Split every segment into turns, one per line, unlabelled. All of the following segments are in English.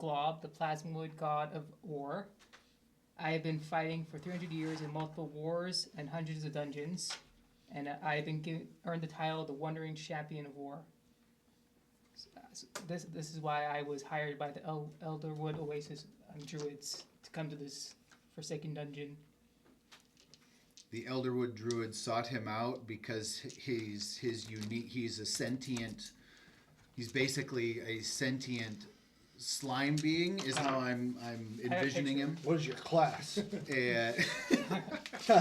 Glob, the plasmoid god of war. I have been fighting for 300 years in multiple wars and hundreds of dungeons, and I have been earned the title the Wandering Champion of War. This is why I was hired by the Elderwood Oasis Druids to come to this forsaken dungeon.
The Elderwood Druids sought him out because he's unique. He's a sentient. He's basically a sentient slime being. Is how I'm envisioning him.
What is your class?
And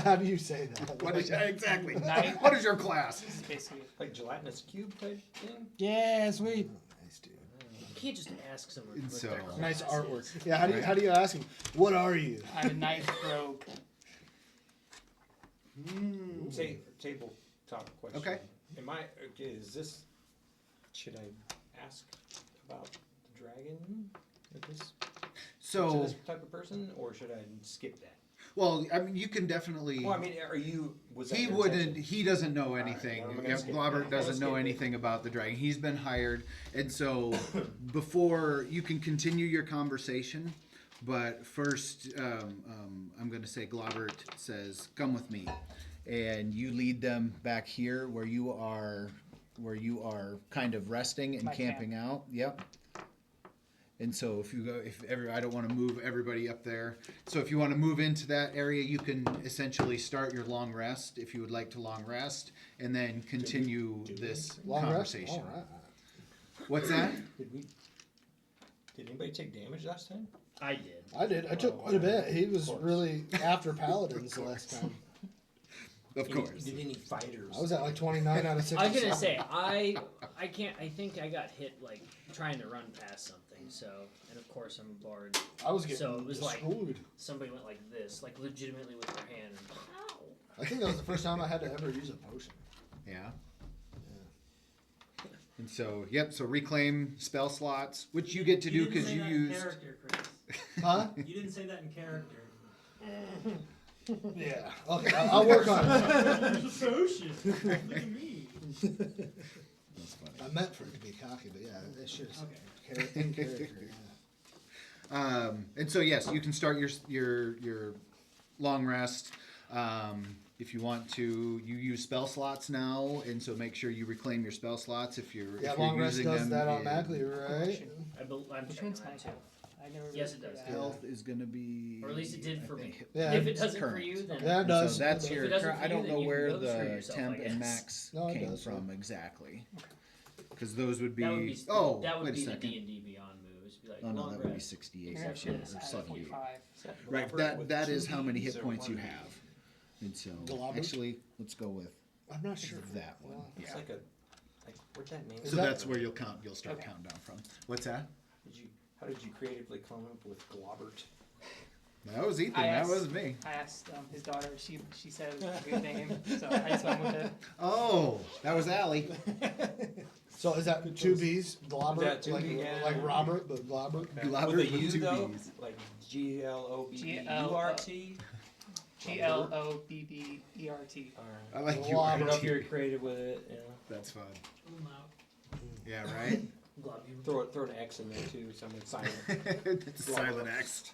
How do you say that?
what is exactly?
Knight.
What is your class?
This is basically
Like gelatinous cube type thing?
Yeah, sweet. Nice, dude.
You can't just ask someone.
And
what
so-
their
Nice
class
artwork.
is.
Yeah, how do you ask him? What are you?
I'm a knight rogue.
Table talk question.
Okay.
Is this, should I ask about the dragon to this
So,
type of person, or should I skip that?
well, I mean, you can definitely.
Well, I mean, was that
He
your
wouldn't.
intention?
He doesn't know anything.
well, I'm gonna skip
Globbert
it.
doesn't
I'll
know
skip it.
anything about the dragon. He's been hired, and so before you can continue your conversation, but first, I'm going to say Globbert says, "Come with me," and you lead them back here where you are kind of resting and
My
camping out. Yep. And so if you go, I don't want to move everybody up there. So if you want to move into that area, you can essentially start your long rest if you would like to long rest, and then continue this
Long
conversation.
rest? All right.
What's that?
Did anybody take damage last time?
I did.
I did. I took quite a bit. He was really after paladins the last time.
Of course.
Did any fighters?
I was at like 29 out of 60.
I was gonna say I can't. I think I got hit like trying to run past something. So, and of course I'm a bard.
I was getting
So it was like
destroyed.
somebody went like this, like legitimately with their hand. And, ow.
I think that was the first time I had to ever use a potion.
Yeah. And so, yep. So reclaim spell slots, which you get to do because you used.
Character, Chris.
Huh?
You didn't say that in character.
Yeah. Okay, I'll work on it.
It's a potion. Look at me.
That's funny.
I meant for it to be cocky, but yeah, it should.
Okay.
In character. Yeah.
And so yes, you can start your long rest. If you want to, you use spell slots now, and so make sure you reclaim your spell slots if you're
Yeah,
if you're
long rest
using
does
them
that
in-
automatically, right?
I'm
Which
checking
one's my
that too.
health? I never
Yes,
really
it does.
did that.
Health is going to be,
Or at least it did for
I
me.
think,
Yeah.
If it doesn't
current.
for you, then
Yeah, it
And
does.
so that's
If
your.
it doesn't for
I
you,
don't
then
know
you can
where
go through
the
yourself,
temp
I
and
guess.
max
No, it
came
does,
from
yeah.
exactly. Because those would be.
that would be
oh,
that would
wait
be
a
the
second.
D&D Beyond moves. Be like
Oh no,
long
that would be
rest.
68
Maybe I should
or
have had
78.
45.
Right, that is how many hit points you have. And so,
Globbert?
actually, let's go with
I'm not sure.
that one.
It's
Yeah.
like where'd that name?
So
that-
that's where you'll count. You'll start
Okay.
counting down from. What's that?
How did you creatively come up with Globbert?
That was Ethan.
I
That
asked-
wasn't me.
I asked his daughter. She said it was a good name, so I just went with it.
Oh, that was Allie.
So is that two B's? Globber?
Is that two
like,
B, yeah.
like Robert, but Globber?
Globbert
With a
with
U
two
though,
Bs.
like GLOBBERT.
GLOBBERT.
I like
Globbert.
you.
I don't know if you're creative with it. You know.
That's fun.
Pull 'em out.
Yeah, right?
Globule.
Throw an X in there too, something silent.
It's a silent X.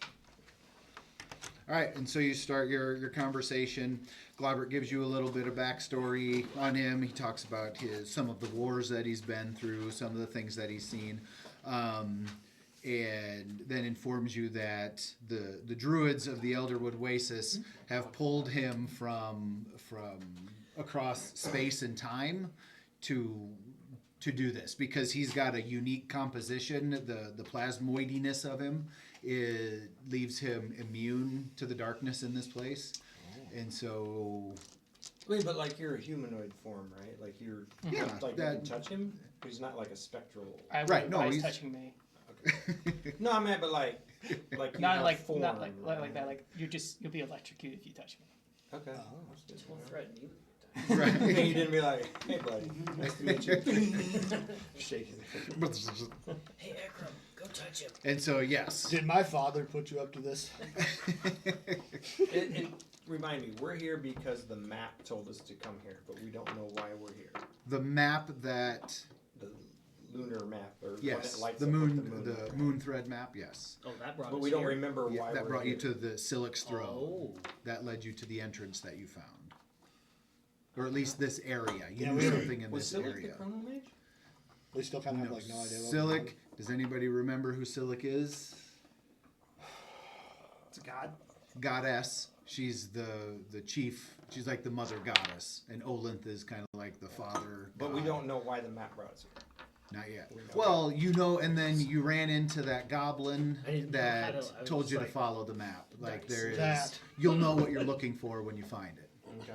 All right, and so you start your conversation. Globbert gives you a little bit of backstory on him. He talks about some of the wars that he's been through, some of the things that he's seen, and then informs you that the druids of the Elderwood Oasis have pulled him from across space and time to do this because he's got a unique composition. The plasmoidiness of him leaves him immune to the darkness in this place, and so
Wait, but like you're a humanoid form, right? Like you're
Yeah,
like
that-
you can touch him, but he's not like a spectral.
Right, no,
he's
he's-
touching me.
No, I meant, but like you
Not
have
like
form,
not like
right?
that. Like you'll be electrocuted if you touch me.
Okay.
Don't threaten you.
right.
And you didn't be like, hey buddy, nice to meet you. Shaking.
Hey, Ekrub, go touch him.
And so yes,
Did my father put you up to this?
And remind me, we're here because the map told us to come here, but we don't know why we're here.
the map that
The lunar map or one
Yes,
that lights
the
up with
moon, the moon thread map. Yes,
Oh, that brought
But
us
we don't
here.
remember
yeah,
why
that
we're
brought you
here.
to the Cyliik's throne.
Oh.
That led you to the entrance that you found, or at least this area. You
Yeah,
knew
we were-
something in
Was
this
Cyliik the
area.
chrono mage?
We still kind of have
No,
like no idea. What
Cyliik. Does anybody remember who Cyliik is?
It's a god.
Goddess. She's the chief. She's like the mother goddess, and Olinth is kind of like the father.
But we
god.
don't know why the map brought us here.
Not yet.
We know.
Well, you know, and then you ran into that goblin
I didn't know how
that
to- I was
told
just
you to
like,
follow the map. Like
nice.
there is,
That.
you'll know what you're looking for when you find it.
Okay.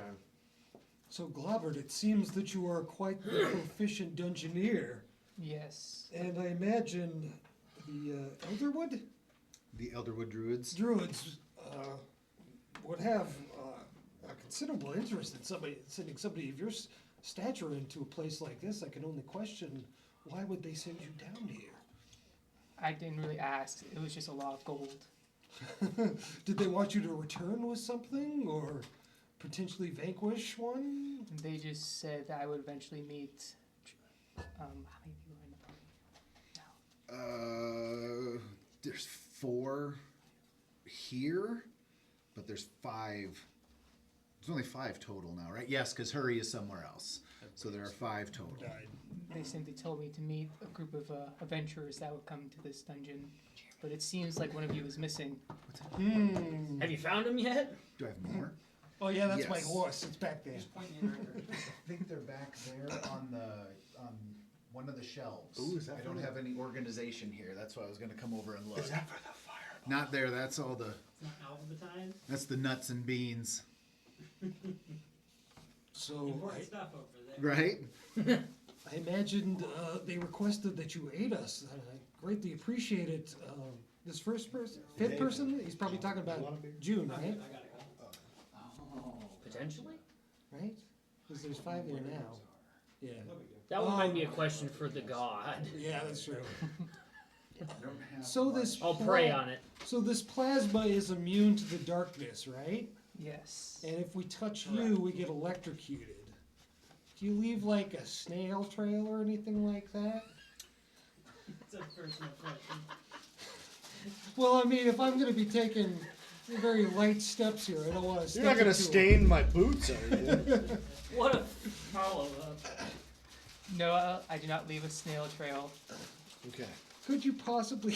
So, Globbert, it seems that you are quite the proficient dungeoneer,
Yes.
and I imagine the Elderwood
The Elderwood Druids.
druids would have a considerable interest in sending somebody of your stature into a place like this. I can only question, why would they send you down here?
I didn't really ask. It was just a lot of gold.
Did they want you to return with something, or potentially vanquish one?
They just said that I would eventually meet. How many people are in the party now?
There's 4 here, but there's 5. There's only 5 total now, right? Yes, because Hurry is somewhere else. So there are 5 total.
They simply told me to meet a group of adventurers that would come to this dungeon. But it seems like one of you is missing.
Have you found him yet?
Do I have more?
Oh yeah, that's my
Yes.
horse. It's back there.
Just point in the right direction.
I think they're back there on one of the shelves.
Ooh, is that
I
for
don't
the-
have any organization here. That's why I was going to come over and look.
Is that for the fire?
Not there. That's all the.
It's not alphabetized.
That's the nuts and beans,
So
Important stuff over there.
right?
I imagined they requested that you aid us, and I greatly appreciate it. This first person, fifth person, he's probably talking about June,
I
right?
got it.
Potentially?
Right? Because there's 5 there now. Yeah.
That one might be a question for the god.
Yeah, that's true.
I don't have
So this
I'll pray on it.
So this plasma is immune to the darkness, right?
Yes.
And if we touch you, we get electrocuted. Do you leave like a snail trail or anything like that?
It's a personal question.
Well, I mean, if I'm going to be taking very light steps here, I don't want to step
You're not gonna
into
stain my boots, are you?
What a follow up.
No, I do not leave a snail trail.
Okay.
Could you possibly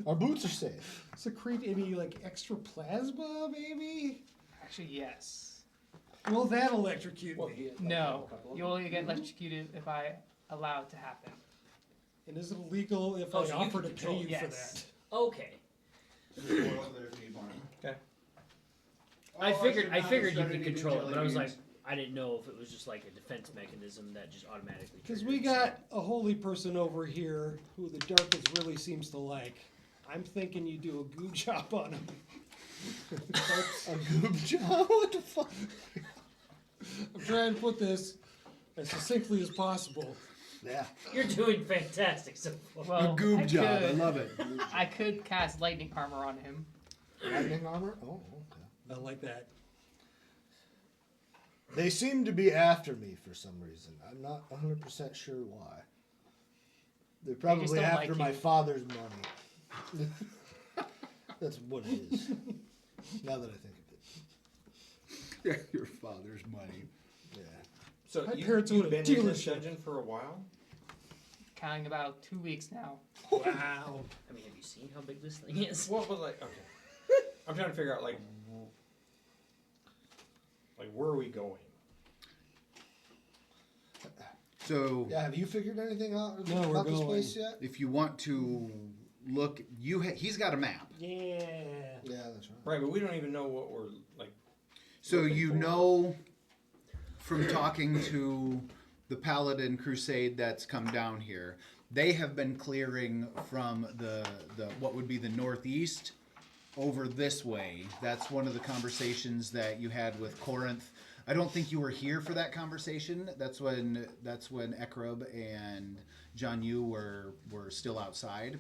Our boots are safe.
secrete any like extra plasma, maybe?
Actually, yes.
Will that electrocute
Well,
me?
No, you only get electrocuted if I allow it to happen.
And is it illegal if
Oh,
I
so you
offer
can
to pay
control-
you
yes.
Okay.
Okay.
I figured you could control it, but I was like, I didn't know if it was just like a defense mechanism that just automatically.
Because
triggered,
we got a holy person over here who the darkness really seems to like. I'm thinking you do a good job on him.
A goob job? What the fuck?
I'm trying to put this as succinctly as possible.
Yeah.
So you're doing fantastic so far.
Well,
A goob
I
job. I
could-
love it.
I could cast lightning armor on him.
Lightning armor? Oh, okay.
I like that.
They seem to be after me for some reason. I'm not 100% sure why. They're probably
don't
after
like
my
you.
father's money. That's what it is. Now that I think of it.
Your father's money.
Yeah.
So
My
you,
parents owned
you've
a
been in this
dealership.
dungeon for a while?
Counting about 2 weeks now.
Wow.
I mean, have you seen how big this thing is?
Well, but like, okay. I'm trying to figure out like where are we going?
So
Yeah, have you figured anything out
No, we're
about this
going.
place yet?
if you want to look, he's got a map.
Yeah.
Yeah, that's right.
Right, but we don't even know what we're like.
So
looking
you
for.
know from talking to the Paladin Crusade that's come down here, they have been clearing from the what would be the northeast over this way. That's one of the conversations that you had with Corinth. I don't think you were here for that conversation. That's when Ekrub and Jonyoo were still outside.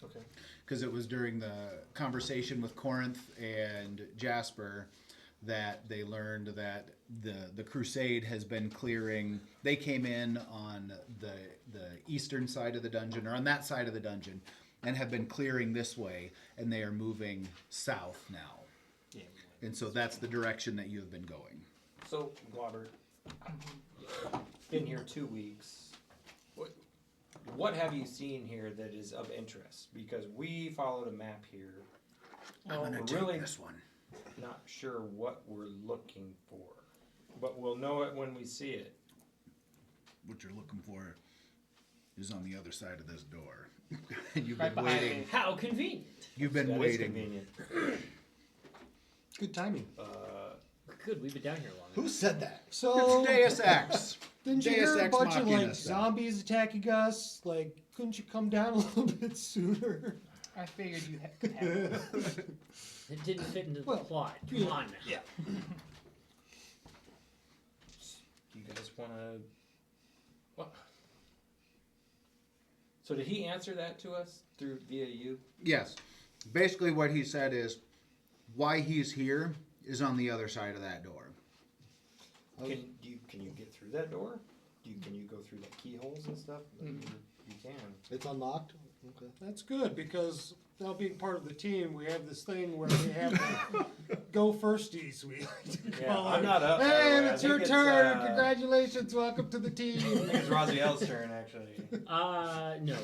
Okay.
Because it was during the conversation with Corinth and Jasper that they learned that the crusade has been clearing. They came in on the eastern side of the dungeon, or on that side of the dungeon, and have been clearing this way, and they are moving south now.
Yeah.
And so that's the direction that you have been going.
So, Globbert, been here 2 weeks. What have you seen here that is of interest? Because we followed a map here.
I'm gonna
we're
take
really
this one.
not sure what we're looking for, but we'll know it when we see it.
What you're looking for is on the other side of this door. And you've
Right
been
behind
waiting.
me.
How convenient.
You've been
That is
waiting.
convenient.
Good timing.
Good, we've been down here long.
Who said that?
So,
It's Deus Ex.
didn't you
Deus
hear a
Ex
bunch of
Machina
like
stuff.
zombies attacking us? Like, couldn't you come down a little bit sooner?
I figured you could have it.
It didn't fit into the
Well,
plot. Come
yeah.
on.
Yeah.
Do you guys want to? What? So did he answer that to us via you?
Yes. Basically, what he said is why he's here is on the other side of that door.
Can you get through that door? Can you go through the keyholes and stuff? You can.
It's unlocked? Okay.
That's good because now being part of the team, we have this thing where we have the go firsties. We like to
Yeah,
call
I'm
it.
not up, by the
Hey,
way. I
it's your
think it's,
turn! Congratulations! Welcome to the
I
team.
think it's Raziel's turn actually.
No.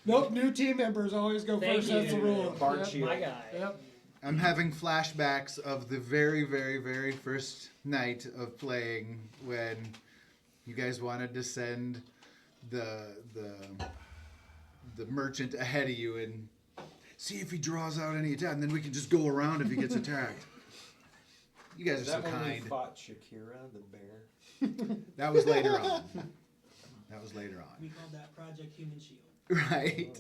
Nope, new team members always go
Thank
first. That's the
you.
rule.
Bart
Yep.
Shield.
My guy.
Yep.
I'm having flashbacks of the very, very, very first night of playing when you guys wanted to send the merchant ahead of you and see if he draws out any attack, and then we can just go around if he gets attacked. You guys are
Is
so
that when we
kind.
fought Shakira the bear?
That was later on. That was later
We
on.
called that Project Human Shield.
Right.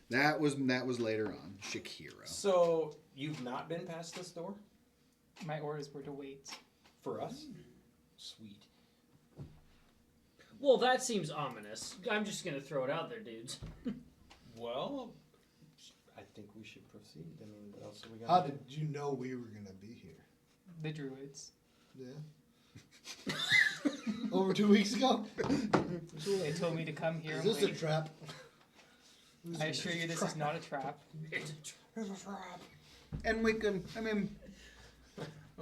That was later on. Shakira.
So you've not been past this door
My orders were to wait.
for us? Sweet.
Well, that seems ominous. I'm just gonna throw it out there, dudes.
Well, I think we should proceed. I mean, what else have we got?
How did you know we were going to be here?
The druids.
Yeah. Over 2 weeks ago?
They told me to come here
Is
and
this a
wait.
trap?
I assure you this is not a trap.
And we can, I mean,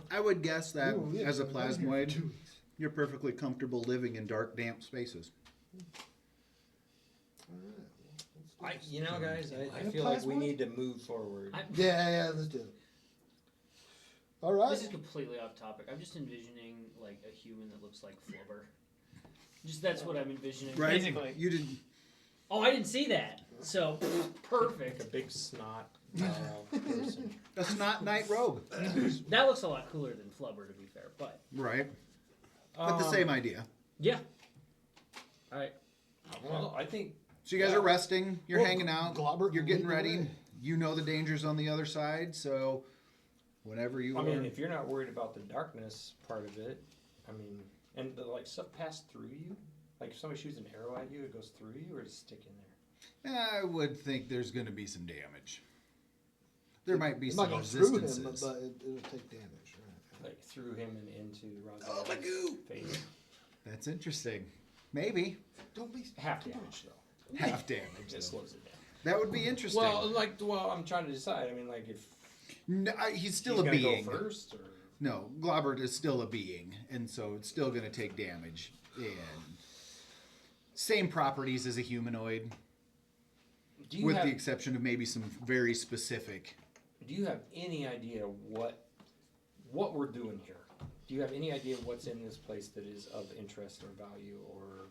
I would guess that
Ooh, yeah,
as a
we've been here for
plasmoid,
2 weeks.
you're perfectly comfortable living in dark, damp spaces.
All right,
You know, guys, I
Like a
feel like we
plasmoid?
need to move forward.
yeah, let's do it. All right.
This is completely off topic. I'm just envisioning like a human that looks like Flubber. Just that's what I'm envisioning.
Right?
Basically.
You didn't.
Oh, I didn't see that. So
Like a
perfect.
big snot person.
A snot night robe.
That looks a lot cooler than Flubber, to be fair. But
Right. But the same idea.
yeah. All right.
Well, I think
So you guys are resting, you're
Well,
hanging out,
Globber
you're
can
getting
lead the
ready.
way.
You know the dangers on the other side, so whenever you
I
are.
mean, if you're not worried about the darkness part of it, I mean, and the, like stuff pass through you. Like if somebody shoots an arrow at you, it goes through you, or does it stick in there?
I would think there's going to be some damage. There might be
It
some
might go through him,
resistances.
but it'll take damage. Right?
Like through him and into
Oh, my
Raziel's
goo!
face.
That's interesting. Maybe
Don't be
Half damage though.
half damage.
It
though.
slows it down.
That would be interesting.
Well, I'm trying to decide. I mean, like if
No, he's still
he's
a
gonna
being.
go first, or
No, Globbert is still a being, and so it's still going to take damage. And same properties as a humanoid,
do you
with
have
the exception of maybe some very specific.
do you have any idea what we're doing here? Do you have any idea what's in this place that is of interest or value or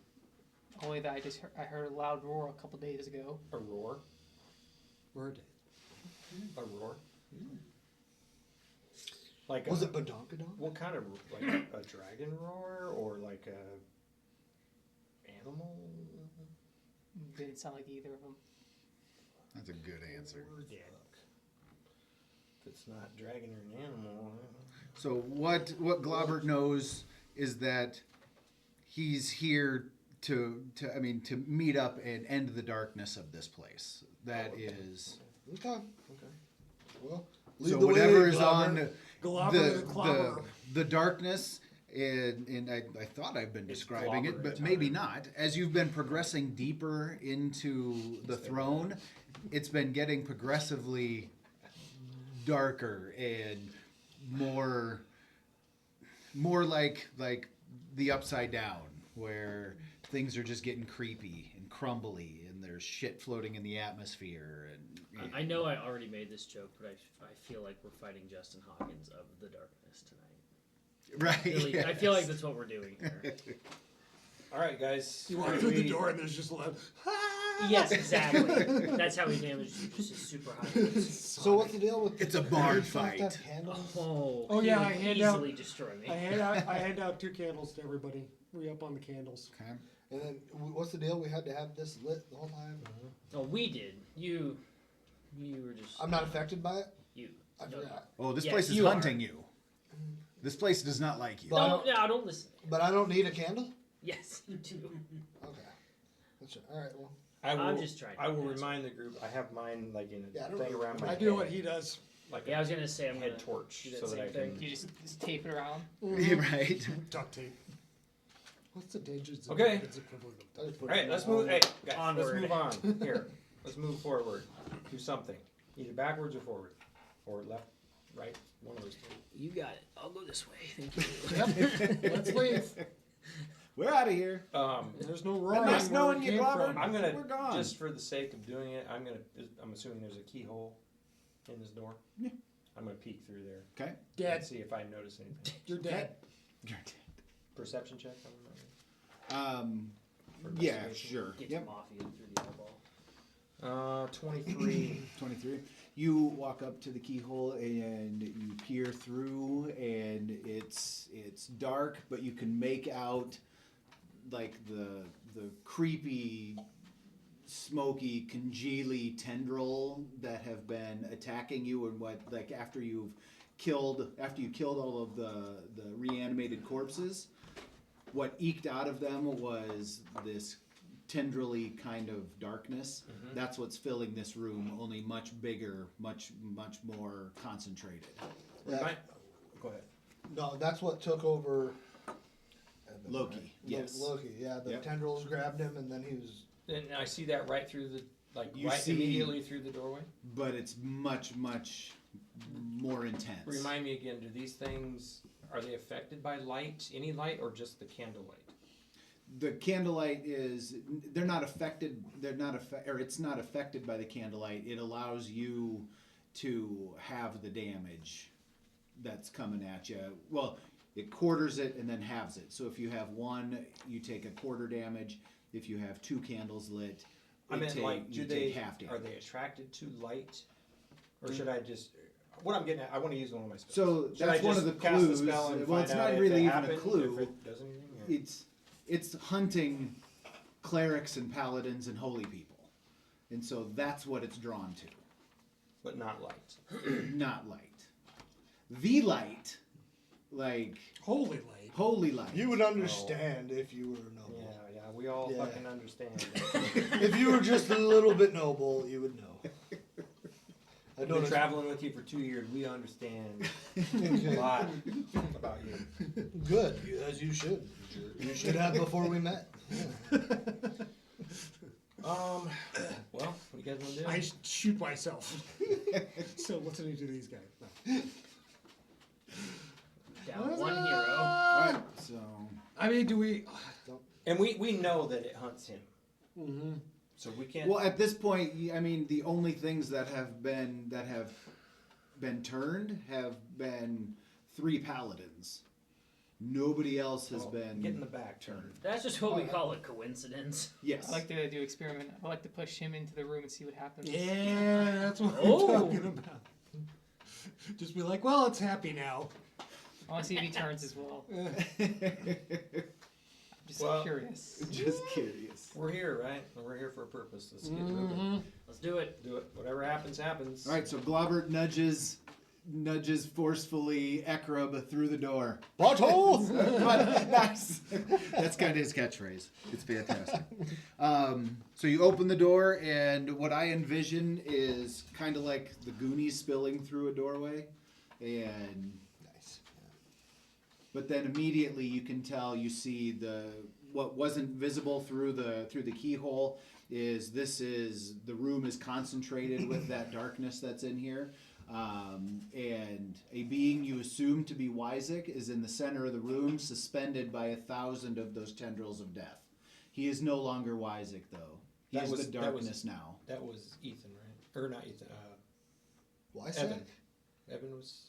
Only that I heard a loud roar a couple days ago.
a roar?
Word.
A roar? Like
Was
a,
it Badonkadonk?
what kind of like a dragon roar or like a animal?
Didn't sound like either of them.
That's a good answer.
Yeah. If it's not dragon or an animal.
So what Globbert knows is that he's here to meet up and end the darkness of this place. That is
Okay. Well, lead
so
the
whatever
way,
is
Globber.
Globber the clobber.
the darkness, and I thought I've been
It's
describing it, but
clobbering
maybe
time.
not. As you've been progressing deeper into the throne, it's been getting progressively darker and more like the Upside Down, where things are just getting creepy and crumbly, and there's shit floating in the atmosphere. And
I know I already made this joke, but I feel like we're fighting Justin Hawkins of the darkness tonight.
right.
Really, I feel like that's what we're doing here.
All right, guys.
You walk through the door and there's just a loud.
Yes, exactly. That's how he damaged you, just a super high.
So what's the deal with?
It's a
the
barn
candles? Don't have to
fight.
have candles?
Oh, yeah,
he
I
would
hand out-
easily destroy me.
I hand out 2 candles to everybody. Re-up on the candles.
Okay.
And then what's the deal? We had to have this lit the whole time.
Oh, we did. You were just.
I'm not affected by it.
You.
I
No,
forgot.
Oh, this
Yes,
place is
you are.
hunting you. This place does not like you.
But-
No, don't listen.
But I don't need a candle.
Yes, you do.
Okay. That's all right. Well,
I'm just trying to
I will
answer.
remind the group. I have mine like in
Yeah, I
a
don't
thing
know.
around my
I
head.
do what he does.
Like
Yeah, I was gonna say I'm
head
gonna
torch
do that
so that
same
I
thing.
can.
You just tape it around.
right.
Duct tape. What's the dangerous
Okay.
It's equivalent of
I
duct
just put
All
it
right, let's
on.
move. Hey, guys,
Onward.
let's move on. Here, let's move forward. Do something, either backwards or forward, or left, right. One of those two.
You got it. I'll go this way. Thank you.
tape. Let's leave.
We're out of here.
There's no
And
wrong.
nice
where
knowing
we
you,
came
Glover.
from.
I'm gonna
We're gone.
just for the sake of doing it. I'm assuming there's a keyhole in this door.
Yeah.
I'm gonna peek through there
Okay.
and
Dead.
see if I notice anything.
You're dead.
Perception check. For
Yeah,
investigation.
sure.
Get
Yep.
to Mafia through the eyeball.
23.
23. You walk up to the keyhole and you peer through, and it's dark, but you can make out like the creepy, smoky, congealy tendril that have been attacking you, and what like after you killed all of the reanimated corpses, what eked out of them was this tendrily kind of darkness.
Mhm.
That's what's filling this room, only much bigger, much more concentrated.
Remind- Go ahead.
No, that's what took over.
Loki,
Right?
yes.
Loki. Yeah, the
Yep.
tendrils grabbed him, and then he was.
And I see that right through the
You
right
see-
immediately through the doorway.
But it's much more intense.
Remind me again. Do these things are they affected by light? Any light or just the candlelight?
The candlelight they're not affected, it's not affected by the candlelight. It allows you to have the damage that's coming at you. Well, it quarters it and then halves it. So if you have one, you take a quarter damage. If you have 2 candles lit,
I mean, like,
you
do they
take half damage.
are they attracted to light, or should I just? What I'm getting at, I want to use one of my spells.
So
Should
that's
I
one
just
of the
cast
clues.
The spell and
Well,
find
it's
out
not
if
really
it
even
happened,
a clue.
If it does anything, or-
It's hunting clerics and paladins and holy people, and so that's what it's drawn to.
but not light.
Not light. The light, like
Holy light.
holy light.
You would understand if you were noble.
Yeah, we all
Yeah.
fucking understand.
If you were just a little bit noble, you would know. I
I've
don't
been traveling with you for 2 years. We understand a lot about you.
Good, as you should. You should have before we met.
Well, what do you guys want to do?
I shoot myself. So listening to these guys. No.
Down one hero.
All right, so
I mean, do we?
And we know that it hunts him,
Mm-hmm.
so we can't.
well at this point, I mean, the only things that have been turned have been 3 paladins. Nobody else has been
get in the back turn.
That's just what we call a coincidence.
Yes.
I like to do experiment. I like to push him into the room and see what happens.
Yeah, that's what
Oh.
we're talking about. Just be like, well, it's happy now.
I want to see if he turns as well. Just
Well-
curious.
Just curious.
We're here, right? And we're here for a purpose. Let's get
Mm-hmm.
moving.
Let's do it.
Do it. Whatever happens, happens.
All right, so Globbert nudges forcefully Ekrub through the door.
Bottle!
Nice. That's kind of his catchphrase. It's fantastic. So you open the door, and what I envision is kind of like the Goonies spilling through a doorway, and but then immediately you can tell, you see what wasn't visible through the keyhole is the room is concentrated with that darkness that's in here. And a being you assume to be Ysac is in the center of the room, suspended by 1,000 of those tendrils of death. He is no longer Ysac, though. He is the darkness now.
That was Ethan, right? Or not Ethan.
Ysac?
Evan was.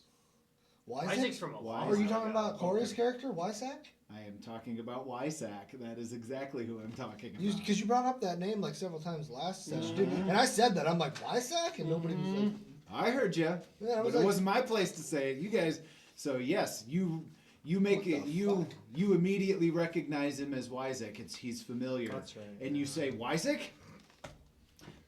Isaac's from a
Why?
Are you talking about Corey's character, Ysac?
I am talking about Ysac. That is exactly who I'm talking about.
Because you brought up that name like several times last session, and I said that. I'm like, Ysac? And nobody was like...
I heard you,
Yeah, I
but
was
it
like,
wasn't my place to say it. You guys. So yes, you make
What
it.
the
You
fuck?
you immediately recognize him as Ysac. He's familiar.
That's right.
And you say Ysac,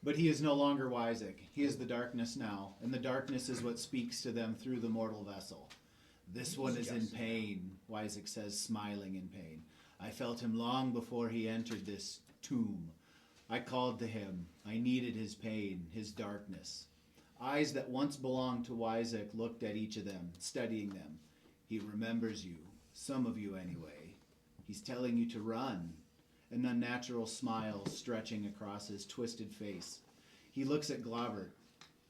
but he is no longer Ysac. He is the darkness now, and the darkness is what speaks to them through the mortal vessel. This one is in pain, Ysac says, smiling in pain. I felt him long before he entered this tomb. I called to him. I needed his pain, his darkness. Eyes that once belonged to Ysac looked at each of them, studying them. He remembers you, some of you anyway. He's telling you to run, an unnatural smile stretching across his twisted face. He looks at Glaubert.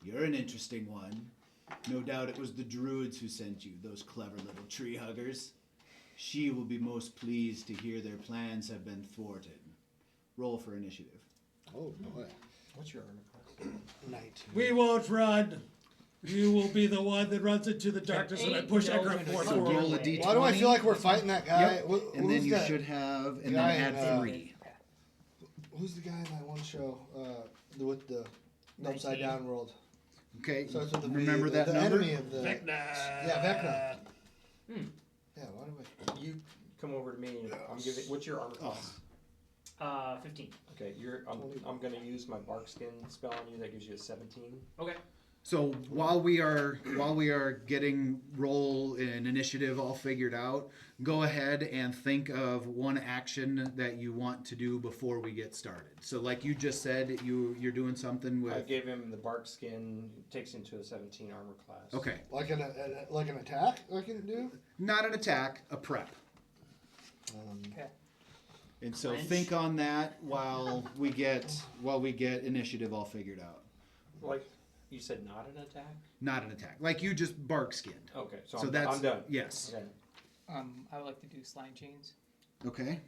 You're an interesting one. No doubt it was the druids who sent you, those clever little tree huggers. She will be most pleased to hear their plans have been thwarted. Roll for initiative.
oh, boy.
What's your armor class?
19.
We won't run. You will be the one that runs into the darkness when I push
ain't
Ekrub
no
forward.
So roll a
way.
d20.
Why do I feel like we're fighting that guy?
Yep. And
Who's
then you
that?
should have, and then
guy
add
in,
3.
Who's the guy in that one show with the
19.
upside down world?
Okay,
So it's with the
remember
the,
that
the
number?
enemy of the
Vecna.
Yeah, Vecna. Yeah, why do I?
You come over to me. And I'm giving. What's your armor class?
15.
Okay, I'm gonna use my bark skin spell on you. That gives you a 17.
Okay.
So while we are getting roll and initiative all figured out, go ahead and think of one action that you want to do before we get started. So like you just said, you're doing something
I
with.
gave him the bark skin. Takes him to a 17 armor class.
Okay,
Like an attack I can do?
not an attack, a prep.
Okay.
And so
French?
think on that while we get initiative all figured out.
Like you said, not an attack.
Not an attack, like you just bark skinned.
Okay, so,
So
I'm
that's
done.
yes.
Okay.
I would like to do slime chains.
Okay,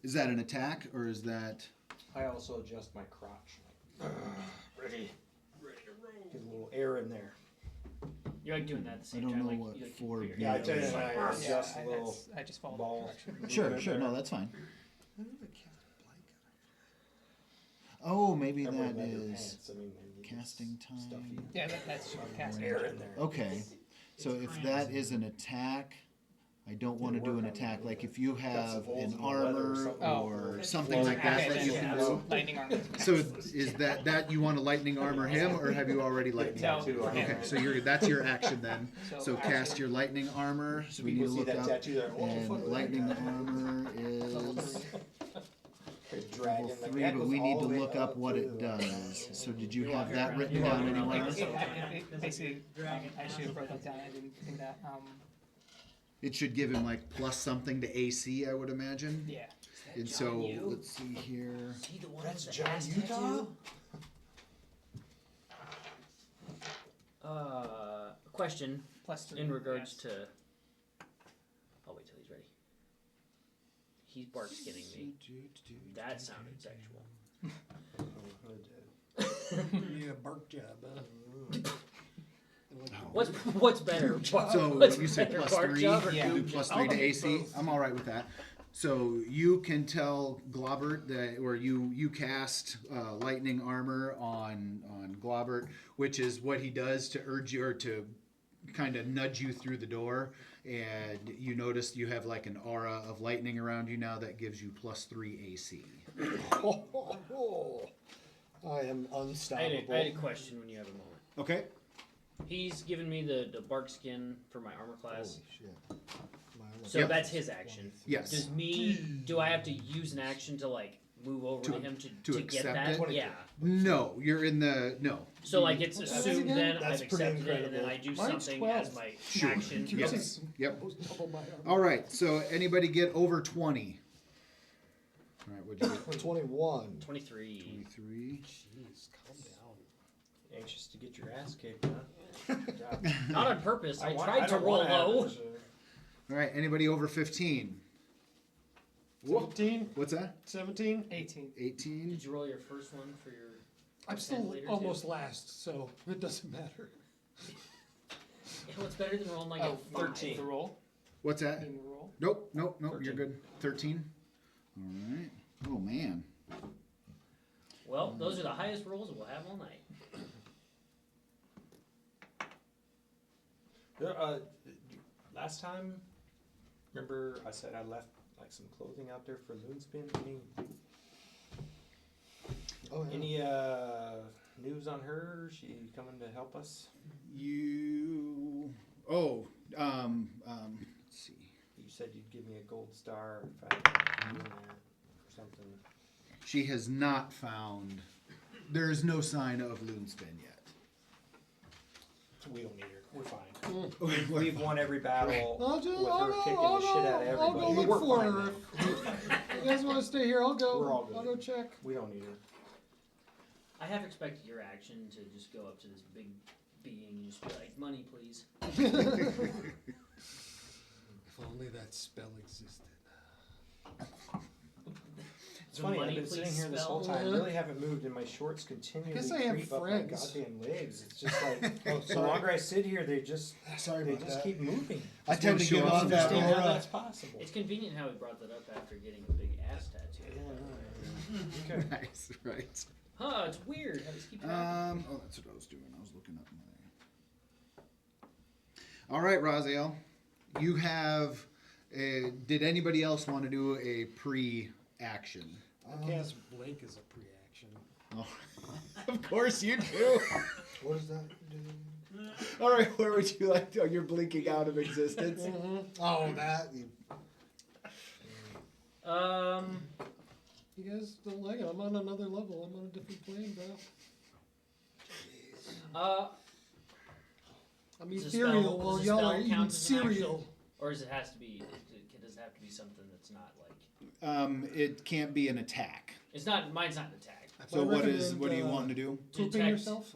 is that an attack or is that?
I also adjust my crotch. Ready to roll. Get a little air in there.
You like doing that at the same
I don't
time?
know
like,
what
you like
for
figure-
Yeah, I tell you,
Yeah,
I adjust a little
I just follow
ball.
Sure, no, that's fine. Oh, maybe
Remember
that
leather
is
pants, I mean,
casting
stuffy.
time.
Yeah, that's casting.
Air in there.
Okay, so if that is an attack, I don't want to do an attack. Like if you have
some holes
an
in the leather or
armor
something.
or
Oh.
something like that that you
Okay,
can
then,
do.
lightning armor.
So is that you want to lightning armor him, or have you already lightning?
No,
Tattoo on
Okay,
him.
so that's your action then.
So
cast
actually-
your lightning armor. So we need to
People see
look
that
up.
tattoo, they're like, oh,
And
fuck,
lightning
that guy.
armor
Level
is
3.
Dragon,
level
like,
3,
that
but
goes
we need
all
to
the way
look up what it
to-
does. So did you
You
have
walk
that
around,
written
you
down
walk around
anywhere?
like
Basically, I should have wrote that down. I didn't think that.
It should give him like plus something to AC, I would imagine.
Yeah.
And so
Jonyoo?
let's see here.
Is he the one
That's
with the
John
ass
Utah?
tattoo? Question
+3.
in regards
yes.
to. I'll wait till he's ready. He's bark skinning me. That sounded sexual.
Yeah, bark job.
What's better?
So
What's
you said
better,
plus
bark
3.
job or
Yeah.
Do
noob
plus
job?
3 to
I'll do
AC.
both.
I'm all right with that. So you can tell Glaubert that, or you cast lightning armor on Glaubert, which is what he does to urge you or to kind of nudge you through the door. And you notice you have like an aura of lightning around you now that gives you plus 3 AC.
I am
I
unstoppable.
had a question when you have a moment.
Okay.
He's given me the bark skin for my armor class.
Holy shit. My
So
Yep.
that's his action.
Yes.
Do I have to use an action to like move over
To-
to him
to
to get
accept
that?
it?
Yeah.
No, you're in the no.
So like it's
What's that
assumed
again?
then
That's
I've
pretty
accepted it, and then
incredible.
I do
Mine's
something
12.
as my
Sure.
action.
Keep
Yes.
saying
Yep.
almost double my armor.
All right. So anybody get over 20? All right. What'd you get?
21.
23.
23.
Jeez, calm down.
Anxious to get your ass kicked, huh? Good job.
Not on purpose. I
want-
tried to
don't
roll
wanna have
low.
this,
All right. Anybody over 15? Whoa.
17?
What's that?
17?
18.
18.
Did you roll your first one for your?
I'm still
later, too?
almost last, so it doesn't matter.
Yeah, what's better than rolling like
Oh,
a
13.
The roll.
What's that?
Mean the roll.
Nope. Nope. Nope.
13.
You're good. 13. All right. Oh man.
Well, those are the highest rolls we'll have all night.
Last time, remember I said I left like some clothing out there for LuneSpin?
Oh, yeah.
Any news on her? She coming to help us?
You. Oh. Let's see.
You said you'd give me a gold star if I knew that or something.
She has not found. There is no sign of LuneSpin yet.
We don't need her. We're fine. We've won every battle
I'll just,
with
I'll
her
go,
kicking
I'll
the shit out of
go, I'll go
everybody.
look
We're
for
fine
her.
now.
If you guys want to stay here, I'll go.
We're all good.
I'll go check.
We don't need her.
I have expected your action to just go up to this big being and just be like, "Money, please."
If only that spell existed.
It's
The
funny, I've
money,
been sitting
please
here this whole
spell.
time, really haven't moved, and my shorts continually
I guess I have
creep up my
friends.
goddamn legs. It's just like,
Oh,
the
sorry.
longer I sit here, they just
Sorry
they
about
just
that.
keep moving.
I
Just
tend
wanna
to
show
get
off
on
some
that
Understand how
aura.
that's possible.
It's convenient how he brought that up after getting a big ass tattoo.
Okay.
Nice. Right.
Huh? It's weird how these keep happening.
Oh, that's what I was doing. I was looking up my. All right, Raziel. You have. Did anybody else want to do a pre-action?
I cast Blink as a pre-action.
Oh, of course you do.
What does that do?
All right, where would you like to? Oh, you're blinking out of existence.
Oh, that. You,
You guys don't like it? I'm on another level. I'm on a different plane, bro. I'm
Does the
ethereal
spell-
while
does the
y'all
spell
are eating
count as an action?
cereal.
Or does it have to be? Does it have to be something that's not like?
It can't be an attack.
It's not. Mine's not an attack.
So
I
what
recommend,
is? What do you want to do?
Pooping
Detect-
yourself?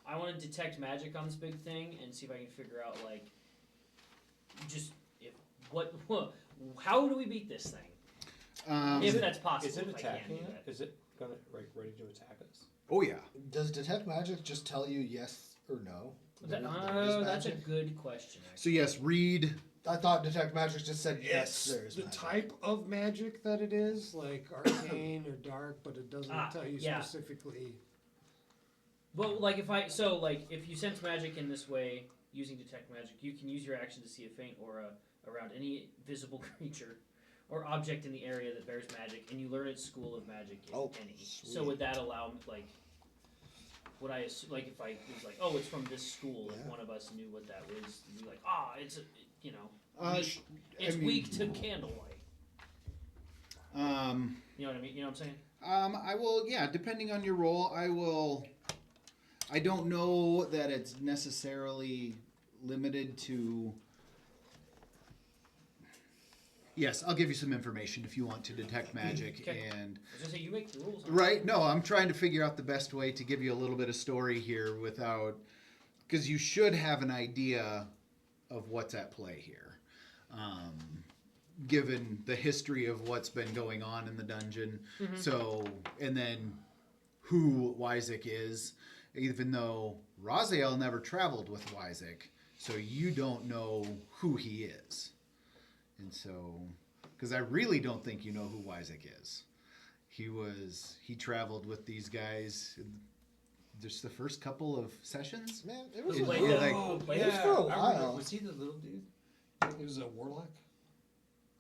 I want to detect magic on this big thing and see if I can figure out like, just if what. How do we beat this thing? If that's possible.
Is it
if I can
attacking
do
it?
that.
Is it gonna ready to attack us?
Oh yeah.
does detect magic just tell you yes or no? There is
That's a
magic?
good question.
So
Actually.
yes, read.
I thought detect magic just said yes. There is
the
magic.
type of magic that it is, like arcane or dark, but it doesn't tell you
yeah.
specifically.
Well, like if you sense magic in this way using detect magic, you can use your action to see a faint aura around any visible creature or object in the area that bears magic, and you learn its school of magic, if
Oh,
any. So
sweet.
would that allow, like, would I assume, like, if I was like, oh, it's from this school, if
Yeah.
one of us knew what that was, you'd be like, it's a, you know, it's weak to candlelight. You know what I mean? You know what I'm saying?
I will. Yeah, depending on your role, I will. I don't know that it's necessarily limited to. Yes, I'll give you some information if you want to detect magic
Okay.
and.
I was gonna say, you make the rules.
Right? No, I'm trying to figure out the best way to give you a little bit of story here without, because you should have an idea of what's at play here, given the history of what's been going on in the dungeon. So, and then who Ysac is, even though Raziel never traveled with Ysac, so you don't know who he is. And so, because I really don't think you know who Ysac is. He traveled with these guys just the first couple of sessions.
Man, it was
Who
a
played
little-
the-
Oh,
who played
it was for a
I remember.
while.
Was he the little dude?
He was a warlock.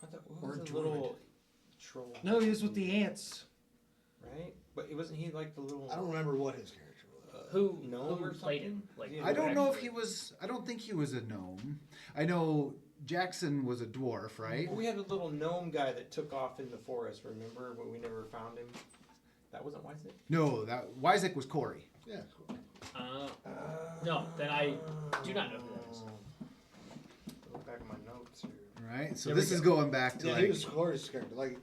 I thought
Or
what was the
druid.
little troll?
No, he was with the ants.
Right, but it wasn't he like the little?
I don't remember what his character was.
gnome
who
or
played him?
something?
Like,
Yeah,
I don't know if
actually-
he was. I don't think he was a gnome. I know Jackson was a dwarf, right?
We had a little gnome guy that took off in the forest, remember? But we never found him. That wasn't Ysac?
No, that Ysac was Corey.
Yeah.
No, then I do not know who that is.
Look back at my notes here.
Right. So
There we
this is
go.
going back to
Yeah,
like
he was Corey's character. Like,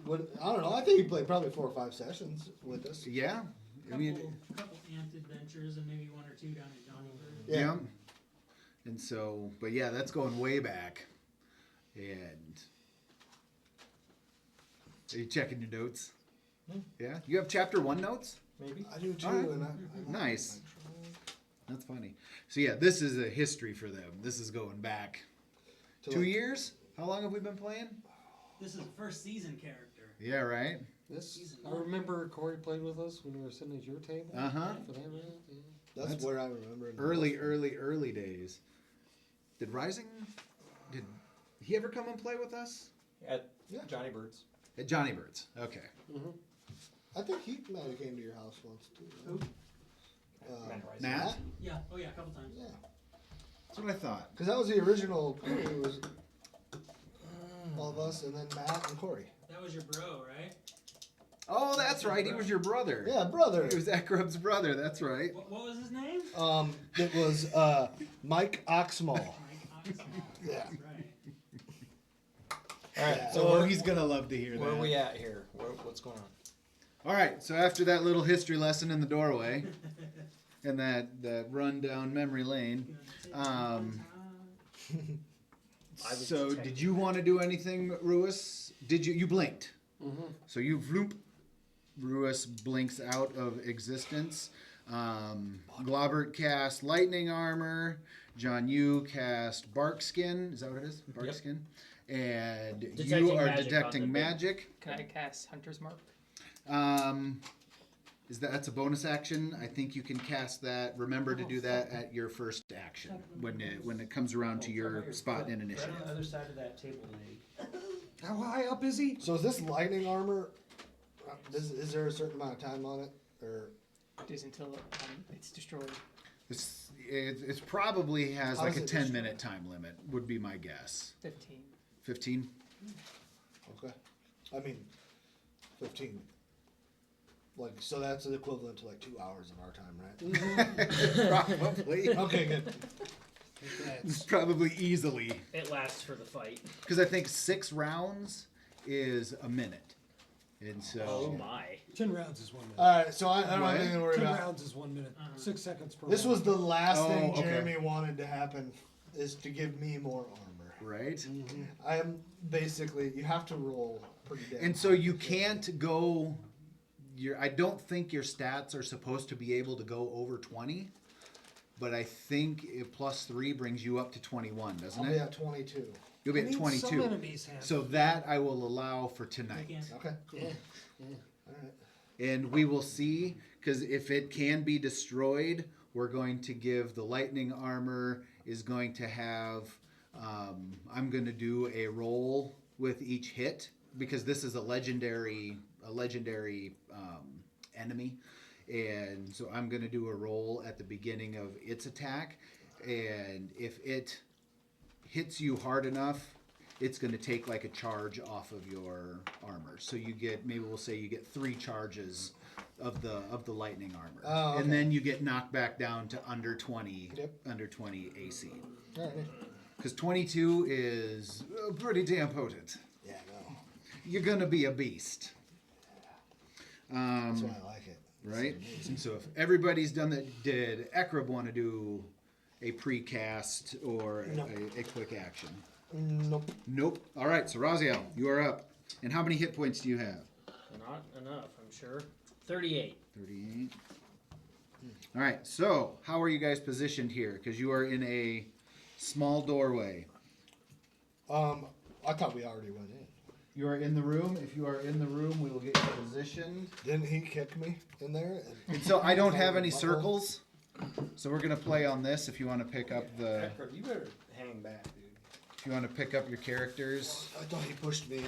what? I don't know. I think he played probably 4 or 5 sessions with us.
yeah. I mean,
Couple amped adventures and maybe 1 or 2 down at Johnnyburg.
yeah.
Yeah.
And so, but yeah, that's going way back. And are you checking your notes? Yeah. You have chapter 1 notes?
Maybe?
I do too.
All right.
And
Nice. That's funny. So yeah, this is a history for them. This is going back
To
2
like-
years. How long have we been playing?
This is the first season character.
Yeah, right.
This, I remember Corey played with us when we were sitting at your table.
Uh-huh.
For that round, yeah.
That's where I remember. it.
Early days. Did he ever come and play with us?
At
Yeah.
Johnny Bird's.
At Johnny Bird's. Okay.
I think he might have came to your house once too.
Who?
Matt Rice.
Matt?
Yeah. Oh yeah, a couple times.
Yeah.
That's what I thought.
Because that was the original crew. It was all of us and then Matt and Corey.
That was your bro, right?
Oh, that's right. He was your brother.
Yeah, brother.
He was Ekrub's brother. That's right.
What was his name?
It was Mike Oxmall.
Mike Oxford.
Yeah.
That's right.
All right,
So
so
he's gonna love to hear
where
that.
are we at here? What's going on?
All right. So after that little history lesson in the doorway, and that run down memory lane. So did you want to do anything, Rewis? Did you blinked? So you vloop. Rewis blinks out of existence. Globert cast lightning armor. Jonyoo cast bark skin. Is that what it is? Bark
Yep.
skin. And
Detecting
you are
magic on
detecting
the big-
magic.
Can I cast Hunter's Mark?
That's a bonus action? I think you can cast that. Remember to do that at your first action when it comes around to your spot in initiative.
Right on the other side of that table, Nate.
How high up is he?
So is this lightning armor? Is there a certain amount of time on it, or
It is until it's destroyed.
It's probably has
How
like
is
a
it
10-minute time limit, would be my guess.
15.
15?
okay? I mean, 15. Like, so that's the equivalent to like 2 hours of our time, right?
Probably.
Okay, good.
It's probably easily.
It lasts for the fight.
Because I think 6 rounds is a minute. And so.
Oh my.
10 rounds is 1 minute.
All right, so I don't
What?
have anything to worry
10
about.
rounds is 1 minute. 6 seconds per
This
round.
was the last thing
Oh, okay.
Jeremy wanted to happen, is to give me more armor.
Right?
I am basically, you have to roll pretty damn
And so
high.
you can't go. I don't think your stats are supposed to be able to go over 20. But I think +3 brings you up to 21, doesn't
I'll be
it?
at 22.
You'll be
I
at
mean,
22.
Some enemies have.
So that I will allow for tonight.
Again.
Okay.
Yeah.
All right.
And we will see, because if it can be destroyed, we're going to give the lightning armor is going to have. I'm going to do a roll with each hit because this is a legendary enemy, and so I'm going to do a roll at the beginning of its attack, and if it hits you hard enough, it's going to take like a charge off of your armor. So you get, maybe we'll say you get 3 charges of the lightning armor,
Oh, okay.
and then you get knocked back down to under 20,
Yep.
under 20 AC.
All right.
Because 22 is pretty damn potent.
Yeah, no.
You're gonna be a beast.
That's why I like it.
Right? So if everybody's done that, did Ekrub want to do a precast or
No.
a quick action?
Nope.
Nope. All right, so Raziel, you are up. And how many hit points do you have?
Not enough, I'm sure. 38.
38. All right, so how are you guys positioned here? Because you are in a small doorway.
I thought we already went in.
You are in the room. If you are in the room, we will get you positioned.
Didn't he kick me in there?
And so I don't have any circles. So we're gonna play on this. If you want to pick up the,
Ekrub, you better hang back, dude.
if you want to pick up your characters,
I thought he pushed me in.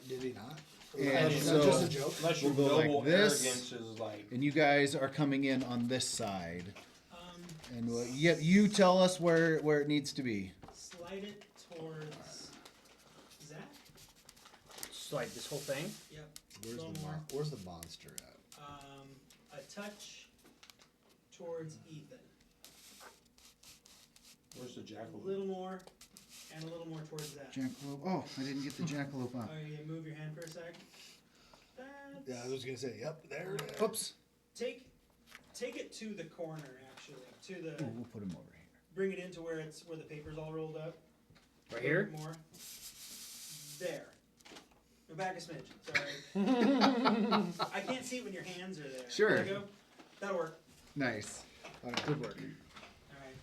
Did he not?
And
Is
so-
that just a joke?
Unless your
We'll go like
noble
this.
arrogance is like.
and you guys are coming in on this side,
Um,
and you tell us where it needs to be.
slide it towards Zach.
Slide this whole thing.
Yep.
Where's
Little
the
more.
where's the monster at?
A touch towards Ethan.
Where's the
A
jackal?
little more, and a little more towards Zach.
Jackalope. Oh, I didn't get the jackalope up.
Are you gonna move your hand for a sec?
Yeah, I was gonna say, yep, there it is.
Oops.
Take it to the corner, actually. To the
We'll put him over here.
bring it into where the paper's all rolled up.
Right here?
More. There. Go back a smidge. Sorry. I can't see it when your hands are there.
Sure.
There you go. That'll work.
Nice.
All right,
Good work.
All right.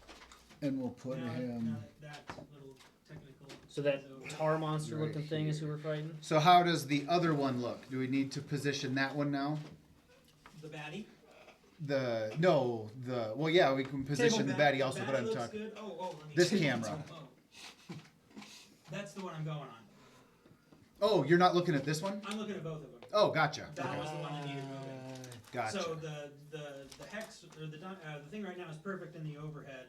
And we'll put
now,
him.
now that little technical.
So that
is over.
tar monster looking
Right
thing is who we're fighting?
So how does the other one look? Do we need to position that one now?
The baddie.
Well, yeah, we can position the baddie also, but I'm
looks
talking
good. Oh, let me
this
see.
camera.
Oh. That's the one I'm going on.
Oh, you're not looking at this one?
I'm looking at both of them.
Oh, gotcha.
That was the one that needed moving.
Gotcha.
So the hex or the thing right now is perfect in the overhead,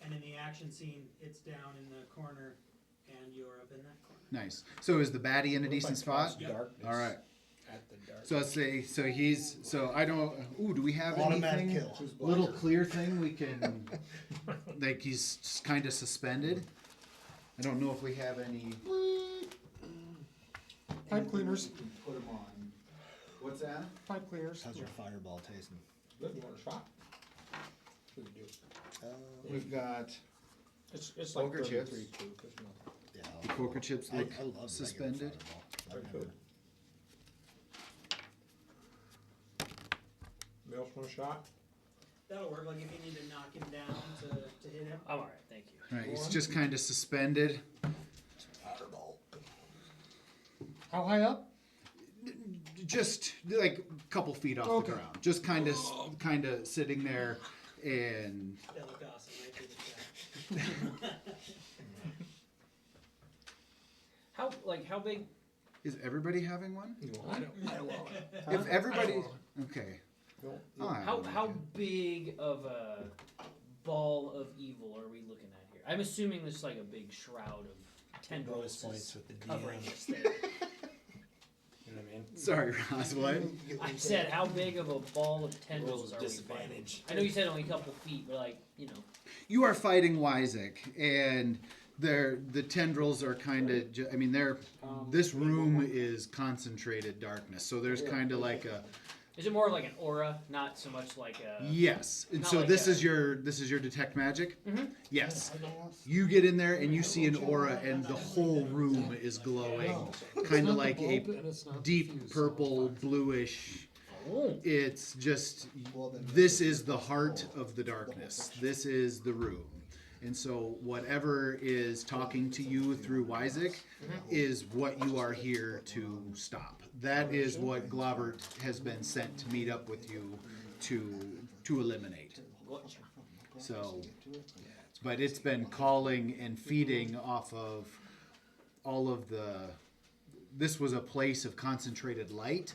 and in the action scene, it's down in the corner, and you're up in that corner.
Nice. So is the baddie in a decent spot?
Yep.
Darkness.
All right.
At the dark.
So let's say, I don't, do we have
Automatic
anything?
kill.
Little clear thing we can, like he's kind of suspended. I don't know if we have any.
Pipe cleaners.
We can put him on. What's that?
Pipe cleaners.
How's your fireball tasting?
Good, you want a shot? What do you do?
We've got
It's like
Poker chips.
33 too, 'cause no.
Yeah,
the poker chips
I
look
love regular
suspended.
fireball. I've
Very
never-
good. Mills want a shot?
That'll work. Like if you need to knock him down to hit him.
I'm alright, thank you.
Right, he's just kind of suspended.
Fireball.
How high up? Just like a couple feet off
Okay.
the ground. Just kind of sitting there, and
That look awesome right through the chat.
How big?
is everybody having one?
I don't.
If everybody, okay. Alright,
How
okay.
big of a ball of evil are we looking at here? I'm assuming there's like a big shroud of tendrils is covering this thing.
You know what I mean?
Sorry, Ross. What?
I said, how big of a ball of tendrils are we fighting?
Disadvantage.
I know you said only a couple feet, but like, you know.
You are fighting Ysac, and the tendrils are kind of. I mean, this room is concentrated darkness, so there's kind of like a.
Is it more like an aura, not so much like a?
Yes, and
Not
so
like
this
a-
is your detect magic.
Mhm.
Yes, you get in there and you see an aura, and the whole room is glowing, kind of like a deep purple, bluish.
Oh.
It's just this is the heart of the darkness. This is the room. And so whatever is talking to you through Ysac is what you are here to stop. That is what Globert has been sent to meet up with you to eliminate. So, but it's been calling and feeding off of all of this was a place of concentrated light.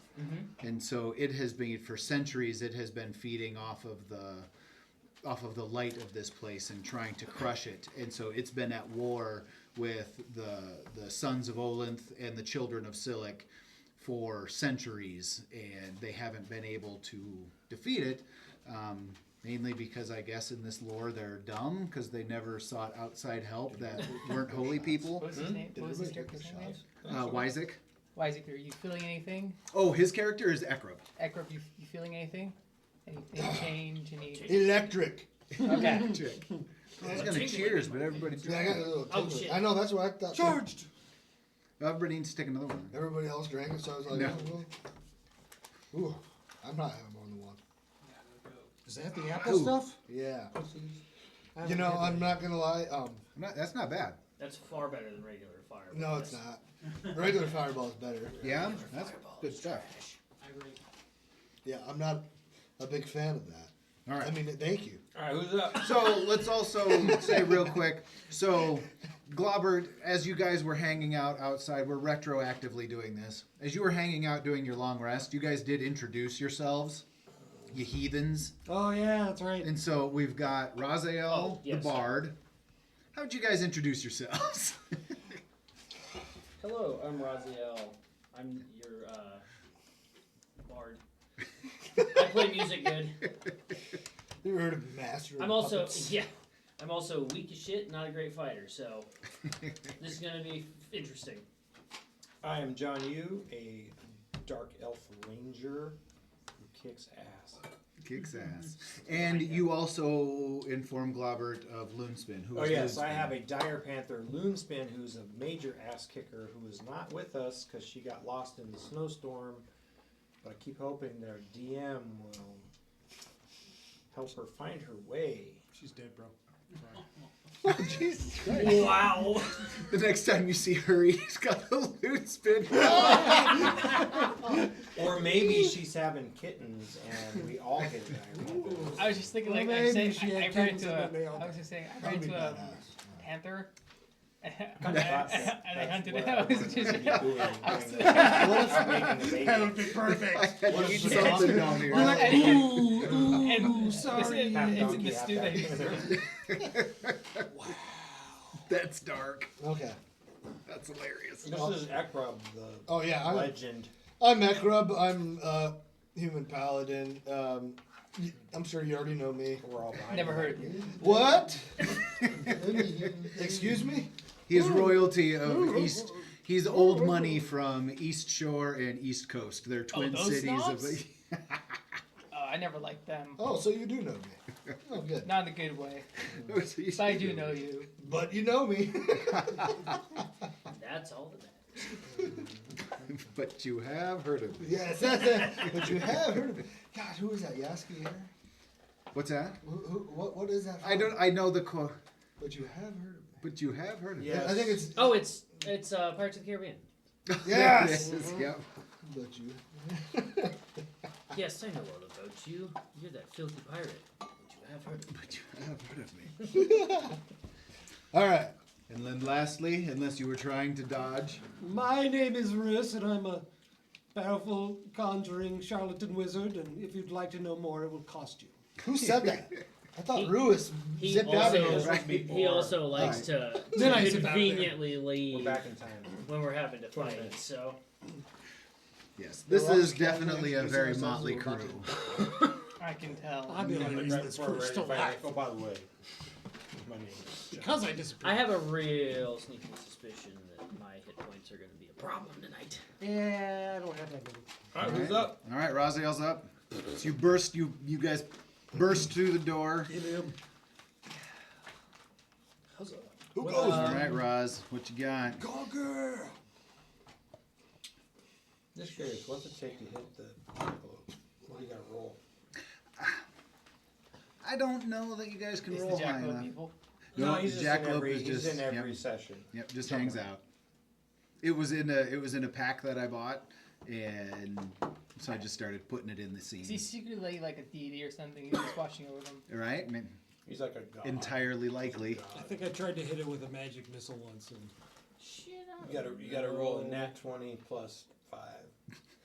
And so it has been, for centuries, it has been feeding off of the light of this place and trying to crush it. And so it's been at war with the sons of Olinth and the children of Cyliik for centuries, and they haven't been able to defeat it, mainly because I guess in this lore they're dumb because they never sought outside help that weren't holy people.
What was his name? What was his character's name?
Ysac.
Ysac, are you feeling anything?
Oh, his character is Ekrub.
Ekrub, you feeling anything? Any change? Any?
Electric.
Okay.
I was gonna cheers, but everybody
Yeah, I got a
drank.
little
Oh,
tingle.
shit.
I know, that's what I thought.
Charged.
Everybody needs to take another one.
Everybody else drank it, so I was like,
No.
oh, well. Ooh, I'm not having more than one.
Is that the apple
Ooh.
stuff?
Yeah.
I
You
haven't
know,
had
I'm
that.
not gonna lie.
That's not bad.
That's far better than regular fire.
No, it's not. Regular fireball is better.
Yeah, that's good stuff.
I agree.
Yeah, I'm not a big fan of that.
All right.
I mean, thank you.
Alright, who's up?
So let's also say real quick. So, Globert, as you guys were hanging out outside, we're retroactively doing this. As you were hanging out doing your long rest, you guys did introduce yourselves, you heathens.
Oh yeah, that's right.
And so we've got Raziel,
Oh, yes.
the bard, how would you guys introduce yourselves?
Hello, I'm Raziel. I'm your bard. I play music good.
You ever heard of Master of
I'm also
Puppets?
I'm also weak as shit, not a great fighter. So this is gonna be interesting.
I am Jonyoo, a dark elf ranger who kicks ass.
Kicks ass. And you also inform Glaubert of LuneSpin. Who
Oh
is
yes, I
LuneSpin?
have a dire panther, LuneSpin, who's a major ass kicker who is not with us because she got lost in the snowstorm. But I keep hoping their DM will help her find her way.
She's dead, bro.
Oh, Jesus Christ.
Wow.
The next time you see her, he's got a LuneSpin.
Or maybe she's having kittens and we all get dire panther.
I was just thinking,
Well,
like, I
maybe
said,
she
I
had
ran
kittens
into
and then they all
I was just saying, I ran
That'd be
into a
badass.
panther. And
Kinda thought that.
I
That's
hunted
what
it.
I
I was
wanted
just.
to be doing
I was-
during the- making the baby.
That would be perfect.
I
What
need
if the
something
monster-
down here.
You're like,
And-
ooh,
and
sorry.
It's
Half
in
donkey,
the
half
stew that
cat.
he
That's dark.
Okay.
That's hilarious.
This is Ekrub, the
Oh yeah,
legend.
I'm Ekrub. I'm human paladin. I'm sure you already know me.
We're all behind
Never
you.
heard of you.
What? Excuse me?
He is royalty of East. He's old money from East Shore and East Coast. They're twin
those
cities
snobs?
of.
I never liked them.
Oh, so you do know me. Oh, good.
Not in a good way. But I do know you.
But you know me.
That's all that matters.
But you have heard of me.
Yes, that's it. But you have heard of me. God, who is that? Yaski here?
What's that?
What is that?
I don't.
from?
I know the quote.
But you have heard of me.
But you have heard of
Yeah.
I think it's.
Oh, it's Pirates of the Caribbean.
me.
Yes!
There it is, Yep.
But you.
Yes, I know all about you. You're that filthy pirate. But you have heard of me.
But you have heard of me.
All right.
And then lastly, unless you were trying to dodge,
My name is Rewis, and I'm a powerful conjuring charlatan wizard, and if you'd like to know more, it will cost you.
Who said that? I thought
He-
Rewis
He
zipped out of
also
here.
he also likes to
Then I zip out of there.
conveniently
We're
leave
back in time.
when we're having to
20
fight.
minutes.
So
yes, this
We're all
is
just casually
definitely a
introducing
very
ourselves
motley
as we're
crew.
about
I can tell.
I'll be like,
Right
this
before we're
first
ready
to
to fight,
life.
oh, by the way, my name is John.
Because I disappeared.
I have a real sneaking suspicion that my hit points are going to be a problem tonight.
Yeah, I don't have that many.
All right, who's up?
All right, Raziel's up. So you burst. You guys burst through the door.
Hit him.
Who
Well,
goes?
All right, Roz, what you got?
Conquer!
Just curious, what's it take to hit the envelope? What do you got to roll?
I don't know that you guys can
It's
roll
the
high
jackalope
enough.
people.
No,
he's just
Jackalope
in every,
is
he's
just
in every
yep,
session.
yep, just hangs out. It was in a pack that I bought, and so I just started putting it in the scene.
Is he secretly like a deity or something? He's just watching over them.
Right? I mean,
He's like a god.
entirely likely.
I think I tried to hit it with a magic missile once, and
Shit,
You gotta roll a nat 20 plus 5.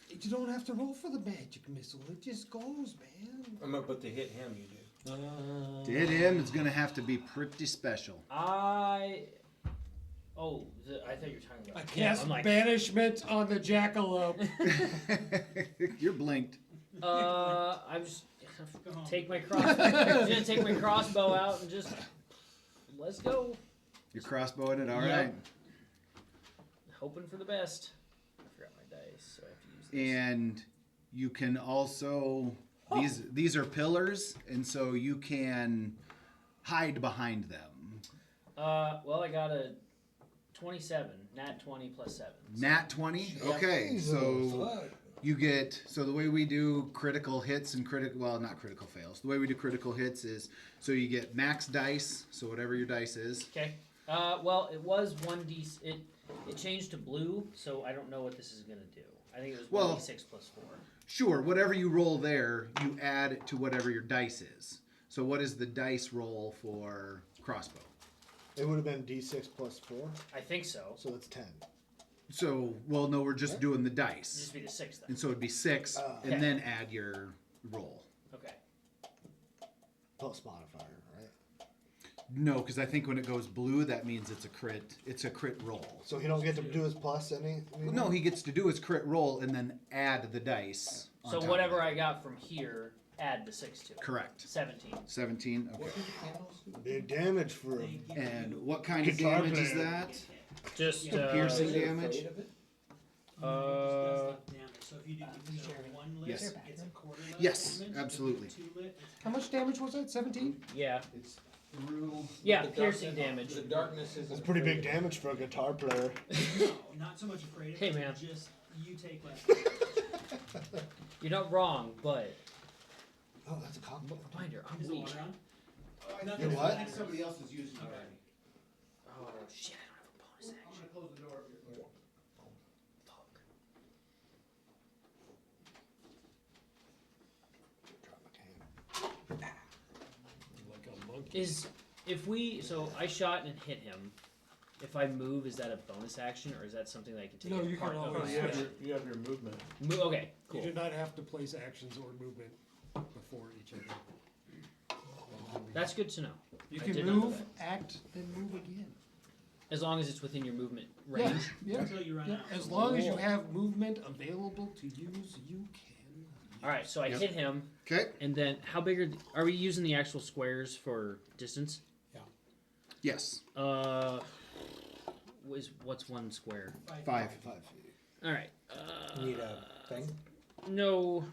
you don't have to roll for the magic missile. It just goes, man.
But to hit him, you do.
To hit him, it's gonna have to be pretty special.
I thought you were talking
I
about.
cast
I'm like,
banishment on the jackalope.
You're blinked.
I'm just take my I'm gonna take my crossbow out and just let's go.
You're crossbowing it. All
Yep.
right.
Hoping for the best. I forgot my dice, so I have to use this.
And you can also these are pillars, and so you can hide behind them.
Well, I got a 27, nat 20 plus 7.
Nat 20. Okay, so you get the way we do critical hits and not critical fails. The way we do critical hits is so you get max dice, so whatever your dice is.
Okay. Well, it was 1d. It changed to blue, so I don't know what this is gonna do. I think it was 1d6 plus 4.
Sure, whatever you roll there, you add to whatever your dice is. So what is the dice roll for crossbow?
It would have been D6 plus 4,
I think so.
so that's 10.
So, well, no, we're just doing the
It'd
dice.
just be the 6 then.
And so it'd be 6,
Okay.
and then add your roll.
Okay.
Plus modifier, right?
No, because I think when it goes blue, that means it's a crit. It's a crit roll.
So he don't get to do his plus any?
No, he gets to do his crit roll and then add the dice. on
So
top
whatever
of
I
it.
got from here, add the 6 to it.
Correct.
17.
17. Okay.
Big damage for
They
him.
give
And
you
what kind of
Guitar
damage is
player.
that?
Just
Piercing damage.
Just does enough damage. So if you do one lit,
Yes.
it's a quarter lit
Yes,
damage.
absolutely.
If you do 2 lit, it's
How much damage was that? 17?
Yeah.
It's through.
Yeah, piercing damage.
The darkness is
That's pretty big damage for a guitar player.
no, not so much afraid of
Hey,
it,
man.
just you take less.
You're not wrong, but
Oh, that's a compliment.
reminder, I'm
Is the
weak.
water on?
You're what?
I think somebody else is using it
Okay.
already.
Oh shit! I don't have a bonus action.
I'm gonna close the door.
Fuck.
Drop my can.
Like a monkey.
Is if we I shot and hit him. If I move, is that a bonus action or is that something that I can take?
No,
as
you
part
can
of
always
my
You have
action?
your movement.
Okay,
You
cool.
do not have to place actions or movement before each other.
That's good to know.
You
I
can
did not know
move,
that.
act, then move again.
As long as it's within your movement range.
Yeah.
Until you run
Yeah.
out.
As long as you have movement available to use, you can.
All right, so I
Yep.
hit him,
Okay.
and then how big are we using the actual squares for distance?
Yes.
What's one square?
5.
All right.
Need a thing?
No.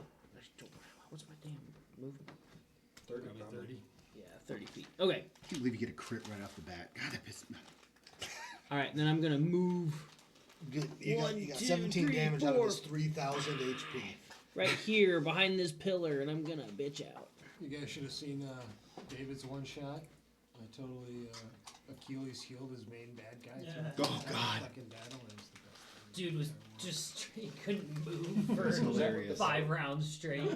What's my damn movement?
30.
Probably
probably.
30.
Yeah, 30 feet. Okay.
I can't believe you get a crit right off the bat. God, that pissed me.
All right, then I'm gonna move
You got
1, 2,
17
3,
damage out
4.
of his 3,000 HP.
right here behind this pillar, and I'm gonna bitch out.
You guys should have seen David's one shot. I totally Achilles healed his main bad guy.
Yeah.
Oh, God.
Fucking battle, and it's the best.
Dude was just he couldn't move for
That's hilarious.
5 rounds straight.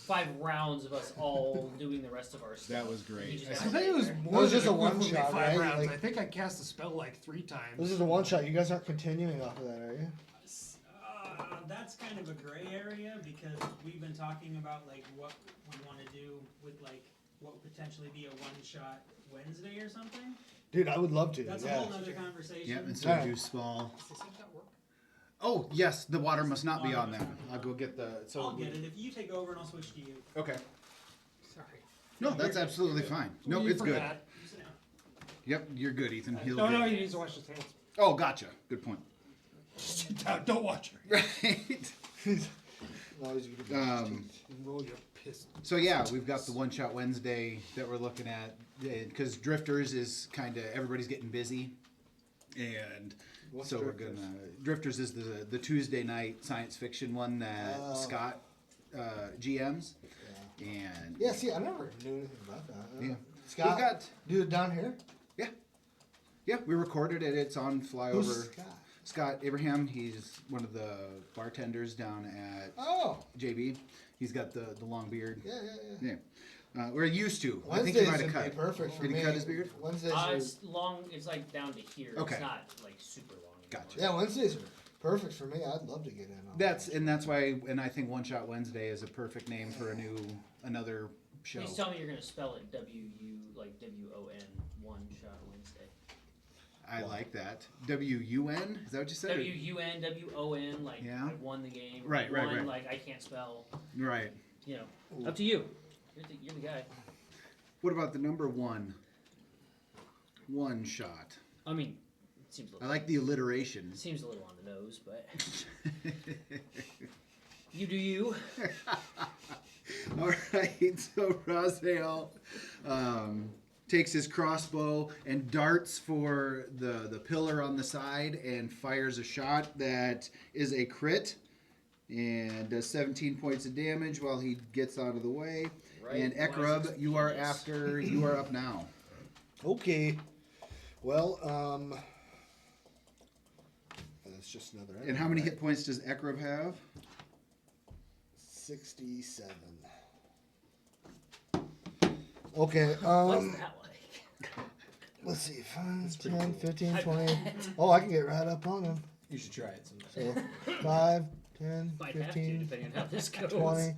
5 rounds of us all doing the rest of our stuff.
That was great.
He just
I
got
I think it was
there.
more
was
than
just a
equivalently
one-shot,
5
right?
rounds.
Like-
I think I cast the spell like 3 times.
This is a one shot. You guys aren't continuing off of that, are you?
That's kind of a gray area because we've been talking about like what we want to do with like what would potentially be a one-shot Wednesday or something.
Dude, I would love to.
That's a
yeah.
whole other conversation.
Yeah, and so
Alright.
do small. Oh, yes, the water must not be on that. I'll go get the. So
I'll get it if you take over and I'll switch to you.
Okay.
Sorry.
No, that's absolutely fine. No,
You
it's good.
forgot.
You sit down.
Yep, you're good, Ethan. He'll
No,
get-
no, he needs to wash his hands.
Oh, gotcha. Good point.
Sit down, don't watch her.
Right.
No, he's gonna be
Roll your piss.
So yeah, we've got the one shot Wednesday that we're looking at because Drifters is kind of everybody's getting busy, and
What's
so
Drifters?
we're gonna Drifters is the Tuesday night science fiction one that
Oh.
Scott GMs, and
Yeah, see, I never knew anything about that.
Yeah.
Scott,
we've got
do it down here?
yeah we recorded it. It's on flyover.
Who's Scott?
Scott Abraham, he's one of the bartenders down at
Oh,
JB. He's got the long beard.
yeah, yeah, yeah.
We're used to. I think
Wednesdays
he might
would
have
be
cut.
perfect for
Did
me.
he cut his beard?
Wednesdays are,
It's long. It's like down to here.
Okay.
It's not like super long. anymore.
Gotcha.
yeah, Wednesdays are perfect for me. I'd love to get in on
That's why, and I think One Shot Wednesday is a perfect name for another show.
Please tell me you're gonna spell it WON one shot Wednesday.
I like that. WUN? Is that what you said?
WUN like
Yeah.
I won the game.
Right,
Won,
right.
Like I can't spell.
Right.
You know, up to you. You're the guy.
What about the number 1? One shot.
I mean, it seems a
I
little,
like the alliteration.
it seems a little on the nose, but you do you.
All right, so Raziel takes his crossbow and darts for the pillar on the side and fires a shot that is a crit and does 17 points of damage while he gets out of the way.
Right,
And
why is
Ekrub,
this
you are
penis?
you are up now.
Okay. Well, that's just another.
And how many hit points does Ekrub have?
67. Okay,
What's that like?
let's see, 5, 10, 15, 20. Oh, I can get right up on him.
You should try it sometime.
So 5, 10,
Might have to,
15,
depending on how this goes.
20,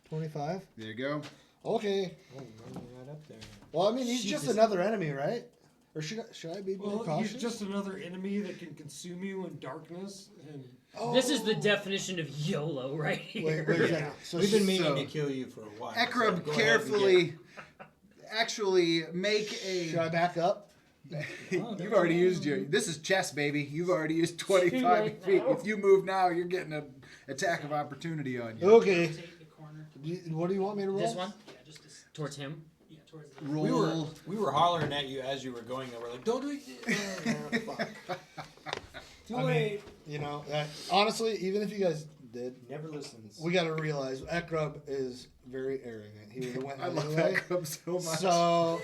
25.
There you go.
Okay.
Oh, running right up there.
Well, I mean, he's just
Jesus.
another enemy, right? Or should I be more
Well,
cautious?
he's just another enemy that can consume you in darkness, and
This is the definition of YOLO right here.
Wait,
Yeah.
yeah. So
We've been meaning
So-
to kill you for a while. so
Ekrub,
go ahead and
carefully, actually make
should I
a.
back up?
You've already used your. This is chess, baby. You've already used 25
right
feet.
now.
If you move now, you're getting an attack of opportunity on you.
Okay.
Take the corner.
What do you want me to roll?
This one?
Yeah, just to,
Towards him?
yeah, towards the.
Roll.
We were hollering at you as you were going there. We're like, don't do it. Fuck. Too
I mean,
late.
You know, honestly, even if you guys did,
Never listens.
we got to realize Ekrub is very arrogant. He would have went
I love
anyway.
Ekrub so much.
So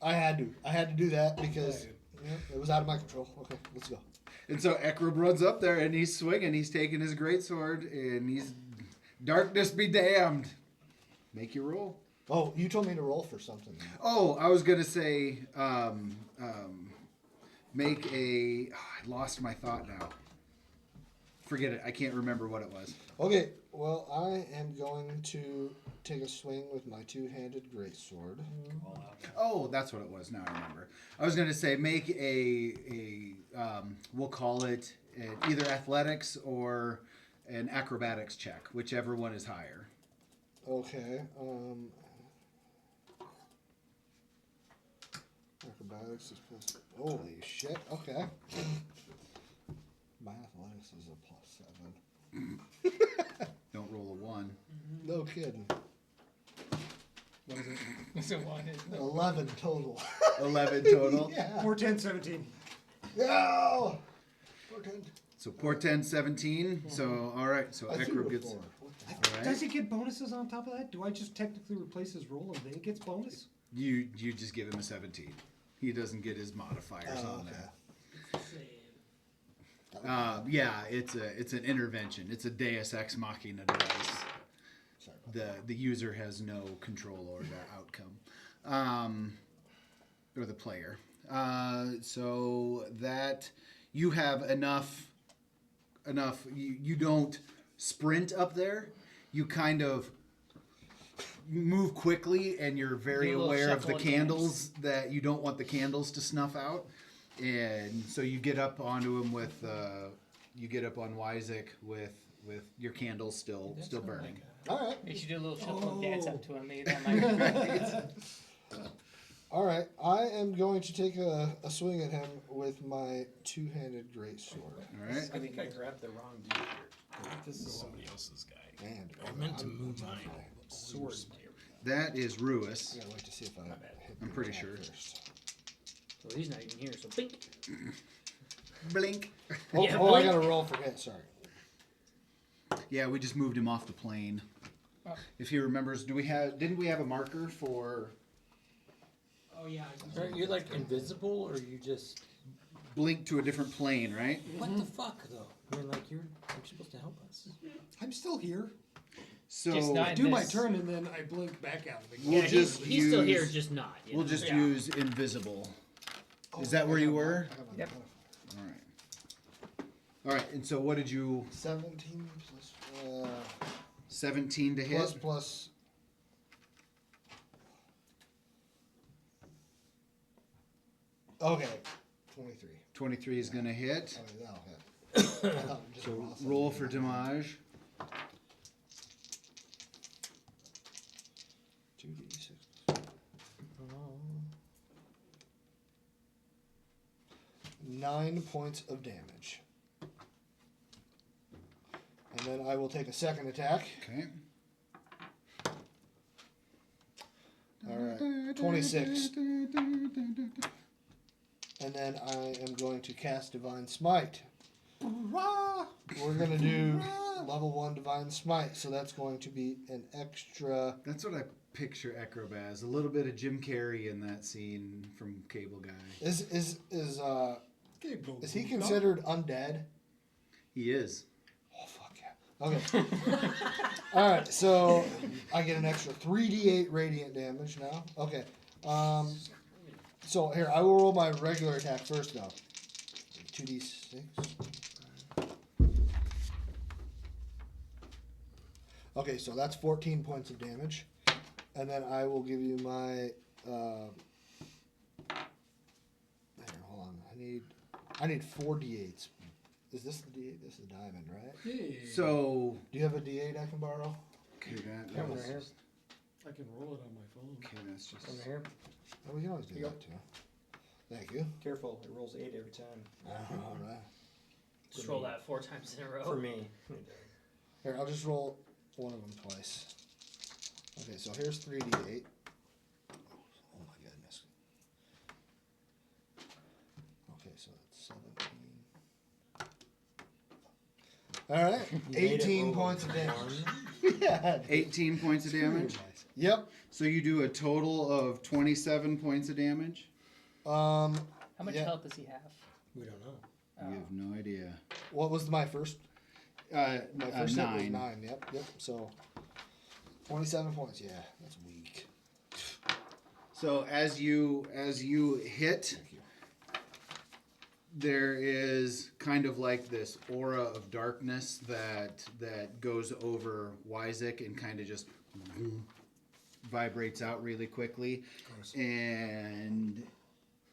I had to do that because it was out of my control. Okay, let's go.
And so Ekrub runs up there and he's swinging. He's taking his greatsword and he's darkness be damned. Make your roll.
Oh, you told me to roll for something.
Oh, I was gonna say, make a. I lost my thought now. Forget it. I can't remember what it was.
Okay, well, I am going to take a swing with my two-handed greatsword.
Oh, that's what it was. Now I remember. I was gonna say make a we'll call it either athletics or an acrobatics check, whichever one is higher.
Okay. Acrobatics is plus. Holy shit. Okay. My athletics is a +7.
Don't roll a 1.
No kidding.
What is it? What's it one? Isn't it?
11 total.
11 total.
Yeah.
4, 10, 17.
No. 14.
So portend 17. So all right. So
I threw
Ekrub
a
gets.
4.
All
Does
right.
he get bonuses on top of that? Do I just technically replace his roll and then he gets bonus?
You just give him a 17. He doesn't get his modifiers
Oh,
on
okay.
that.
Save.
Yeah, it's an intervention. It's a Deus Ex Machina device.
Sorry about
The user has no control over the outcome, or the player. So that you have enough. You don't sprint up there. You kind of move quickly, and you're very
Do a little
aware of the
shuffle at
candles that you don't want the candles to snuff out. And so you get up onto him with, you get up on Ysac with your candles still burning.
All right.
You should do a little shuffle and dance up to him. Maybe that might.
All right. I am going to take a swing at him with my two-handed greatsword.
All right.
I think I grabbed the wrong dude here.
This is
Somebody else's guy.
And
I meant to move mine.
Sword.
That is
I
Rewis.
gotta wait to see if I hit
I'm
the
pretty
attack
sure.
first.
Well, he's not even here, so bink.
Blink.
Oh,
Yeah,
I
blink.
gotta roll for hit. Sorry.
Yeah, we just moved him off the plane.
Oh.
If he remembers, didn't we have a marker for
Oh yeah.
Are you like invisible or you just.
blink to a different plane, right?
What the fuck though? I mean, like you're supposed to help us.
I'm still here.
So
Just not-
I do my
This-
turn and then I blink back out. Again.
We'll
Yeah,
just
he's still here,
use-
just not. You
we'll
know?
just
Yeah.
use invisible. Is
Oh,
that where
I
you
got my-
were?
I got my
Yep.
modifier.
All right. All right. And so what did you?
17 plus
17 to hit.
plus. Okay, 23.
23 is gonna hit.
Oh, that'll hit. I thought just
So
raw
roll for
17.
damage.
2d6. 9 points of damage. And then I will take a second attack.
Okay.
Alright, 26. And then I am going to cast Divine Smite. We're going to do level 1 Divine Smite, so that's going to be an extra.
That's what I picture Ekrub as. A little bit of Jim Carrey in that scene from Cable Guy.
Is
Gabriel,
he
no.
considered undead?
He is.
Oh fuck yeah. Okay. Alright, so I get an extra 3d8 radiant damage now. Okay. So here, I will roll my regular attack first though. 2d6. Okay, so that's 14 points of damage. And then I will give you my. Here, hold on. I need 4 d8s. Is this the d8? This is diamond, right?
So
Do you have a d8 I can borrow?
okay, that
Come
was,
right here.
I can roll it on my phone.
okay, that's just
Come here.
Oh, we can always do that too. Thank you.
Careful, it rolls 8 every time.
All right.
Just roll that 4 times in a row.
For me.
Here, I'll just roll one of them twice. Okay, so here's 3d8. Oh my goodness. Okay, so that's 17. All right,
You made it
18
roll
points of damage.
1.
Yeah.
18 points of damage.
Yep.
So you do a total of 27 points of damage.
How much
Yeah.
health does he have?
We don't know.
You have no idea.
What was my first? My first hit was
9.
9. Yep. So 27 points. Yeah, that's weak.
So as you hit,
Thank you.
there is kind of like this aura of darkness that goes over Ysac and kind of just vibrates out really quickly, and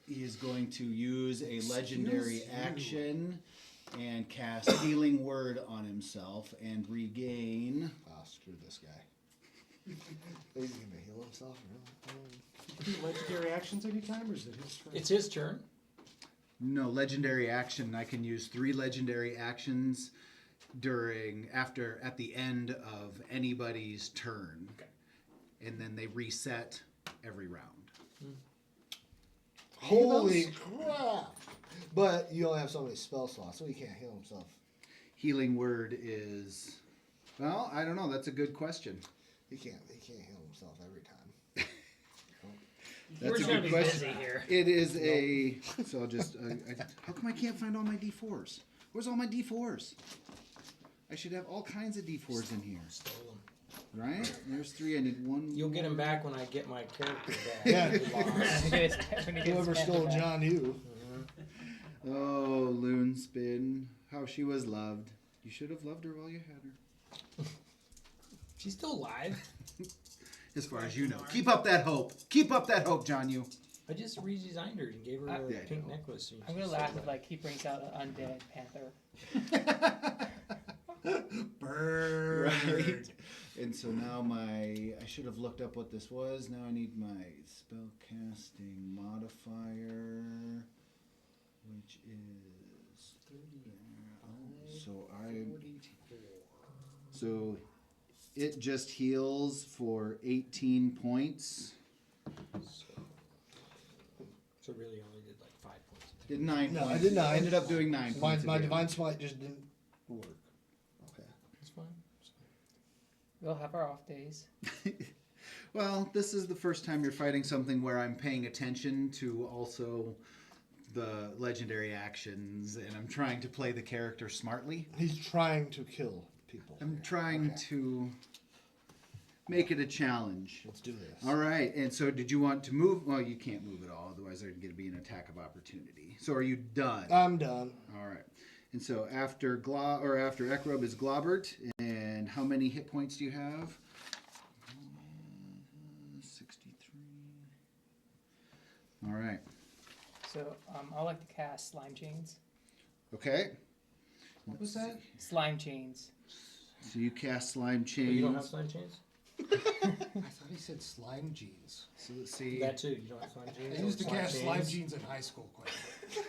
he is going to use a legendary action and cast Healing Word on himself and regain.
Ah, screw this guy. He's gonna heal himself. Really?
You can do legendary actions anytime, or is it his turn?
It's his turn.
No, legendary action. I can use 3 legendary actions at the end of anybody's turn.
Okay.
And then they reset every round.
Holy crap! But you only have so many spell slots, so he can't heal himself.
Healing Word is, well, I don't know. That's a good question.
He can't heal himself every time.
That's
We're
a
just gonna
good
be
question.
busy here.
It is a. So I'll just. How come I can't find all my D4s? Where's all my D4s? I should have all kinds of D4s in here,
Stole him.
right? There's 3. I need 1.
You'll get him back when I get my character back.
Yeah.
He lost.
When he gets
Whoever
his
stole
panther back.
Jonyoo.
Oh, LuneSpin, how she was loved. You should have loved her while you had her.
She's still alive.
As far as you know. Keep up that hope. Keep up that hope, Jonyoo.
I just redesigned her and gave her a
Yeah, I
pink
know.
necklace. And
I'm
she's
gonna
still
laugh
alive.
if like he brings out an undead panther.
Burn.
Right. And so now I should have looked up what this was. Now I need my spellcasting modifier, which is 30. So it just heals for 18 points.
So really only did like 5 points.
Did 9
No,
points.
I did 9.
I ended up doing 9
My
points. of damage.
divine smite just didn't work. Okay.
It's fine.
We'll have our off days.
Well, this is the first time you're fighting something where I'm paying attention to also the legendary actions, and I'm trying to play the character smartly.
He's trying to kill people.
I'm trying to make it a challenge.
Let's do this.
All right, and so did you want to move? Well, you can't move at all, otherwise there's going to be an attack of opportunity. So are you done?
I'm done.
All right. And so after after Ekrub is Globbert, and how many hit points do you have? 63. All right.
So I like to cast slime chains.
Okay.
What was that?
Slime chains.
So you cast slime
But you don't have
chains.
slime chains?
I thought he said slime jeans.
So let's see.
That too. You don't have slime chains?
I used to cast slime
chains?
jeans in high school quite a bit.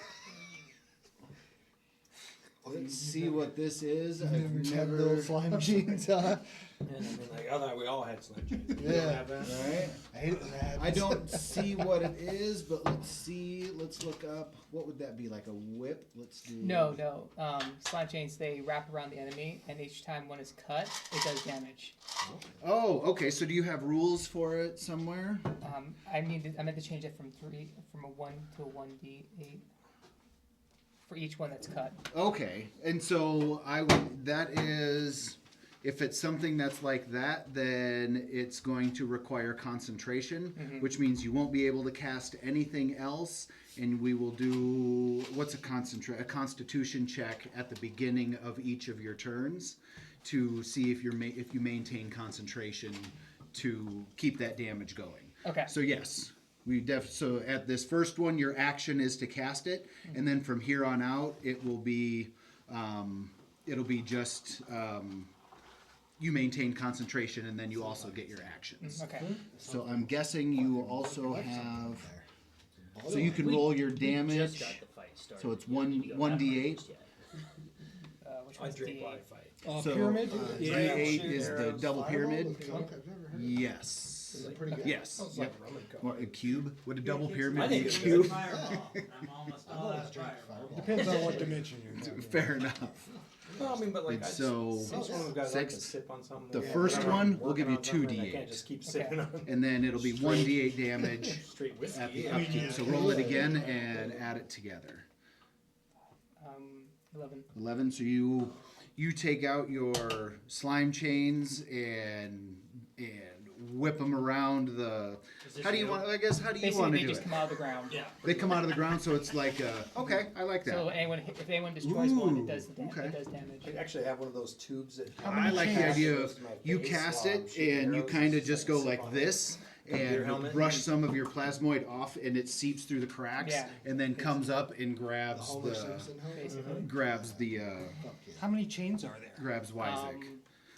Let's see what this is.
You've
I've
never had
never.
those slime jeans, huh?
And I mean, like, I thought we all had slime chains. You
Yeah.
don't have that?
All right.
I hate it when that happens.
I don't see what it is, but let's see. Let's look up. What would that be? Like a whip? Let's do.
No. Slime chains, they wrap around the enemy, and each time one is cut, it does damage.
Oh, okay. So do you have rules for it somewhere?
I meant to change it from a 1 to a 1d8 for each one that's cut.
Okay, and so that is, if it's something that's like that, then it's going to require concentration, which means you won't be able to cast anything else, and we will do, what's a constitution check at the beginning of each of your turns to see if you maintain concentration to keep that damage going.
Okay.
So yes, so at this first one, your action is to cast it, and then from here on out, it will be just you maintain concentration, and then you also get your actions.
Okay.
So I'm guessing you also have. So you can
We-
roll your
We just
damage.
got the fight started.
So it's
We don't need to go
1d8.
that far just yet.
Which
I
one's
drink
D8?
while I fight.
So,
Pyramid?
D8 is the double pyramid.
Okay, I've never heard of
Yes.
it. Pretty good.
Yes.
Sounds
Yep.
like rum and coke.
What, a cube? Would a double
I
pyramid be a
think it's
cube?
Fireball. I'm almost
I've
all
always
out of
drank
fireball.
Fireball.
Depends on what dimension you're talking.
Fair enough.
Well, I mean, but like,
And
I
so,
since one of the guys like to
six.
sip on something.
The
like
first
that, I'm
one
working
will give you
on something, I
2d8.
can't just keep
Okay.
sipping on
And then it'll be 1d8 damage
straight whiskey.
at the
I mean,
upkeep. So roll it again and add it together.
11.
11. So you take out your slime chains and whip them around the. How do you want? I guess how do you
Basically,
want to
they
do
just
it?
come out of the ground.
Yeah.
They come out of the ground, so it's like okay, I like that.
So if anyone destroys one, it does
okay.
it does damage.
I actually have one of those tubes that.
I like the
chains?
idea of you cast it and you kind of just go like this and
helmet.
brush some of your plasmoid off, and it seeps through the cracks
Yeah.
and then comes up and
The
grabs
Homer Simpson helmet?
Basically.
How many chains are there?
grabs Ysac.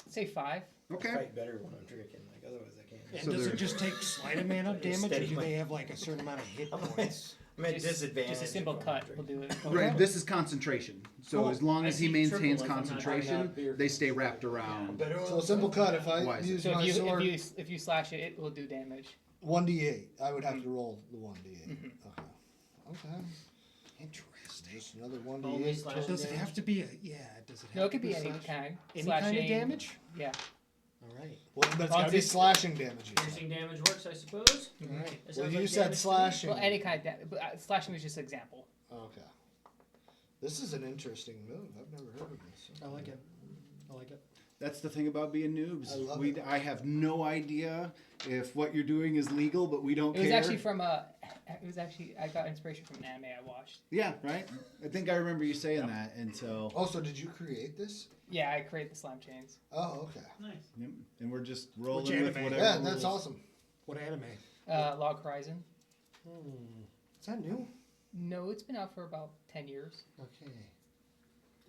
Say 5.
Okay.
Fight better when I'm drinking. Like otherwise, I can't.
And
So
does
they're-
it just take sleight of mana damage, or
Steady
do
my-
they have like a certain amount of hit
I'm
points?
I'm at
Just-
disadvantage.
Just a simple
if I'm
cut will
drinking.
do it.
Right. This is concentration. So
Cool.
as long
I
as he
see
maintains
triple if I'm not
concentration,
drinking beer.
they stay wrapped around.
So a simple cut, if I
Why is it?
use
So
my
if
sword,
you slash it, it will do damage.
1d8, I would have to roll the 1d8.
Mm-hmm.
Okay.
Interesting.
Just another
Only
1d8.
slash
total
Does it
damage.
have to be a Does it have
No, it
to
could be any
slash-
kind.
Any kind of
Slashing,
damage?
Yeah.
All right.
Well, but it's
Long
gotta be
distance-
slashing damage. You said.
Piercing damage works, I suppose.
All right.
It
Well,
sounds
you
like
said
damage to me.
slashing.
Well, any kind of but slashing was just an example.
Okay. This is an interesting move. I've never heard of this.
I like it. I like it.
That's the thing about being noobs.
I love it.
I have no idea if what you're doing is legal, but we don't
It was
care.
actually from I got inspiration from an anime I watched.
Yeah, right. I think I remember you saying that, and so
Also, did you create this?
Yeah, I created the slime chains.
Oh, okay.
Nice.
yep, and we're just rolling
Which
with
anime?
whatever.
Yeah, that's
rules.
awesome.
What anime?
Log Horizon.
Is that new?
No, it's been out for about 10 years.
Okay.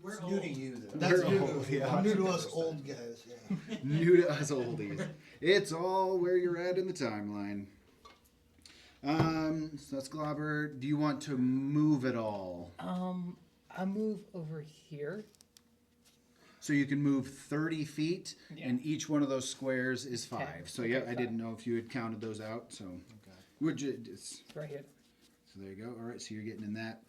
We're
It's
old.
new to you though.
That's
We're
new.
old, yeah.
I'm new to us old guys. Yeah.
New to us oldies. It's all where you're at in the timeline. So that's Globber. Do you want to move at all?
I move over here.
So you can move 30 feet,
Yeah.
and each one of those squares is 5.
Okay.
So
Okay,
yeah, I
5.
didn't know if you had counted those out. So would you? It's,
It's right here.
so there you go. All right, so you're getting in that.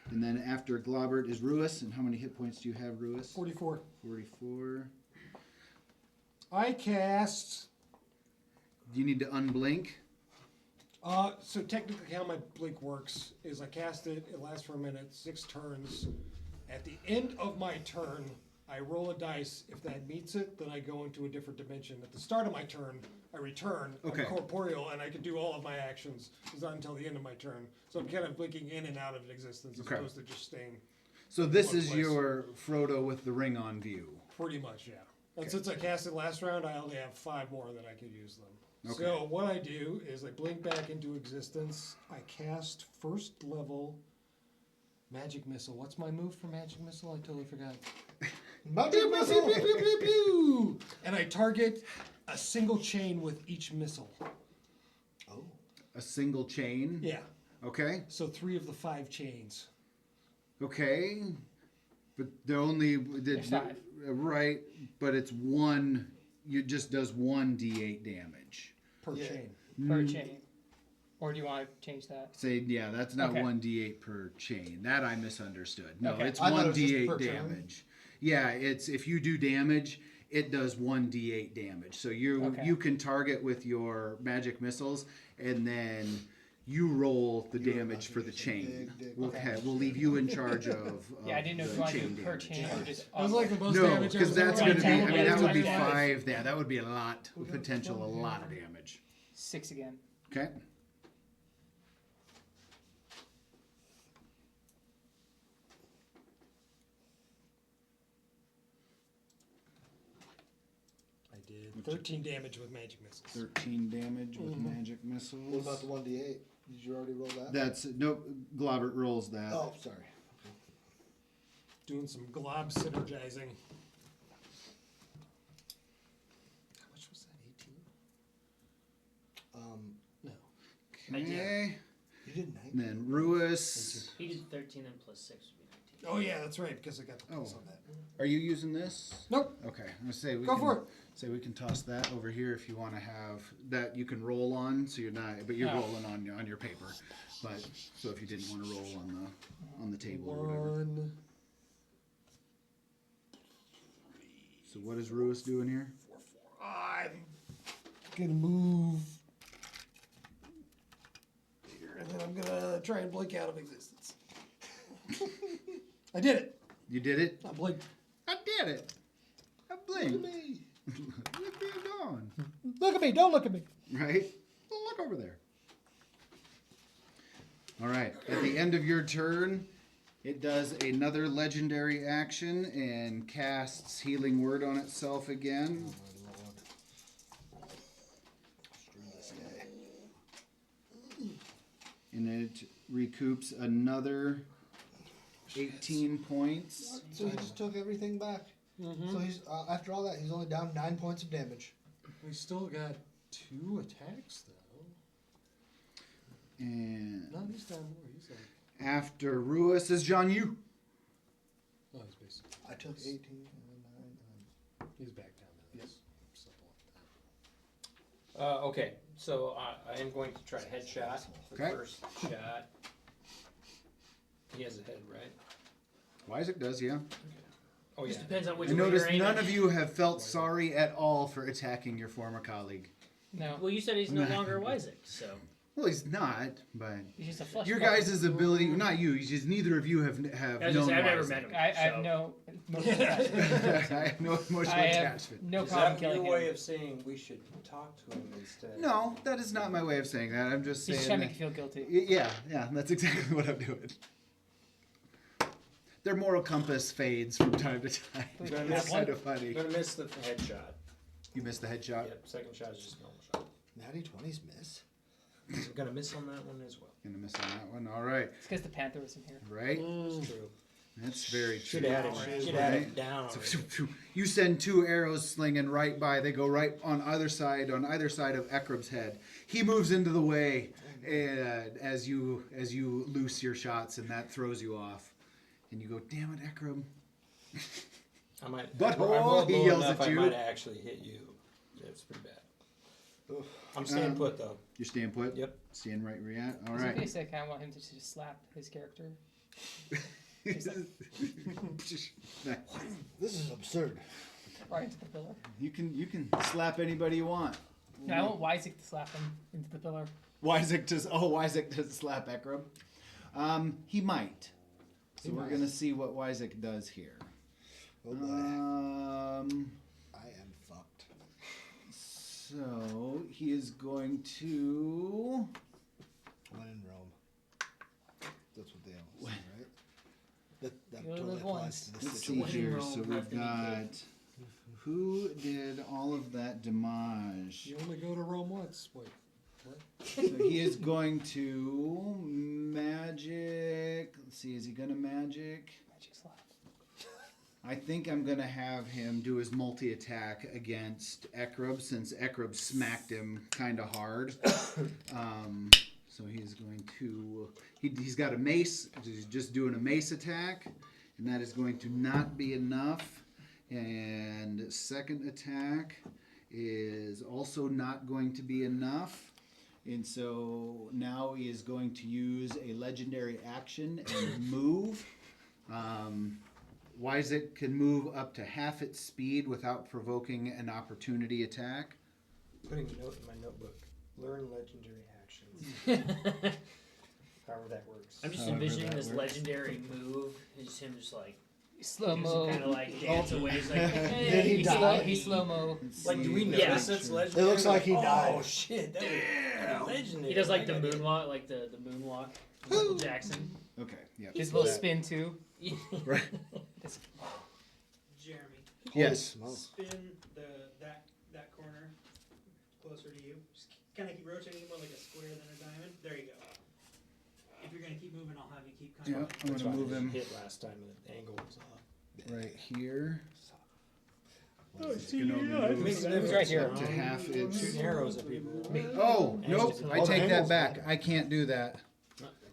And then after Globbert is Rewis. And how many hit points do you have, Rewis?
44.
44.
I cast.
Do you need to unblink?
So technically, how my blink works is I cast it. It lasts for a minute, 6 turns. At the end of my turn, I roll a dice. If that meets it, then I go into a different dimension. At the start of my turn, I return.
Okay.
I'm corporeal, and I can do all of my actions. It's not until the end of my turn. So I'm kind of blinking in and out of existence as
Okay.
opposed to just staying.
So this
One
is
place.
your Frodo with the ring on view.
Pretty much, yeah. And
Okay.
since I cast it last round, I only have 5 more that I could use them.
Okay.
So what I do is I blink back into existence. I cast first level magic missile. What's my move for magic missile? I totally forgot.
Magic missile!
Pew, pew, pew, pew. And I target a single chain with each missile.
Oh.
A single chain.
Yeah.
Okay.
So 3 of the 5 chains.
Okay. But they're only
There's 5.
right, but it's one. You just does 1d8 damage.
Per
Yeah.
chain.
Per chain. Or do you want to change that?
Say yeah, that's not
Okay.
1d8 per chain. That I misunderstood. No,
Okay.
it's
I thought it was just
1d8
per turn.
damage. Yeah, it's if you do damage, it does 1d8 damage. So you
Okay.
you can target with your magic missiles, and then you roll the
You're
damage
about
for
to
the
do some
chain.
big
We'll,
Okay.
we'll leave you in charge of
Yeah, I didn't know if
the
you wanted to
chain
do per
damage.
chain or just.
That was like the most
No,
damage I
because
was
that's
ever
going to be. I
gonna
mean,
do.
that would be
Yeah.
5. Yeah, that would be a lot. Potential, a lot of damage.
6 again.
Okay.
I did did 13 damage with magic missiles.
13 damage with magic missiles.
What about the 1d8? Did you already roll that?
That's nope. Globbert rolls that.
Oh, sorry.
Doing some glob synergizing. How much was that? 18? No.
Okay.
You did 9.
And then Rewis.
He did 13 and plus 6 would be 19.
Oh yeah, that's right, because I got the plus on that.
Are you using this?
Nope.
Okay. I'm gonna say we
Go
can,
for it.
Say we can toss that over here if you want to have that you can roll on, so you're not, but you're
Oh.
rolling on your paper. But so if you didn't want to roll on the table or whatever.
1,
So what is Rewis doing here?
4, 4. I'm gonna move here, and then I'm gonna try and blink out of existence. I did it.
You did it.
I blinked.
I did it. I blinked.
me.
Look where you're gone.
Look at me! Don't look at me.
Right? Look over there. All right. At the end of your turn, it does another legendary action and casts Healing Word on itself again.
Oh my lord. Screw this guy.
And it recoups another 18 points.
So he just took everything back. So he's after all that, he's only down 9 points of damage.
We still got 2 attacks though.
And
No, he's down more. He's like,
after Rewis is Jonyoo.
oh, he's basically.
I took 18 and 9.
He's back down to this. Simple like
Okay, so I am going to try a headshot. The
Okay.
first shot. He has a head, right?
Ysac does, yeah.
Oh yeah.
Just depends on which
I
way
noticed
you're aiming.
none of you have felt sorry at all for attacking your former colleague.
No,
Well, you said he's no longer Ysac, so.
Well, he's not, but
he's just a flesh.
your
puppet.
guys' ability, not you, it's just neither of you have
I was
known
just, I've never
Ysac.
met him.
I
so.
have no emotional attachment.
I have no emotional
I have
attachment.
no
Is
problem
that
killing
your
him.
way of saying we should talk to him instead?
No, that is not my way of saying that. I'm just saying.
He's trying to
that-
make you feel guilty.
Yeah, that's exactly what I'm doing. Their moral compass fades from time to time.
Wait,
Gonna
you
It's
have
kind
one?
of funny.
I'm gonna miss the headshot.
You missed the headshot.
Yep, second shot is just normal shot.
Natty 20s miss.
I'm gonna miss on that one as well.
Gonna miss on that one. All right,
It's because the Panther was in here.
right?
It's true.
That's very true.
Should have had it. Should have had it down.
You send 2 arrows slinging right by. They go right on either side of Ekrub's head. He moves into the way, and as you loose your shots, and that throws you off. And you go, damn it, Ekrub.
I might.
But
I rolled
he
low
yells
enough,
at you.
I might have actually hit you. Yeah, it's pretty bad.
Oof.
I'm staying put though.
You're staying put?
Yep.
Staying right where you're at? All
It's
right.
okay, so I kind of want him to just slap his character.
This is absurd.
Right into the pillar.
You can slap anybody you want.
No, I want Ysac to slap him into the pillar.
Ysac does slap Ekrub. He might. So we're gonna see what Ysac does here.
Oh boy. I am fucked.
So he is going to.
When in Rome. That's what they all say, right? That
You only
totally
live
applies
once.
to this
Let's see
situation.
here.
Rome,
So
left
we've
in the
got. Who did all of that damage?
You only go to Rome once. Wait.
So he is going to magic. Let's see, is he gonna magic?
Magic slap.
I think I'm gonna have him do his multi-attack against Ekrub since Ekrub smacked him kind of hard. So he's going to. He's got a mace. He's just doing a mace attack, and that is going to not be enough. And second attack is also not going to be enough. And so now he is going to use a legendary action and move. Ysac can move up to half its speed without provoking an opportunity attack.
Putting a note in my notebook. Learn legendary actions. However that works.
I'm just
However
envisioning
that
this
works.
legendary move. It's just him just like
Slow mo.
kind of like dance away. He's like, hey,
Did he
He's
die?
slow. He's slow mo.
Let's
Like, do we
see.
know
Yeah.
that's
It
legendary?
looks like he
Oh
died.
shit! That was legendary.
He does like the
I got it.
moonwalk, like the moonwalk, Michael Jackson.
Okay, yeah.
His little spin too.
Right.
This-
Jeremy,
Holy
Yes.
smokes.
spin that corner kind of keep rotating more like a square than a diamond. There you go. If you're gonna keep moving, I'll have you keep kind
Yeah,
of.
I'm
That's
gonna
why I
move him
hit last time and the angle was off.
right here.
It makes a difference.
right here.
To half its.
Shooting arrows at people.
Oh,
And
nope,
it's
I
Oh, the
take that
angle's
back.
better.
I can't do that.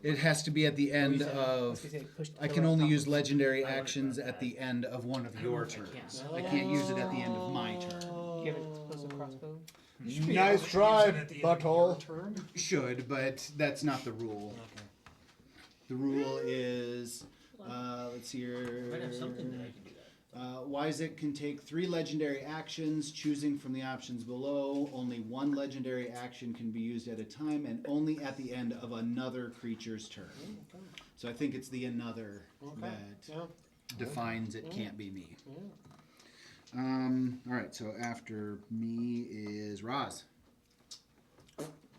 It has to be at the end
I was
of.
gonna say, push the
I can
pillar
only
up.
use legendary
I like
actions
that.
at the end of one of your
I can't.
turns. I can't use it at the end of my turn.
Do you have a close crossbow?
You should be
Nice
able to use
try,
it at the end of your
butthole.
turn.
Should, but that's not the rule.
Okay.
The rule is, let's see
I might have something that I
here.
can do that.
Ysac can take 3 legendary actions, choosing from the options below. Only 1 legendary action can be used at a time, and only at the end of another creature's turn. So I think it's the another that
Yeah.
defines it can't be me. All right, so after me is Roz.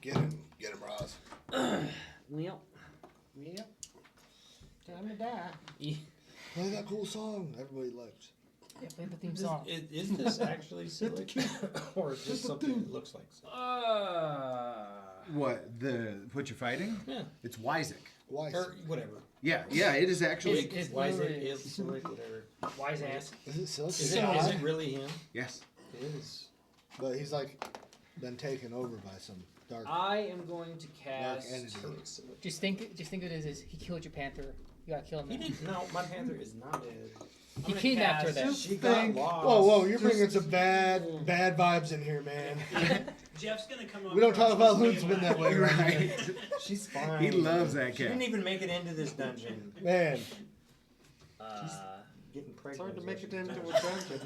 Get him, Roz.
Well,
Yep. Time to die.
Play that cool song everybody likes.
Yeah, play the theme song.
Is this actually Cyliik? Or is this something that looks like Cyliik?
What you're fighting?
Yeah.
It's Ysac.
Why?
Or whatever.
Yeah, it is actually.
It's
Why is it
literally-
is Cyliik, whatever.
wise ass.
Is it Silk?
Is it really him?
Yes.
It is.
But he's like been taken over by some dark.
I am going to
Dark
cast.
entity.
Just think of it as he killed your panther. You gotta kill him.
He
now.
didn't. No, my panther is not dead.
I'm
He
gonna
kidnapped her
cast-
then.
She got
Think-
lost.
Whoa, you're bringing some bad vibes in here, man.
Jeff's gonna come up.
We don't talk about
this
LuneSpin that way,
Right.
She's fine.
He loves that
She
cat.
didn't even make it into this dungeon.
Man,
Getting
It's
pregnant.
hard to
is
make
what
it
she's
into
done.
a dungeon.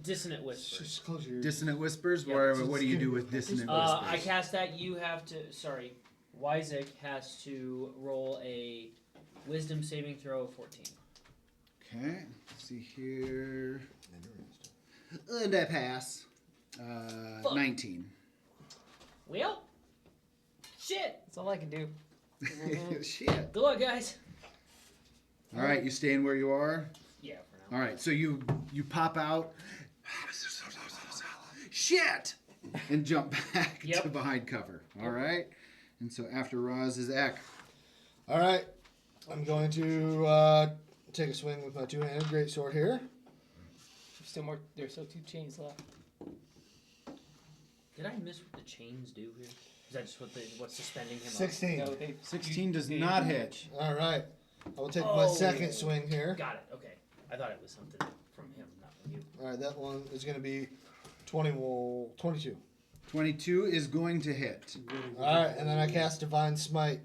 Dissonant Whisper.
just close your.
Dissonant whispers.
Yeah,
what do you do with dissonant
I
whispers?
cast that. You have to. Sorry. Ysac has to roll a wisdom saving throw of 14.
Okay. Let's see here. And I pass.
Fuck.
19.
Well, shit.
That's all I can do.
Shit.
Good luck, guys.
All right, you staying where you are.
Yeah, for now.
All right, so you pop out. Shit. And jump back to
Yep.
behind cover. All right. And so after Roz is Ek.
All right, I'm going to take a swing with my two-handed greatsword here.
There's still 2 chains left.
Did I miss what the chains do here? Is that just what's suspending him?
16.
No, they,
16 does not hit.
All right, I will take my
Oh.
second swing here.
Up? Got it. Okay. I thought it was something from him, not from you.
All right, that one is going to be 22.
22 is going to hit.
All right, and then I cast Divine Smite.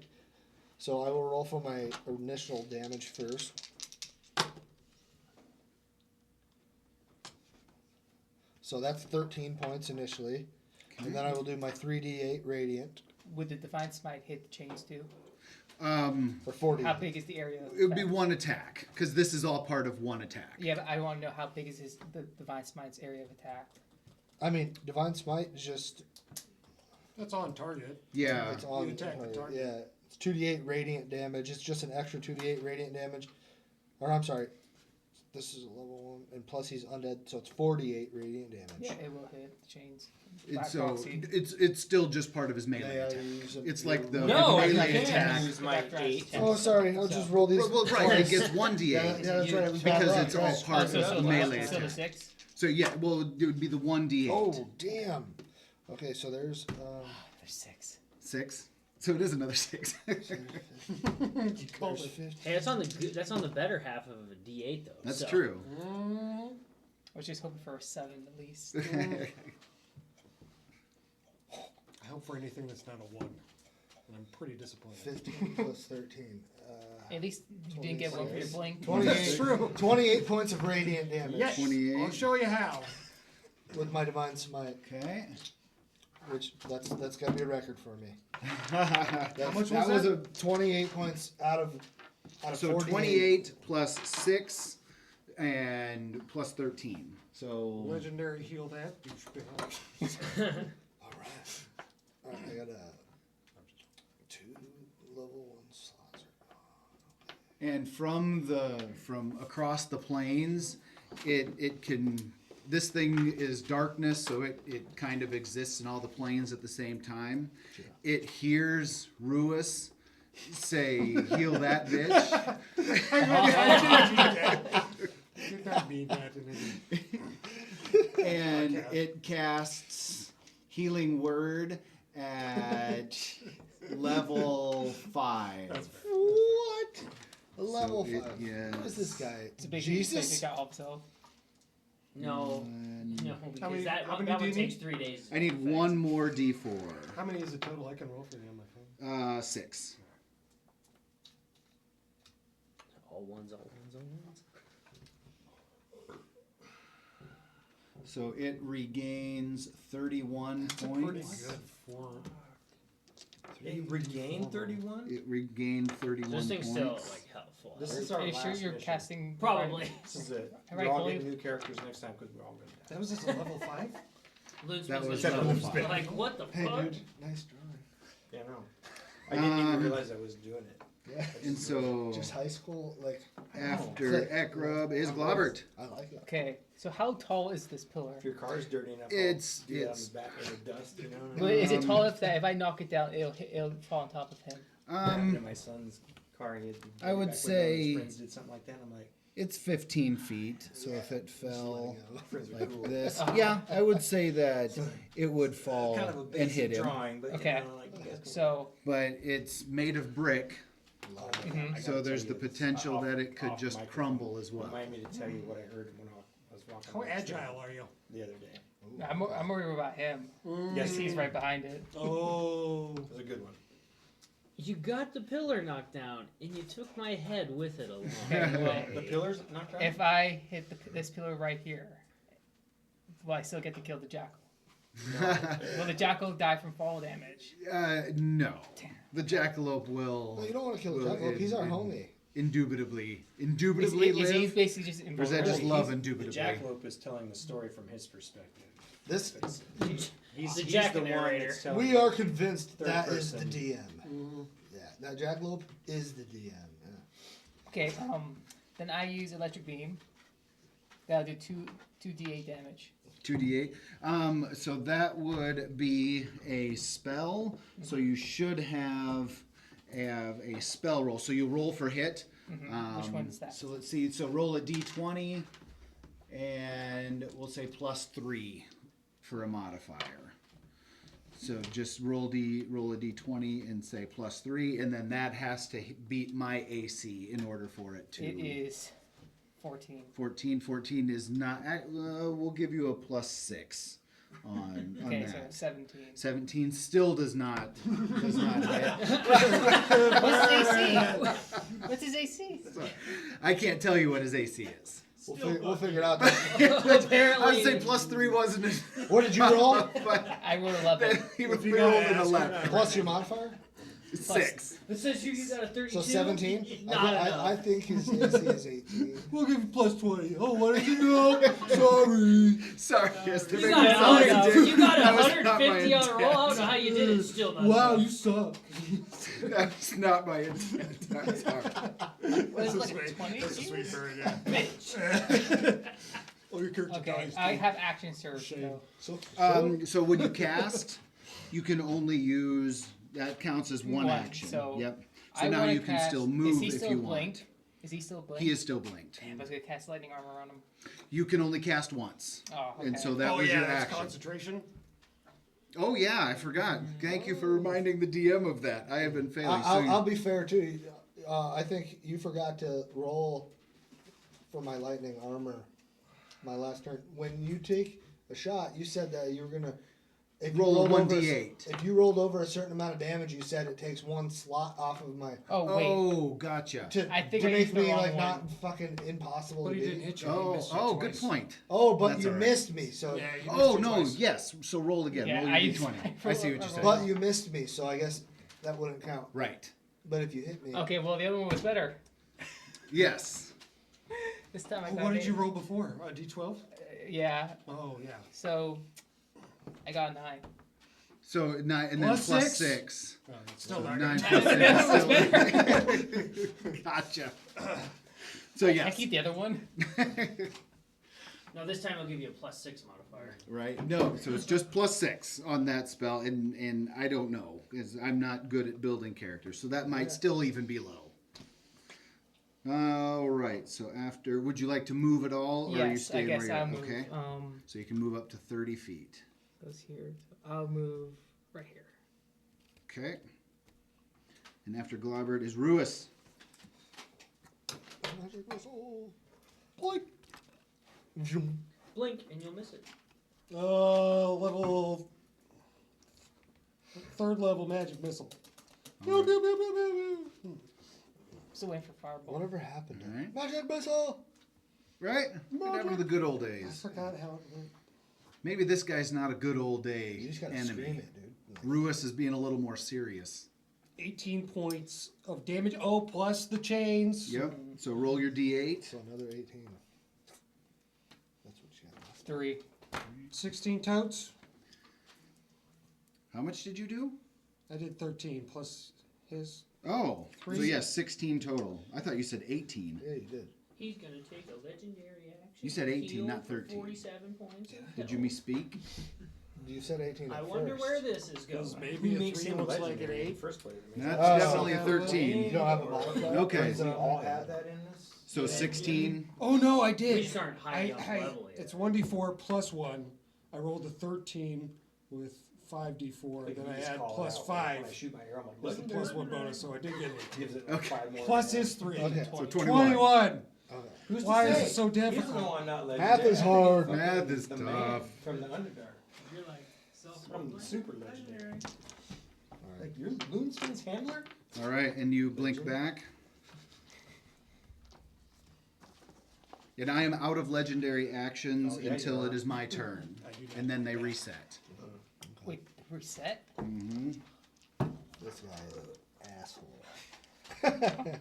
So I will roll for my initial damage first. So that's 13 points initially. And then I will do my 3d8 radiant
would the divine smite hit the chains too?
for 40.
How big is the area? of
It would be
effect?
one attack, because this is all part of one attack.
Yeah, but I want to know how big is the divine smite's area of attack.
I mean, Divine Smite is just
That's on target.
Yeah.
it's on
You attack the target.
Yeah, it's 2d8 radiant damage. It's just an extra 2d8 radiant damage. Or I'm sorry, this is a level 1, and plus he's undead, so it's 48 radiant damage.
Yeah, it will hit the chains.
It's
Black
so
Proxy.
it's still just part of his melee
Yeah,
attack.
you use it-
It's like the
No, I
melee
can't
attack.
use my
After I
8.
Oh, sorry, I'll just roll these.
Well, right, it gets 1d8
Yeah, that's right. It was bad
because
luck,
it's all
right.
part
so
of
the
melee
so the
attack.
6.
So yeah, well, it would be the 1d8.
Oh, damn. Okay, so there's
There's 6.
6. So it is another 6.
there's 50.
Hey, that's on the better half of a D8 though.
That's
so.
true.
I was just hoping for a 7 at least.
I hope for anything that's not a 1. And I'm pretty disappointed.
15 plus 13.
At least you didn't get one for your blink.
28, 28 points of radiant damage
Yes,
28.
I'll show you how.
with my Divine Smite,
Okay.
which that's got to be a record for me.
How much
that
was
was a 28 points out of
So
48.
28 plus 6 and plus 13. So
Legendary heal that douchebag.
All right. All right, I got 2 level 1 slots.
and from across the plains, it can this thing is darkness, so it kind of exists in all the planes at the same time. It hears Rewis say, "Heal that bitch."
Did not mean that in any.
And it casts Healing Word at level 5.
What? A level
So it-
5.
yeah.
What is this guy?
It's a big
Jesus?
guy himself.
No,
And
no, because
many-
that
how
one,
many
that
do
one
you
takes
need?
3 days.
I need one more D4.
How many is the total I can roll for you on my phone?
6.
All ones, all ones, all ones.
So it regains 31
That's a pretty
points.
good for.
You regained 31?
It regained 31
This thing's
points.
still like helpful.
This
Are
is our
you
last
sure you're
mission.
casting?
Probably.
This is it.
Right,
We're all
Chloe?
getting new characters next time because we're all going to die.
That was just a level 5?
LuneSpin's
That was
gonna
level
go,
5.
like, what the
Hey,
fuck?
dude. Nice drawing.
Yeah, no. I didn't even
Um,
realize I was doing it.
Yeah.
And so
Just high school, like.
after Ekrub is Globbert.
I like it.
Okay, so how tall is this pillar?
If your car's dirty enough,
It's-
I'll do that on
it's-
the back in the dust, you know?
Well, is it tall enough that if I knock it down, it'll fall on top of him?
In my son's car, he had
I would
back when
say-
Friends did something like that. I'm like,
It's 15 feet, so if it fell
friends are
like
cool.
this, yeah, I would say that it would fall
Kind of a
and
basic
hit him.
drawing, but
Okay.
you know, like, you guys can-
So,
But it's made of brick,
Oh,
Mhm.
I gotta
so
tell
there's
you,
the
it's
potential
off-
that it could
off
just
microphone.
crumble as well.
Remind me to tell you what I heard when I was walking.
How
down the
agile
street
are you?
the other day?
I'm worried about him.
Yes,
Because he's right behind it.
Oh.
It was a good one.
You got the pillar knocked down, and you took my head with it along.
Okay, well,
The pillars knocked down?
if I hit this pillar right here, will I still get to kill the jackal? Will the jackal die from fall damage?
No.
Damn.
The jackalope will.
No, you don't want to kill the
will
jackal. He's our
in-
homie.
Indubitably
Is
live.
he basically just
Or is that just
invulnerable?
love
The
indubitably?
jackalope is telling the story from his perspective.
This.
He's
The
the
jack
one
narrator.
that's telling
We
the-
are convinced
Third
that is the
person.
DM. Yeah, that jackalope is the DM. Yeah.
Okay, then I use electric beam. That'll do 2d8 damage.
2d8. So that would be a spell. So you should have a spell roll. So you roll for hit.
Which one is that?
So let's see. So roll a d20, and we'll say +3 for a modifier. So just roll a d20 and say +3, and then that has to beat my AC in order for it to.
It is 14.
14 is not. We'll give you a +6 on
Okay, so
that.
17.
17 still does not hit.
What's his AC? What's his AC?
I can't tell you what his AC is.
We'll figure it out.
Apparently,
I would say +3 wasn't it?
What did you roll?
But
I rolled 11.
he was
If you
rolled
gotta
an
ask,
11.
Plus your modifier?
6.
it says you got a 32.
So 17?
Not
I
enough.
think his AC is 18.
We'll give you +20. Oh, what did you know? Sorry.
Sorry, yes, to
You
make
got,
me sound like a dick.
you got
That was not my
150 on a roll. I don't
intent.
know how you did it. Still not
Wow,
enough.
you suck.
That's not my intent. I'm sorry.
What is it, like a 20?
That's a sweet bird, yeah.
Bitch.
Oh, your character
Okay,
dies.
I
too.
have action surge.
Shame.
So.
So when you cast, you can only use, that counts as one
One,
action.
so
Yep. So
I
now
wanna
you can
cast,
still
is
move
he
if
still
you
blinked?
want.
Is he still blinked?
He is still blinked.
Damn, I was gonna cast lightning armor on him.
You can only cast once.
Oh, okay.
And so that
Oh,
was
yeah,
your
that's
action.
concentration.
Oh yeah, I forgot. Thank you for reminding the DM of that. I have been failing.
I'll be fair too. I think you forgot to roll for my lightning armor my last turn. When you take a shot, you said that you were gonna if you
Roll a
rolled over
1d8.
If you rolled over a certain amount of damage, you said it takes one slot off of my
Oh wait.
Oh, gotcha.
to
I think
to
I
make
used the
me
wrong
like
one.
not fucking impossible
But
to
he
beat.
didn't hit you. He
Oh,
missed you
oh, good
twice.
point.
Oh, but
That's
you
all right.
missed me. So
Yeah, you
Oh
missed you
no,
twice.
yes. So roll again.
Yeah,
roll your
I
d20.
used-
I see what you're saying.
but you missed me. So I guess that wouldn't count.
Right.
But if you hit me,
Okay, well the other one was better.
Yes.
This time I
Oh,
got
what did
it.
you roll before? A D12?
Yeah,
Oh, yeah.
so I got a 9.
So 9 and then
Plus
plus
six?
6.
Oh, that's still
So
not
9
good.
plus 6. Gotcha. So
I
yes.
keep the other one.
No, this time I'll give you a +6 modifier.
Right? No, so it's just +6 on that spell, and I don't know because I'm not good at building characters, so that might still even be low. All right. So after, would you like to move at all, or are you
Yes, I
staying
guess
where you're
I'll
at?
move.
Okay. So you can move up to 30 feet.
Goes here. So I'll move right here.
Okay. And after Globbert is Rewis.
Magic missile. Blink. Zoom.
Blink and you'll miss it.
Level. Third level magic missile.
All right.
Still waiting for fireball.
Whatever happened?
All right.
Magic missile.
Right? What happened to the good old
I
days?
forgot how it went.
Maybe this guy's not a good old day
You just gotta
enemy.
scream it, dude.
Rewis is being a little more serious.
18 points of damage. Oh, plus the chains.
Yep. So roll your D8.
So another 18. That's what you got left.
3.
16 totes.
How much did you do?
I did 13 plus his.
Oh, so
3.
yes, 16 total. I thought you said 18.
Yeah, you did.
He's gonna take a legendary action.
You said 18,
heal
not
for
13.
47 points.
Did you misspeak?
You said 18
I
at
wonder
first.
where this is going.
Because
Who
maybe a
makes
3
him
looks like an
legendary in
8.
the first place? I mean,
That's
Oh.
definitely a
You
13.
don't have a modifier?
Okay.
Is it all
add that in this?
So 16.
Oh no, I
We
did.
just aren't high enough level yet.
It's 1d4 plus 1. I rolled a 13 with 5d4, and then I add plus 5.
When I shoot my arrow, I'm like,
Plus the
legendary.
plus 1 bonus, so I did get it.
Gives it
Okay.
5 more.
Plus his 3.
Okay.
So 21.
21.
Okay.
Who's to
Why is
say?
it so
He's the
difficult?
one not
Math
legendary.
is hard.
Math is
The
tough.
man from the Underdark.
You're like
I'm super legendary.
Alright.
Like, you're LuneSpin's handler?
All right, and you blink back. And I am out of legendary actions
Oh, yeah,
until
you
it
are.
is my turn.
I do not
And then
do
they
that.
reset.
Wait, reset?
Mm-hmm.
This guy is an asshole.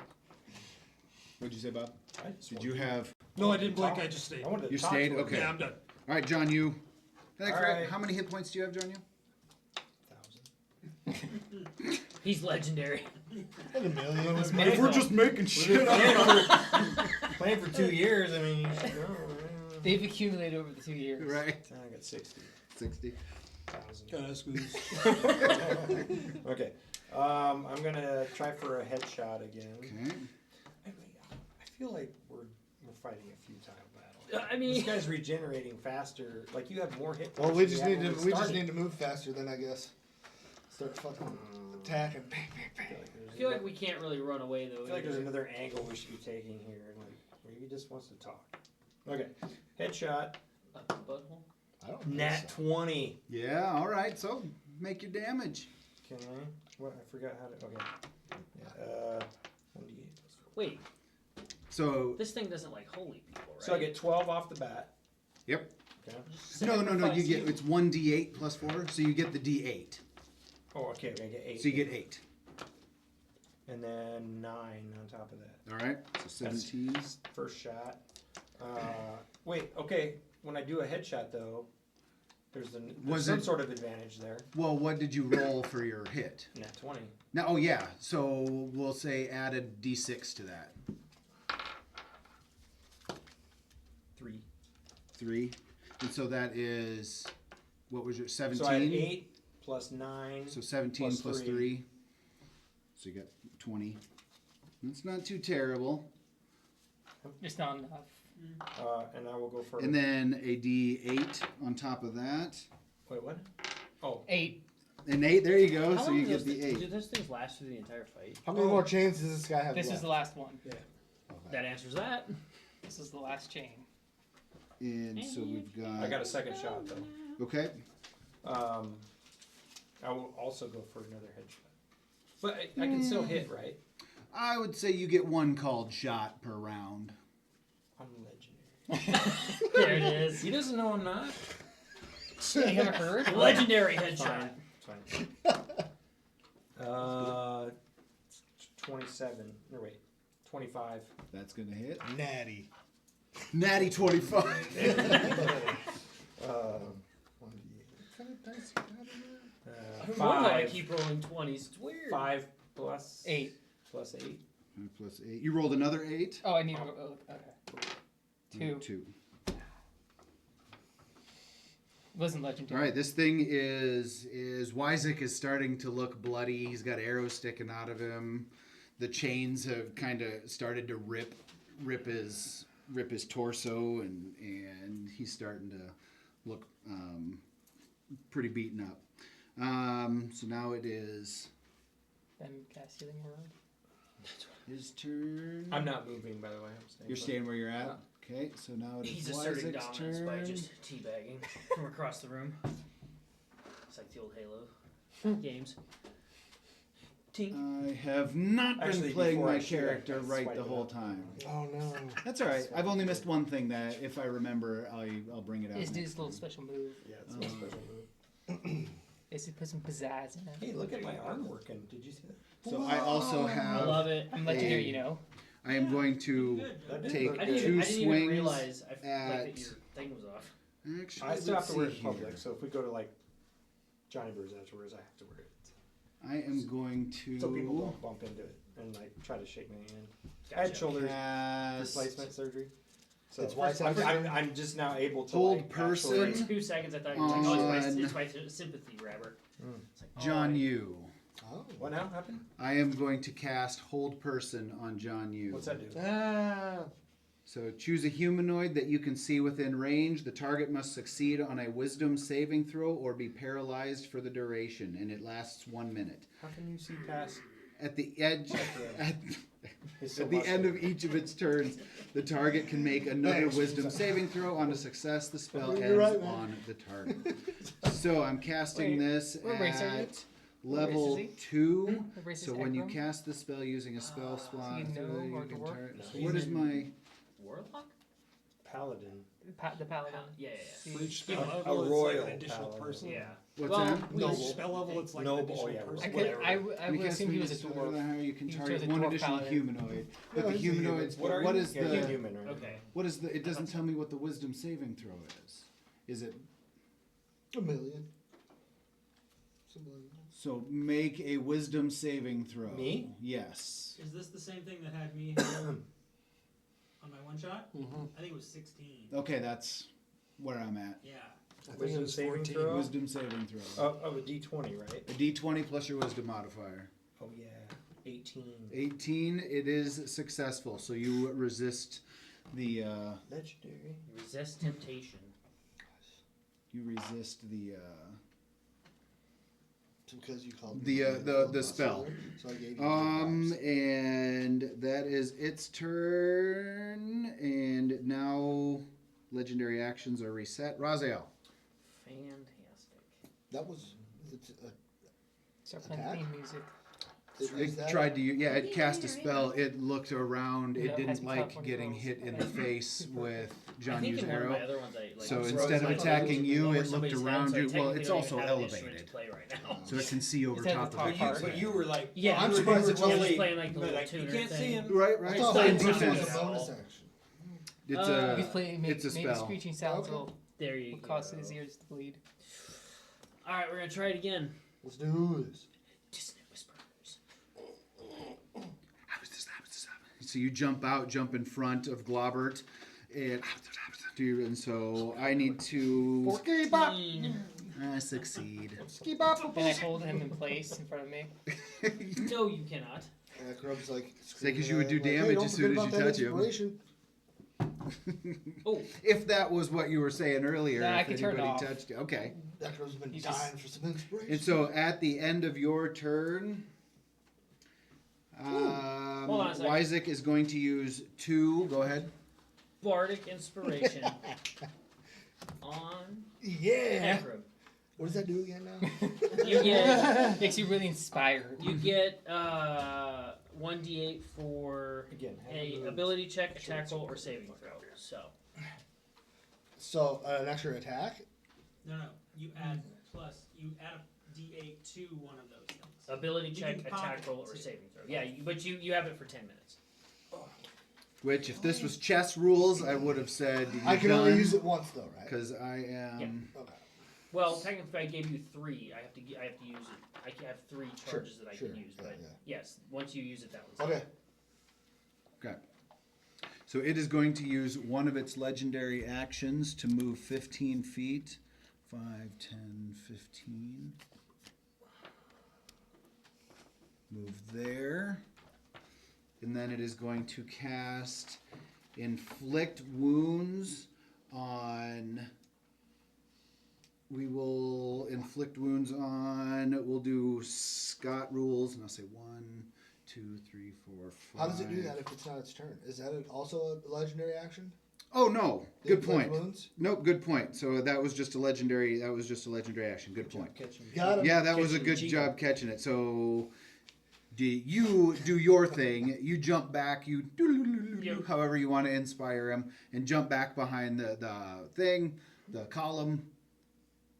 What'd you say, Bob?
I just
Did
wanted
you
to
have...
No, I didn't blink,
talk.
I just stayed.
I wanted to
You
talk
stayed?
to him.
Okay.
Yeah, I'm done.
All right, John, you...
All right.
How many hit points do you have, John, you?
1,000.
He's legendary.
Like a million.
If we're just making shit up.
Playing for 2 years, I mean, you should know.
They've accumulated over the 2 years.
Right.
I got 60,000.
60.
Gotta squeeze.
Okay. I'm gonna try for a headshot again.
Okay.
I feel like we're fighting a futile battle.
I
This
mean,
guy's regenerating faster. Like you have more hit points.
Well, we
than
just
you
need
had
to
when
we just
started.
need to move faster then, I guess. Start fucking attacking. Bang, bang, bang.
I feel like we can't really run away though.
I feel like there's
either.
another angle we should be taking here. Like maybe he just wants to talk. Okay. Headshot.
Up the butthole.
I don't think
Nat
so.
20.
Yeah, all right. So make your damage.
Can I? What? I forgot how to. Okay. Yeah. 1d8.
Wait,
So,
this thing doesn't like holy people, right?
So I get 12 off the bat.
yep.
Okay.
Just
No, you
sacrifice
get, it's 1d8 plus 4, so you get the d8.
Oh, okay. I get 8.
So you get 8.
And then 9 on top of that.
All right, so 17.
First shot. Wait, okay. When I do a headshot, though, there's
Was
some
it-
sort of advantage there.
Well, what did you roll for your hit?
Nat 20.
Now, oh yeah, so we'll say add a d6 to that.
3.
3. And so that is, what was your, 17?
So I had 8 plus 9.
So 17 plus 3. So you got 20. That's not too terrible.
Just not enough.
And I will go for.
And then a d8 on top of that.
Wait, what? Oh,
8.
An 8, there you go,
How
so
long
you
do
get
those
the
things-
8.
Do those things last through the entire fight?
How many more chains does this guy have
This
left?
is the last one.
That answers that.
This is the last chain.
And so we've got...
I got a second shot, though.
Okay.
I will also go for another headshot. But I can still hit, right?
I would say you get 1 called shot per round.
I'm legendary.
There it is.
He doesn't know I'm not.
You haven't heard?
Legendary headshot.
It's fine. 27. No, wait. 25.
That's going to hit.
Natty.
Natty 25.
1d8.
What kind of dice you got in there?
I don't know why I
5.
keep rolling 20s. It's weird.
5 plus
8.
Plus 8.
Plus 8. You rolled another 8?
Oh, I need to. Oh, okay. 2.
2.
Wasn't
All
legendary.
right, this thing is Ysac is starting to look bloody. He's got arrows sticking out of him. The chains have kind of started to rip his torso, and he's starting to look pretty beaten up. So now it is
Then cast Healing Word.
his turn.
I'm not moving, by the way. I'm staying.
You're staying where you're at. Okay, so now it is
He's asserting
Ysac's
dominance by
turn.
just teabagging from across the room. It's like the old Halo games. Tink.
I have not been
Actually,
playing
before
my
I shoot, I
character right
swipe
the
it
whole
up.
time.
Oh no.
That's all right. I've only missed one thing that, if I remember, I'll bring it out.
It's
next
his little
time.
special move.
Yeah, it's my special move.
It's to put some pizzazz in it.
Hey, look at my arm working. Did you see that?
So I also
I
have.
love it.
I'm legendary, you know.
I am going
You
to
good, Joe.
That did
take
look
I
good.
didn't,
two
I didn't
swings
even realize like
at-
that your thing was off.
Actually,
I still have
let's
to wear it
see
in public,
here.
so if we go to like Johnny Brew's afterwards, I have to wear it.
I am going to
So people don't bump into it and like try to shake my hand. I
Gotcha.
had shoulder
cast
replacement surgery. So
It's why
I'm just now able to
Hold
like,
person.
actually-
For 2 seconds, I thought you were like, oh,
On-
it's my sympathy grabber. It's like, oh,
Jonyoo.
Oh.
What now happened?
I am going to cast Hold Person on Jonyoo.
What's that do?
Ah.
So choose a humanoid that you can see within range. The target must succeed on a Wisdom saving throw or be paralyzed for the duration, and it lasts 1 minute.
How can you see past?
At the edge, at,
He's so
at the end of
muscular.
each of its turns, the target can make another
Thanks.
Wisdom saving throw. On a success, the spell
You're
ends
right, man.
on the target. So I'm casting
Wait,
this
what race are you?
at level
race is he?
2.
What race
So
is
when you
Ekrub?
cast the spell using a spell slot,
he gnome or
you can
dwarf?
target-
No,
so
he's
what is
in-
my?
Warlock?
Paladin.
The paladin.
Yeah,
For each
See,
spell
A
level, it's
royal
like an additional
paladin.
person.
yeah.
What's
Well,
that?
With
Noble.
each spell level, it's like
Noble,
an additional
yeah,
person.
I could.
Whatever.
I would
You cast
assume he was a
me
dwarf.
How you can
He
target
chose a
one
dwarf
additional
paladin.
humanoid, but
Yeah,
the
he's a
humanoids.
human.
What is
Yeah,
the?
you're human, right?
Okay.
What is the? It doesn't tell me what the Wisdom saving throw is. Is it?
A million. Something like that.
So make a Wisdom saving throw.
Me?
Yes.
Is this the same thing that had me on my one shot?
Mm-hmm.
I think it was 16.
Okay, that's where I'm at.
Yeah.
I think it
Wisdom
was
saving
14.
throw?
Wisdom saving throw.
Of a D20, right?
A D20 plus your Wisdom modifier.
Oh yeah, 18.
18. It is successful. So you resist the.
Legendary.
Resist temptation.
You resist the.
Because you called
The spell.
So I gave you 2 drops.
And that is its turn. And now legendary actions are reset. Raziel.
Fantastic.
That was. It's
Start playing
Attack?
theme music.
It tried to, it cast a spell. It looked around.
Yeah,
It
it has
didn't
me
like
top
getting
20
hit in the face with
I think
Jonyo's
in one of my
arrow.
other ones, I like.
So
throw
instead of
something
attacking you,
over
it looked
somebody's head,
around
so I
you. Well,
technically
it's
don't
also
even have an instrument
elevated.
to play right now.
So it can see over
It's at
top
the
of
top
it.
part.
But you were like,
Yeah,
I'm
you were
surprised
just
it's only-
playing like the
but,
little
like, you
tuner
can't see
thing.
him.
Right,
I
right.
thought
playing
Fine Touch
defense.
was a bonus action.
It's
He's
a.
playing.
it's a
Maybe
spell.
screeching sounds
Okay.
will
There you
cause
go.
his ears to bleed.
All right, we're gonna try it again.
Let's do this.
Dissonant whispers.
So you jump out, jump in front of Globert, and so I need to
Ski bop.
succeed.
Ski bop.
And I hold him in place in front of me.
No, you cannot.
Ekrub's like.
Say 'cause you would do
screaming,
damage
don't
as soon
forget
as you
about that
touch him.
inspiration.
Oh,
If that was what you were saying earlier,
Nah, I
if
can turn it
anybody
off.
touched you. Okay.
Ekrub's been
You
dying
just-
for some inspiration.
And so at the end of your turn,
Hold on a second.
Ysac is going to use 2. Go ahead.
bardic inspiration on
Yeah.
Ekrub.
What does that do again now?
You get
Makes you really inspired.
you get 1d8 for
Again,
a ability check, attack roll, or saving throw. So
So an extra attack.
No. You add you add a D8 to one of those things.
ability
You
check,
can
attack
pocket
roll,
it
or
too.
saving throw. Yeah, but you have it for 10 minutes.
Which, if this was chess rules, I would have said.
I can only use it once though, right?
Because I am.
Okay.
Well, technically, if I gave you 3, I have to use it. I can have 3 charges that I
sure,
can use,
yeah,
but
yeah.
yes, once you use it, that one's
Okay.
Okay. So it is going to use one of its legendary actions to move 15 feet 5, 10, 15. Move there. And then it is going to cast inflict wounds on. We will inflict wounds on. We'll do Scott rules, and I'll say 1, 2, 3, 4, 5.
How does it do that if it's not its turn? Is that also a legendary action?
Oh no!
The
Good
inflict
point.
wounds?
Nope. Good point. So that was just a legendary. That was just a legendary action. Good point.
Got him.
Yeah, that was a
Catching
good
cheating.
job catching it. So, you do your thing. You jump back. You
Yep.
however you want to inspire him, and jump back behind the thing, the column.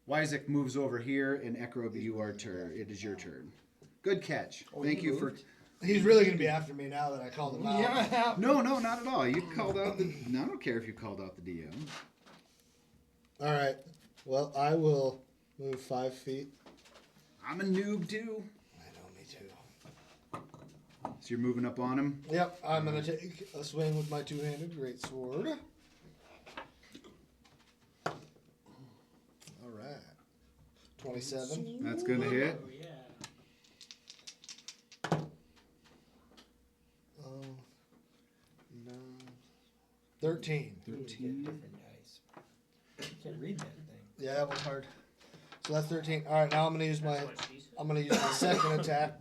Ysac moves over here, and Ekrub, you are turn. It is your turn. Good catch.
Oh,
Thank
he
you for.
moved?
He's really going to be after me now that I called him out.
Yeah.
No, not at all. You called out the. No, I don't care if you called out the DM.
All right. Well, I will move 5 feet.
I'm a noob too.
I know, me too.
So you're moving up on him.
Yep, I'm going to take a swing with my two-handed greatsword. All right. 27.
That's gonna hit.
Oh, yeah.
9, 13.
13.
Different dice. You can't read that thing.
Yeah, that was hard. So that's 13. All right, now I'm going to use my
That's what she said.
I'm going to use my second attack,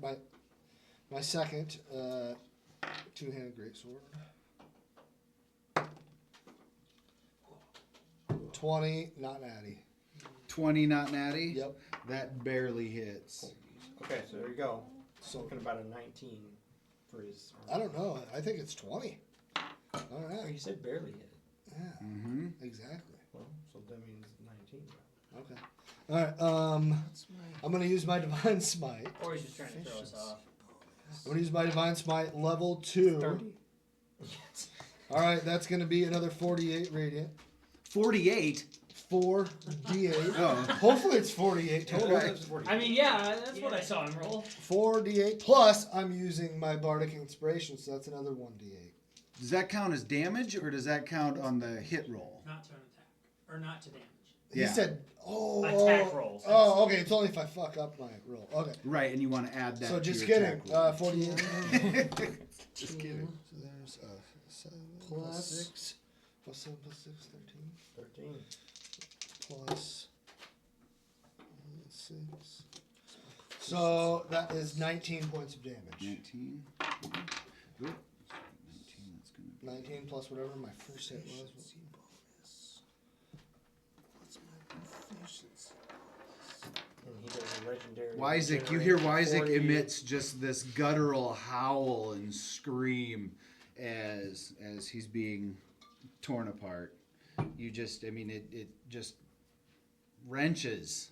my second two-handed greatsword. 20, not natty.
20, not natty.
Yep.
That barely hits.
Okay, so there you go.
So
Talking about a 19 for his.
I don't know. I think it's 20. All
Oh,
right.
you said barely hit.
Yeah,
Mm-hmm.
exactly.
Well, so that means 19.
Okay. All right. I'm going to use my divine smite.
Or he's just trying to throw us off.
I'm going to use my divine smite level 2.
30.
All right, that's going to be another 48 radiant.
48.
4d8.
Oh.
Hopefully it's 48 total.
I mean, yeah, that's what I saw him roll.
4d8 plus I'm using my bardic inspiration, so that's another 1d8.
Does that count as damage, or does that count on the hit roll?
Not to an attack. Or not to damage.
He
Yeah.
said,
Attack rolls.
Oh, okay. It's only if I fuck up my roll. Okay.
Right, and you want to add that.
So
to
just
your
kidding.
attack roll.
48.
Just kidding.
So there's 7 plus 6 plus 7 plus 6, 13
13.
plus 6. So that is 19 points of damage.
19. Good. 19, that's gonna be
19 plus whatever my first hit was.
And he does a legendary.
Ysac, you hear
regenerate
Ysac
40.
emits just this guttural howl and scream as he's being torn apart. You just, I mean, it just wrenches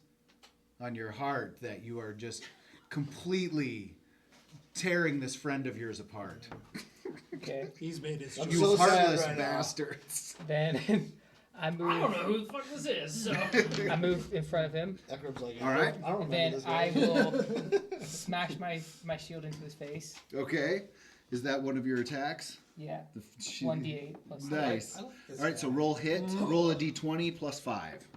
on your heart that you are just completely tearing this friend of yours apart.
Okay.
He's made his
I'm
choice.
You
so sad
heartless
right now.
bastards.
Then I move.
I don't know who the fuck this is, so.
I move in front of him.
Ekrub's like,
All right.
I don't
And
remember
then
this
I
guy.
will smash my shield into his face.
Okay. Is that one of your attacks?
Yeah.
The
1d8 plus
Nice.
I like this
All right, so
guy.
roll hit. Roll a d20 plus 5.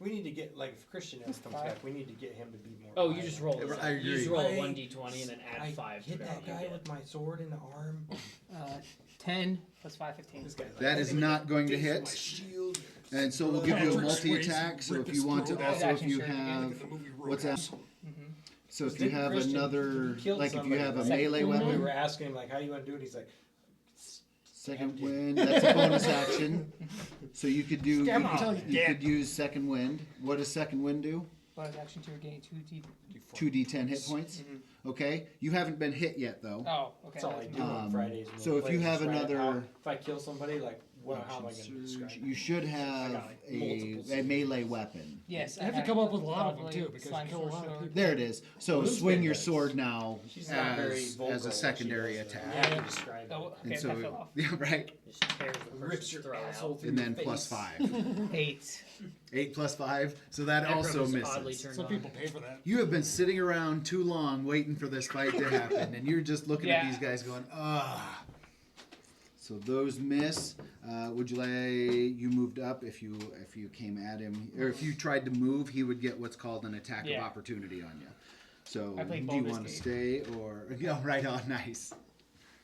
We need to get, like, if Christian ever comes back, we need to get him to be more.
Oh, you just roll.
Yeah, I
You just
agree.
roll a
I-
1d20 and then add
I
5 to
hit
whatever
that
you
guy
get.
with my sword in the arm.
10 plus 5, 15.
This guy's like,
That
I
is
think
not going to
face with
hit.
my shield.
And so we'll give you a
Patrick
multi-attack.
Swayze
So
rip
if
his
you want to
throat
also,
out.
if you
Action surgery.
have,
Like in the movie
what's that?
Roadhouse.
Mm-hmm.
So if you
Didn't
have
Christian-
another,
he killed
like if you
somebody
have a
with
melee
We
weapon,
were asking him, like, how do you want to do it? He's like,
second wind, that's a bonus action. So you could do,
Stab him
you
until
could-
he's
you
dead.
could use second wind. What does second wind do?
Bonus action to regain 2d.
2d10 hit points. Okay. You haven't been hit yet though.
Oh, okay.
that's all I
that's
do
fine.
on Fridays. when
so
we
if
play,
you
is
have
just write
another-
how- if I kill somebody, like, how am I going to describe
You
it?
should
I
have
got, like,
a
multiple
melee weapon.
Yes.
You have to come up with a lot of them too, because you kill a lot of people.
There it is. So
LuneSpin
swing your
does.
sword now
She's not very vocal
as a
when she
secondary
does it.
attack.
You have to describe it.
Oh, okay,
And
that
so,
fell off.
yeah, right.
Just tears the
Rips
person's
your
throat
asshole
out.
through
And
your
then
face.
plus 5.
8.
8 plus 5. So that
Ekrub
also
is oddly
misses.
turned
Some
on.
people pay for that.
You have been sitting around too long waiting for this fight to happen, and you're just looking at
Yeah.
these guys going, ah. So those miss. Would you like you moved up if you came at him, or if you tried to move, he would get what's called an attack of opportunity on you. So
I played
do you
Baldur's
want to
Gate.
stay or right on? Nice.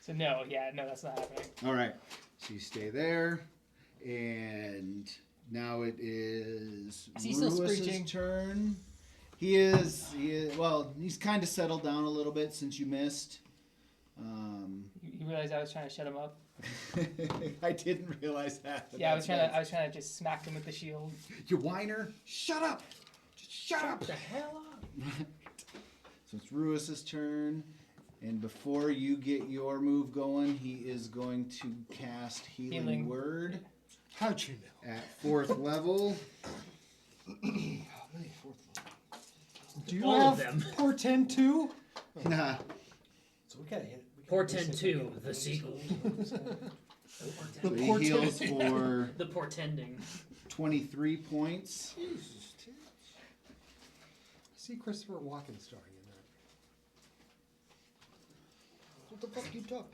So no, that's not happening.
All right. So you stay there, and now it is
Is he still
Rewis's
screeching?
turn. He is. Well, he's kind of settled down a little bit since you missed.
You realize I was trying to shut him up?
I didn't realize that. but
Yeah, I was
that's
trying to just smack him with the shield.
You whiner! Shut up! Just shut up!
The hell up!
So it's Rewis's turn, and before you get your move going, he is going to cast Healing Word
How'd you know?
at 4th level.
How many fourth level?
Do you
All of
have
them.
Portend too?
Nah.
So we gotta hit.
Portend 2, the sequel.
So he heals for
The portending.
23 points.
Jesus, Tim.
I see Christopher Walken starring in that.
What the fuck are you talking?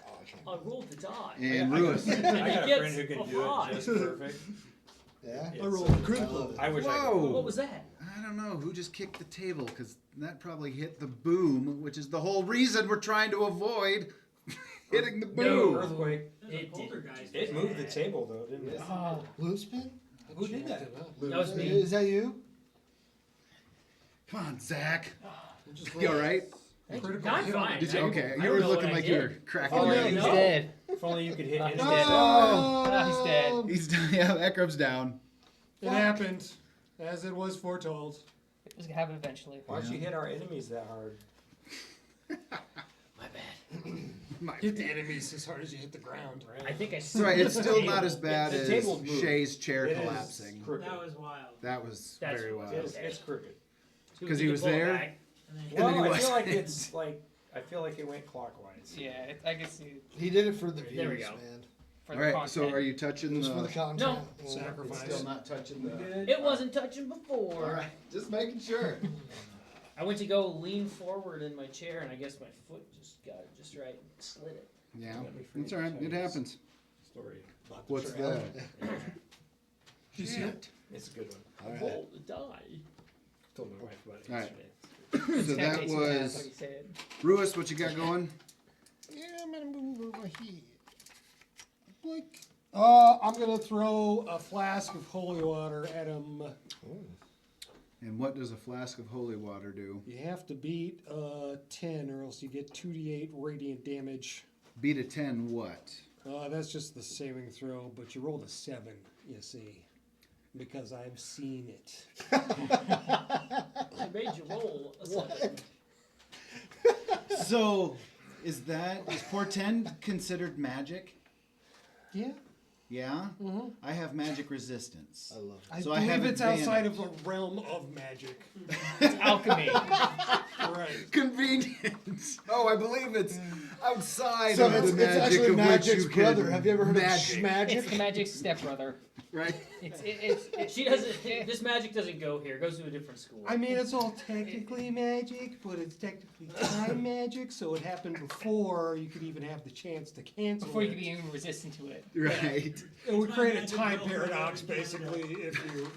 Oh, I can't.
I rolled the die.
And Rewis.
I got a
Yes,
friend who can
a
do
high.
it just perfect.
Yeah.
It's,
I rolled a
I
critical.
love it.
I wish I
Whoa!
could.
What was that?
I don't know who just kicked the table, because that probably hit the boom, which is the whole reason we're trying to avoid hitting the boom.
Earthquake.
There's a
It
poltergeist.
It moved the table though, didn't it?
Oh,
LuneSpin?
Who did that?
That was me.
Is that you?
Come on, Zach.
Just
You all right?
Critical
I'm
hit.
fine.
Did you?
I-
Okay,
I
you
don't
were
know
looking
what I
like you were
did.
cracking
Oh,
your
no,
knees.
he's
no.
dead.
If only you could hit
Oh,
him.
he's dead.
Oh,
He's dead.
He's down. Yeah, Ekrub's down.
It happened, as it was foretold.
It was gonna happen eventually.
Why'd you hit our enemies that hard?
My bad.
My
Hit the enemies as hard as you hit the ground.
I think I
It's right. It's still not as bad
The
as
table moved.
Shay's chair
It is
collapsing.
crooked.
That was wild.
That was
That's
very
what
wild.
it is.
It's crooked.
'Cause he was there?
And then
And then he
Well, I feel like
wasn't.
it's like I feel like it went clockwise.
Yeah, I can see
He did it for the views,
There we go.
man.
for
All
the
right.
content.
So are you
It
touching
was for the
the?
content.
No.
Yeah.
Sacrifice.
Still not touching the.
good.
It wasn't touching before.
All right. Just making sure.
I went to go lean forward in my chair, and I guess my foot just got it just right, and slid it.
Yeah.
Let me forget
It's all right.
to
It
tell you
happens.
this Story about
What's
trail.
that?
You see it?
It's a good one.
All right.
Roll the die.
Told my wife about it
All right.
yesterday.
So that
Jason, that's
was
what he said.
Rewis. What you got going?
Yeah, I'm gonna move over here.
Like, I'm gonna throw a flask of holy water at him.
And what does a flask of holy water do?
You have to beat 10, or else you get 2d8 radiant damage.
Beat a 10. What?
That's just the saving throw, but you rolled a 7, you see, because I've seen it.
I made you roll a 7.
So, is portend considered magic?
Yeah,
Yeah.
mm-hmm.
I have magic resistance.
I love it.
I
So I
believe
have
it's outside of
advantage.
the realm of magic.
It's alchemy.
Right.
Convenient. Oh, I believe it's outside
So
of
it's,
the
it's
magic
actually
of
Magic's
which you
brother.
can
Have you ever heard
magic,
of Magic?
It's the magic stepbrother.
right?
She doesn't. This magic doesn't go here. It goes to a different school.
I mean, it's all technically magic, but it's technically time magic, so it happened before you could even have the chance to cancel
Before you
it.
could be even resistant to it.
Right.
It would create a
Magic
time
will
paradox,
hurt.
basically, if you.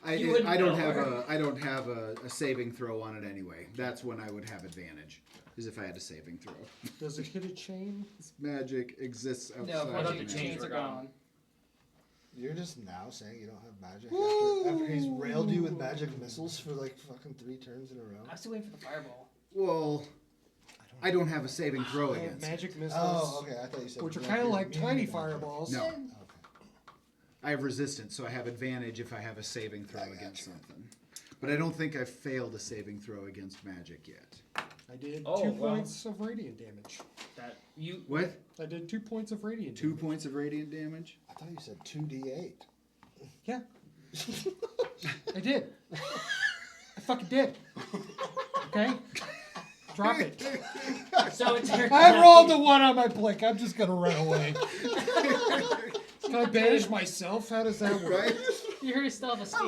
You wouldn't
I don't
know,
have
or-
I don't have a saving throw on it anyway. That's when I would have advantage. Is if I had a saving throw.
Does it hit a chain?
This magic exists outside.
No,
of
thought
magic
the
magic.
chains
chains are
were gone.
gone.
You're just now saying you don't have magic after he's railed you with magic missiles for like fucking 3 turns in a row.
I'm still waiting for the fireball.
Well, I don't have a saving throw
I have
against it.
magic missiles,
Oh, okay. I thought you said
which are
like
kind of
you're
like
immune
tiny
to magic.
fireballs.
No.
Okay.
I have resistance, so I have advantage if I have a saving throw
I
against
gotcha.
something. But I don't think I've failed a saving throw against magic yet.
I did
Oh,
2
well.
points of radiant damage.
That you.
What?
I did 2 points of radiant
2
damage.
points of radiant damage?
I thought you said 2d8.
Yeah. I did. I fucking did. Okay? Drop it.
So it turns
I
out
rolled a 1 on my blink. I'm just gonna run away. Can I banish myself? How does that work?
Right?
You heard his self-esteem.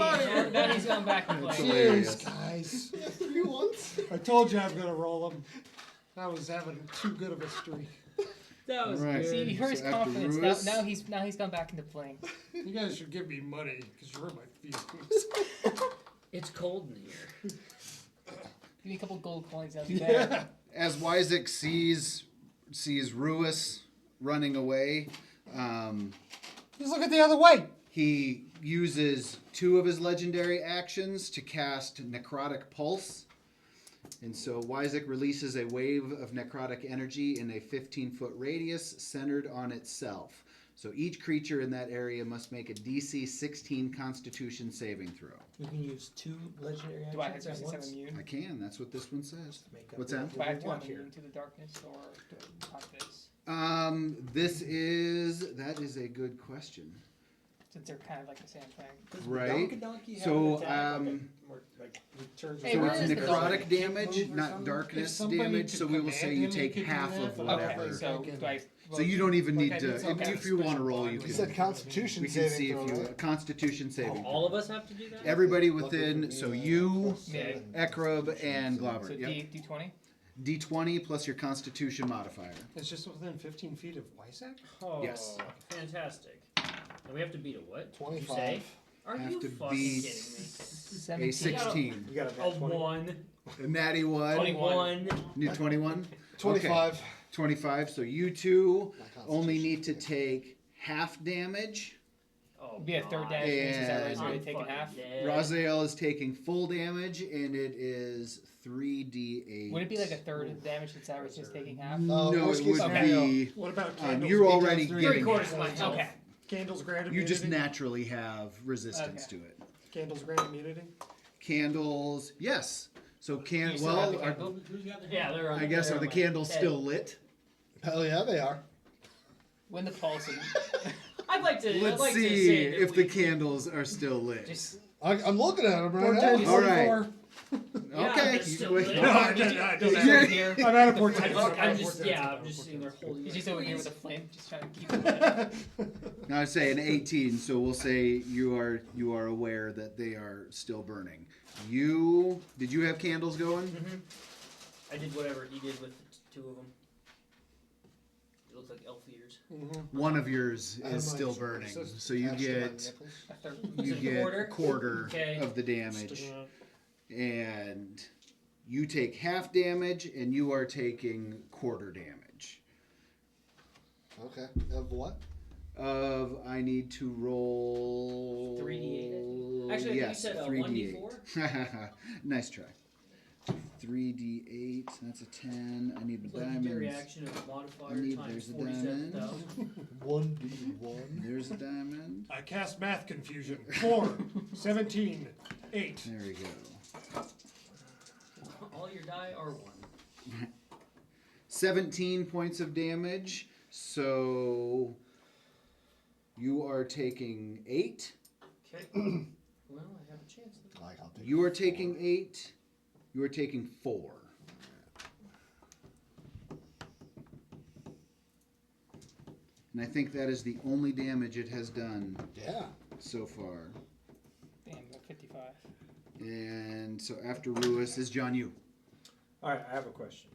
Now he's going back and
That's
playing.
hilarious.
Jeez, guys.
3 once?
I told you I'm gonna roll them. I was having too good of a streak.
That was
Right.
good.
See, you heard his
So after
confidence.
Rewis-
Now he's gone back into playing.
You guys should give me money because you hurt my feelings.
It's cold in here.
Give me a couple gold coins. That'd be better.
As Ysac sees Rewis running away,
Just look at the other way.
he uses 2 of his legendary actions to cast Necrotic Pulse. And so Ysac releases a wave of necrotic energy in a 15-foot radius centered on itself. So each creature in that area must make a DC 16 Constitution saving throw.
You can use 2 legendary
Do I have
actions
to
at
have
once.
immune?
I can. That's what this one says.
Make up
What's that?
Do I have to
want
have
here.
immune to the darkness or confidence?
That is a good question.
Since they're kind of like the same thing.
Right.
Donkey have
So,
an attack? Okay, or, like, returns
Hey,
So
where
it's
is the
necrotic
donkey?
damage,
Move or
not
something?
darkness
If somebody
damage.
could
So we will say
command
you
him,
take
he could do
half
that,
of
but
whatever.
Okay, so do I?
So you don't even need
I
to.
do something.
If you want to roll, you
You
can.
said Constitution
We can
saving
see
throw,
if you
right?
Constitution saving.
All of us have to do that?
Everybody
Lucky for
within.
me,
So you,
Yeah.
Ekrub, and Glauber.
So
Yep.
D20.
D20 plus your Constitution modifier.
It's just within 15 feet of Ysac?
Oh,
Yes.
fantastic. And we have to beat a what? You
25.
say? Are
Have
you
to
fucking
beat
kidding me?
A
17.
16.
You got a
A
nat 20.
1.
A natty 1.
21.
New 21.
25.
25. So you two
My
only need to
Constitution
take half damage.
Oh,
Be a third
God.
damage. Is that right? So
And-
they
I'm
take
fucking
half.
dead.
Raziel is taking full damage, and it is 3d8.
Would it be like a third of the damage since I was just taking half?
No,
worst
it
case
would
scenario.
be.
What about candles?
You're already
Three
getting.
Three-quarters of my health.
Okay.
Candles grant
You
immunity?
just naturally have resistance
Okay.
to it.
Candles grant immunity?
Candles, yes. So
You still have the
are,
candle?
Who's got the
Yeah, they're on
I guess
they're
are
on
the
my
candles
head.
still lit?
Hell yeah, they are.
When the pulse and
I'd like to. I'd
Let's
like to
see
say that
if the
we-
candles are still lit.
just
I'm looking at them right
Portent
now.
All right.
44.
Yeah,
Okay.
they're still
wait.
lit.
No, I don't
right
have
here.
I'm out of
The
portent.
flame.
I'm just yeah. I'm just sitting there holding.
He's
it.
just over here with a flame, just trying to keep it lit.
Now I say an 18, so we'll say you are aware that they are still burning. Did you have candles going?
Mhm. I did whatever he did with the 2 of them. It looks like elf ears.
One of yours
I have
is still
mine
burning,
just
so you
attached to my
get
nipples.
A third.
you
it a
get
quarter?
quarter
Okay.
of the damage, and you take half damage, and you are taking quarter damage.
Okay. Of what?
I need to roll
3d8, I think. Actually, I think you
yes,
said,
3d8. Nice try. 3d8. That's a 10. I need the
Legendary
diamonds.
action of modifier
There's
times
a
47,000.
1d1.
There's a diamond.
I cast math confusion. 4, 17, 8.
There we go.
All your die are 1.
17 points of damage. So you are taking 8.
Okay. Well, I have a chance. Then.
Like, I'll take
You are taking 8. You are taking 4. And I think that is the only damage it has done
Yeah.
so far.
Damn, got 55.
And so after Rewis is Jonyoo.
All right, I have a question.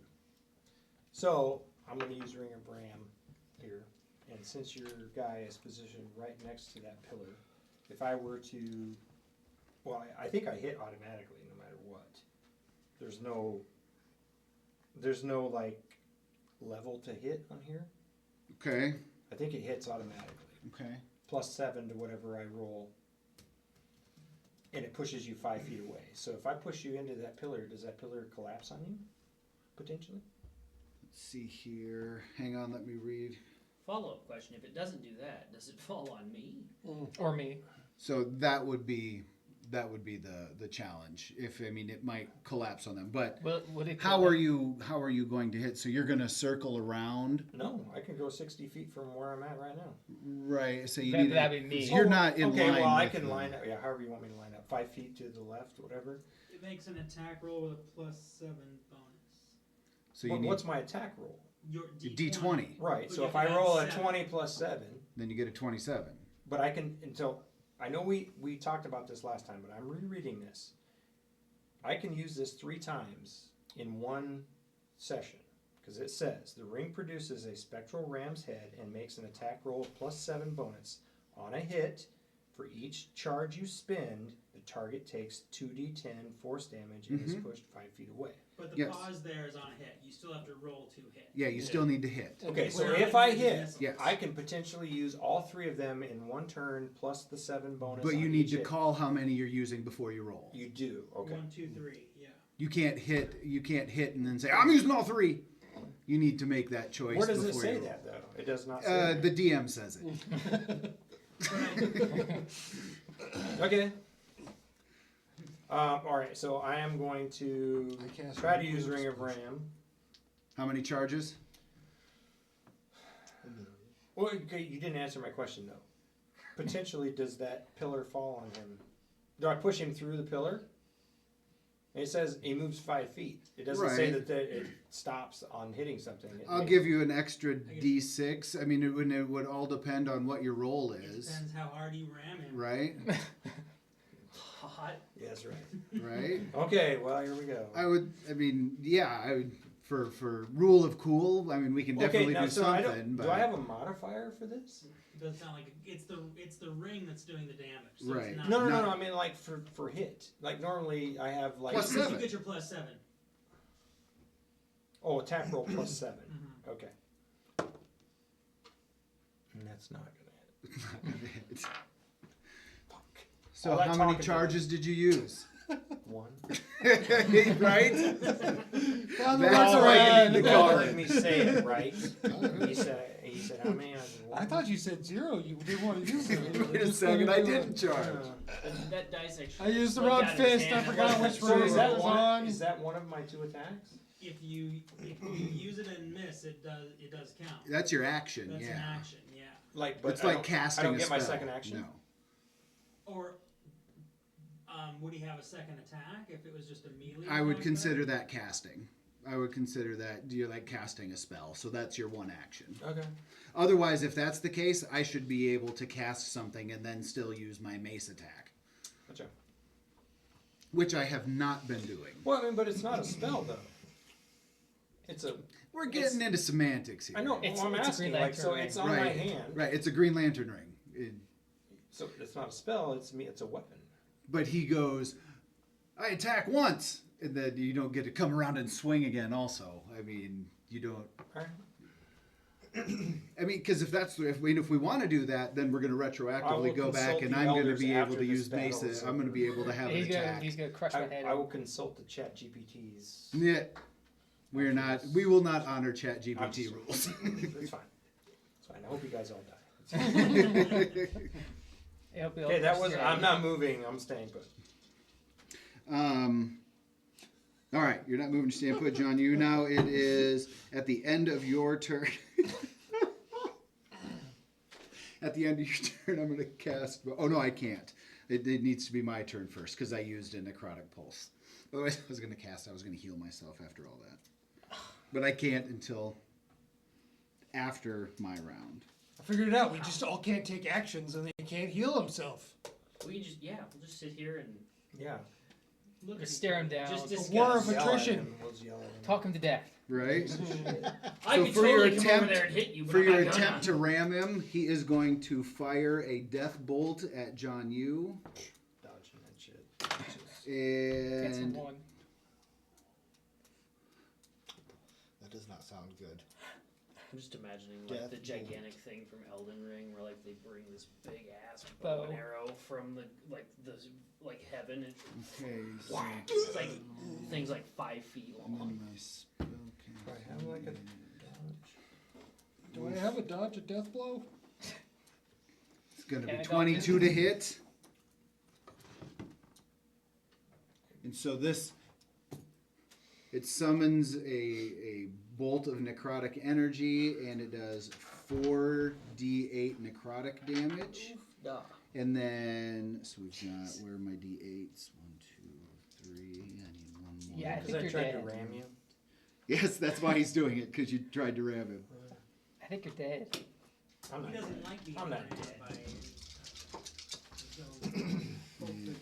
So I'm going to use Ring of Bram here, and since your guy is positioned right next to that pillar, if I were to, well, I think I hit automatically no matter what. There's no like level to hit on here.
Okay.
I think it hits automatically.
Okay.
+7 to whatever I roll, and it pushes you 5 feet away. So if I push you into that pillar, does that pillar collapse on you, potentially?
Let's see here. Hang on, let me read.
Follow-up question: if it doesn't do that, does it fall on me?
Or me.
So that would be the challenge. It might collapse on them. But
Would it
how are you going to hit? So you're going to circle around,
No, I can go 60 feet from where I'm at right now.
right? So you
That-
need
that'd be me.
so you're not in
okay,
line.
well, I
with
can
them.
line up. Yeah, however you want me to line up. 5 feet to the left, whatever.
It makes an attack roll with a +7 bonus.
So you need
What's my attack roll?
Your
D20.
Right.
But
So
you
if
have
I
to
roll
add
a
7.
20 plus 7,
Then you get a 27.
but I can until I know we talked about this last time, but I'm rereading this. I can use this 3 times in one session. because it says the ring produces a spectral ram's head and makes an attack roll of +7 bonus. On a hit, for each charge you spend, the target takes 2d10 force damage and is pushed 5 feet away.
But the
Yes.
pause there is on a hit. You still have to roll to hit.
Yeah, you still need to hit.
Okay, so
Well,
if I hit,
Yes.
I can potentially use all 3 of them in one turn plus the 7 bonus.
But you
on
need
each
to
hit.
call how many you're using before you roll.
You do. Okay.
1, 2, 3. Yeah.
You can't hit and then say, I'm using all 3. You need to make that choice.
Where does it
before
say
you roll.
that though? It does not say.
The DM says it.
Okay. All right, so I am going to
I cast
try to
Nuclear
use Ring of
Explosion.
Ram.
How many charges?
Well, okay, you didn't answer my question though. Potentially, does that pillar fall on him? Do I push him through the pillar? It says he moves 5 feet. It doesn't say
Right.
that it stops on hitting something.
I'll give you an extra D6. I mean, it would all depend on what your roll
It
is,
depends how hard you ram him.
right?
Hot.
Yes, right.
Right?
Okay, well here we go.
I would for rule of cool. I mean, we can definitely
now,
do
so
something. But
do I have a modifier for this?
It does sound like it's the ring that's doing the damage. So
Right.
It's not,
No.
Not-
I mean like for hit. Like normally I have like
Plus
You
7.
get your +7.
oh attack roll +7.
Mhm.
Okay. And that's not gonna hit. Fuck.
So
All that
how many
talking
charges did you use?
1.
Right?
Found the
That's why you
workaround.
need to
You
call
heard
it.
me say it right. He said how many?
I thought you said 0. You didn't want to use it.
Wait a second, I didn't charge.
That dice actually.
I used the
slipped
wrong
out of his
fist.
hand
I
and
forgot
wasn't-
which
So
roll
is
it
that
was
one?
on.
Is that one of my 2 attacks?
If you use it and miss, it does count.
That's your action,
That's
yeah.
an action, yeah.
Like, but
It's
I
like
don't-
casting
I don't
a
get my
spell.
second action.
No.
Or would he have a second attack if it was just a melee?
I would
attack?
consider that casting. I would consider that you're like casting a spell, so that's your one action.
Okay.
Otherwise, if that's the case, I should be able to cast something and then still use my mace attack,
Gotcha.
which I have not been doing.
Well, I mean, but it's not a spell though. It's a.
We're getting into semantics here.
I know.
It's-
well, I'm
it's a
asking.
Green
Like, so
Lantern
it's
ring.
on my
Right.
hand.
Right, it's a Green Lantern ring.
So it's not a spell. It's me. It's a weapon.
But he goes, I attack once, and then you don't get to come around and swing again. Also, I mean, you don't.
Alright.
I mean, because if we want to do that, then we're going to
I
retroactively
will
go back,
consult
and
the
I'm going to
elders
be able
after
to
this
use
battle
mace.
is
I'm going to
over.
be able to have an
He's
attack.
gonna crush my head.
I will consult the Chat GPTs.
Yeah, we are not. We will not honor Chat
I'm
GPT
just-
rules.
It's fine. It's fine. I hope you guys all die.
I hope we all
Okay, that
crush
was.
your
I'm
head.
not moving. I'm staying put.
All right, you're not moving to stand put, John. You now it is at the end of your turn. At the end of your turn, I'm going to cast. Oh no, I can't. It needs to be my turn first because I used a necrotic pulse. Otherwise, I was going to cast. I was going to heal myself after all that, but I can't until after my round.
I figured it out. We just all can't take actions and they can't heal himself.
We just we'll just sit here and
Yeah.
Look
Just
at
stare him down.
just
A
discuss.
war of
Yell at
attrition.
him, we'll just yell at him.
Talk him to death.
Right.
I
So
could
for your
totally come over
attempt-
there and hit you, but
For
I'm
your
not gonna.
attempt to ram him, he is going to fire a death bolt at Jonyoo,
Dodging that shit.
That's a
and
one.
That does not sound good.
I'm just imagining like
Death
the
bolt.
gigantic thing from Elden Ring, where like they bring this big ass
Bow.
bow and arrow from the heaven. And
okay, so
it's like things like 5 feet
and
long.
then my spell
I have like a
Do I have a dodge a death blow?
It's going to
Can
be
I go
22 to hit. And so this, it summons a bolt of necrotic energy, and it does 4d8 necrotic damage. And then, so we've got, where are my d8s? 1, 2, 3, I need one more.
Yeah, I
Because
think
I
you're
tried
dead.
to ram you.
Yes, that's why he's doing it, because you tried to ram him.
I think you're dead.
I'm
He
not
doesn't
dead.
like being
I'm not
rammed
dead.
by voltage and-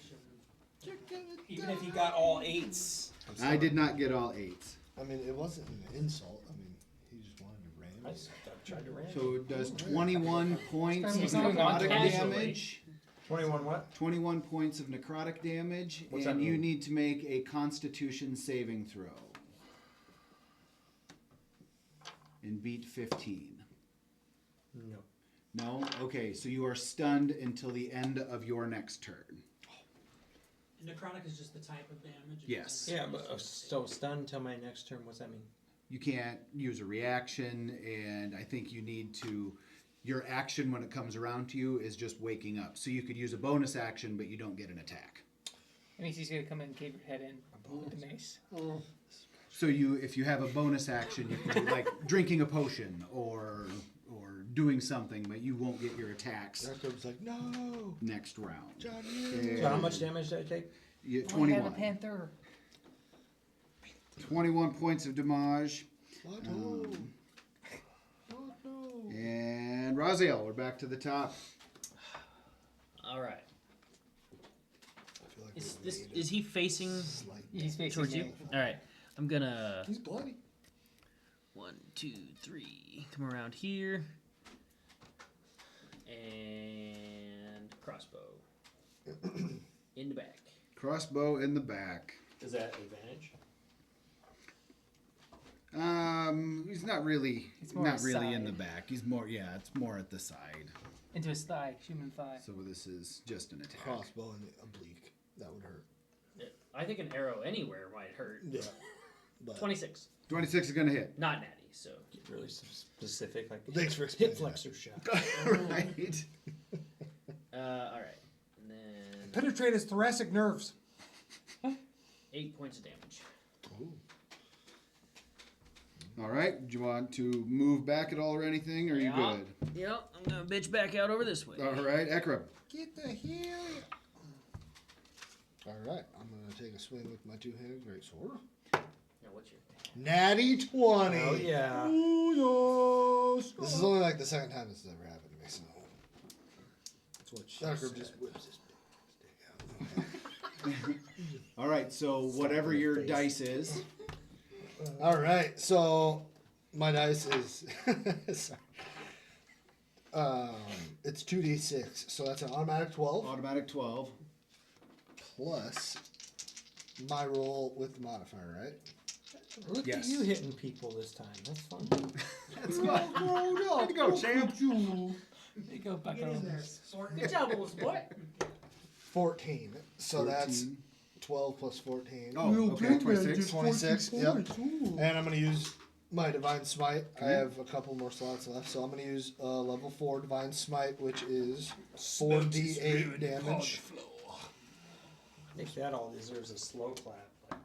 Even if he got all 8s.
I did not get all 8s.
I mean, it wasn't an insult. I mean,
I've tried to ram.
So it does 21 points of
He's doing
necrotic
casually.
damage.
21 what?
21 points of necrotic damage,
What's
and
that
you
mean?
need to make a Constitution saving throw. And beat 15.
No.
No? Okay, so you are stunned until the end of your next turn.
Necrotic is just the type of damage.
Yes.
Yeah, but so stunned till my next turn. What's that mean?
You can't use a reaction, and I think you need to. Your action when it comes around to you is just waking up. So you could use a bonus action, but you don't get an attack.
It means he's gonna come in and cave your head in with the mace.
So if you have a bonus action, you can do like drinking a potion or doing something, but you won't get your attacks
Ekrub's like, no,
next round.
Johnny.
So how much damage did I take?
You,
Oh, I have a
21.
panther.
21 points of damage.
What?
And Raziel, we're back to the top.
All right.
I feel like
Is
we
this
need
is he facing
slight
He's facing
towards you?
me.
All right. I'm gonna
He's bloody.
1, 2, 3. Come around here. And crossbow. In the back.
Crossbow in the back.
Is that advantage?
He's not really
It's more
not really in
side.
the back. He's more it's more at the side.
Into his thigh, human thigh.
So this is just an attack.
crossbow and oblique. That would hurt.
I think an arrow anywhere might hurt.
Yeah. But
26.
26 is gonna hit.
Not natty, so.
Get really specific, like
thanks for
hip
explaining.
flexor shot.
Right.
All right. And then
Penetrate his thoracic nerves.
8 points of damage.
Ooh.
All right. Do you want to move back at all or anything? Or are you
Yeah.
good?
Yep, I'm gonna bitch back out over this way.
All right, Ekrub.
Get the hell. All right, I'm gonna take a swing with my two-handed greatsword.
Now, what's your
Natty 20.
Oh yeah.
This is only like the second time this has ever happened to me, so.
That's what she
Ekrub
said.
just whips his stick out.
All right. So whatever your dice is.
All right, so my dice is. Sorry. It's 2d6, so that's an automatic 12
Automatic 12.
plus my roll with the modifier, right?
Look
Yes.
at you hitting people this time. That's fun.
That's fine. Way to go, champ.
There you go,
Get
bucko.
in there. Sort
Good job, little boy.
14. So that's
14.
12 plus 14.
Oh, okay. 26.
26, yep. And I'm going to use my Divine Smite. I have a couple more slots left, so I'm going to use level 4 Divine Smite, which is 4d8 damage.
I think that all deserves a slow clap. Like,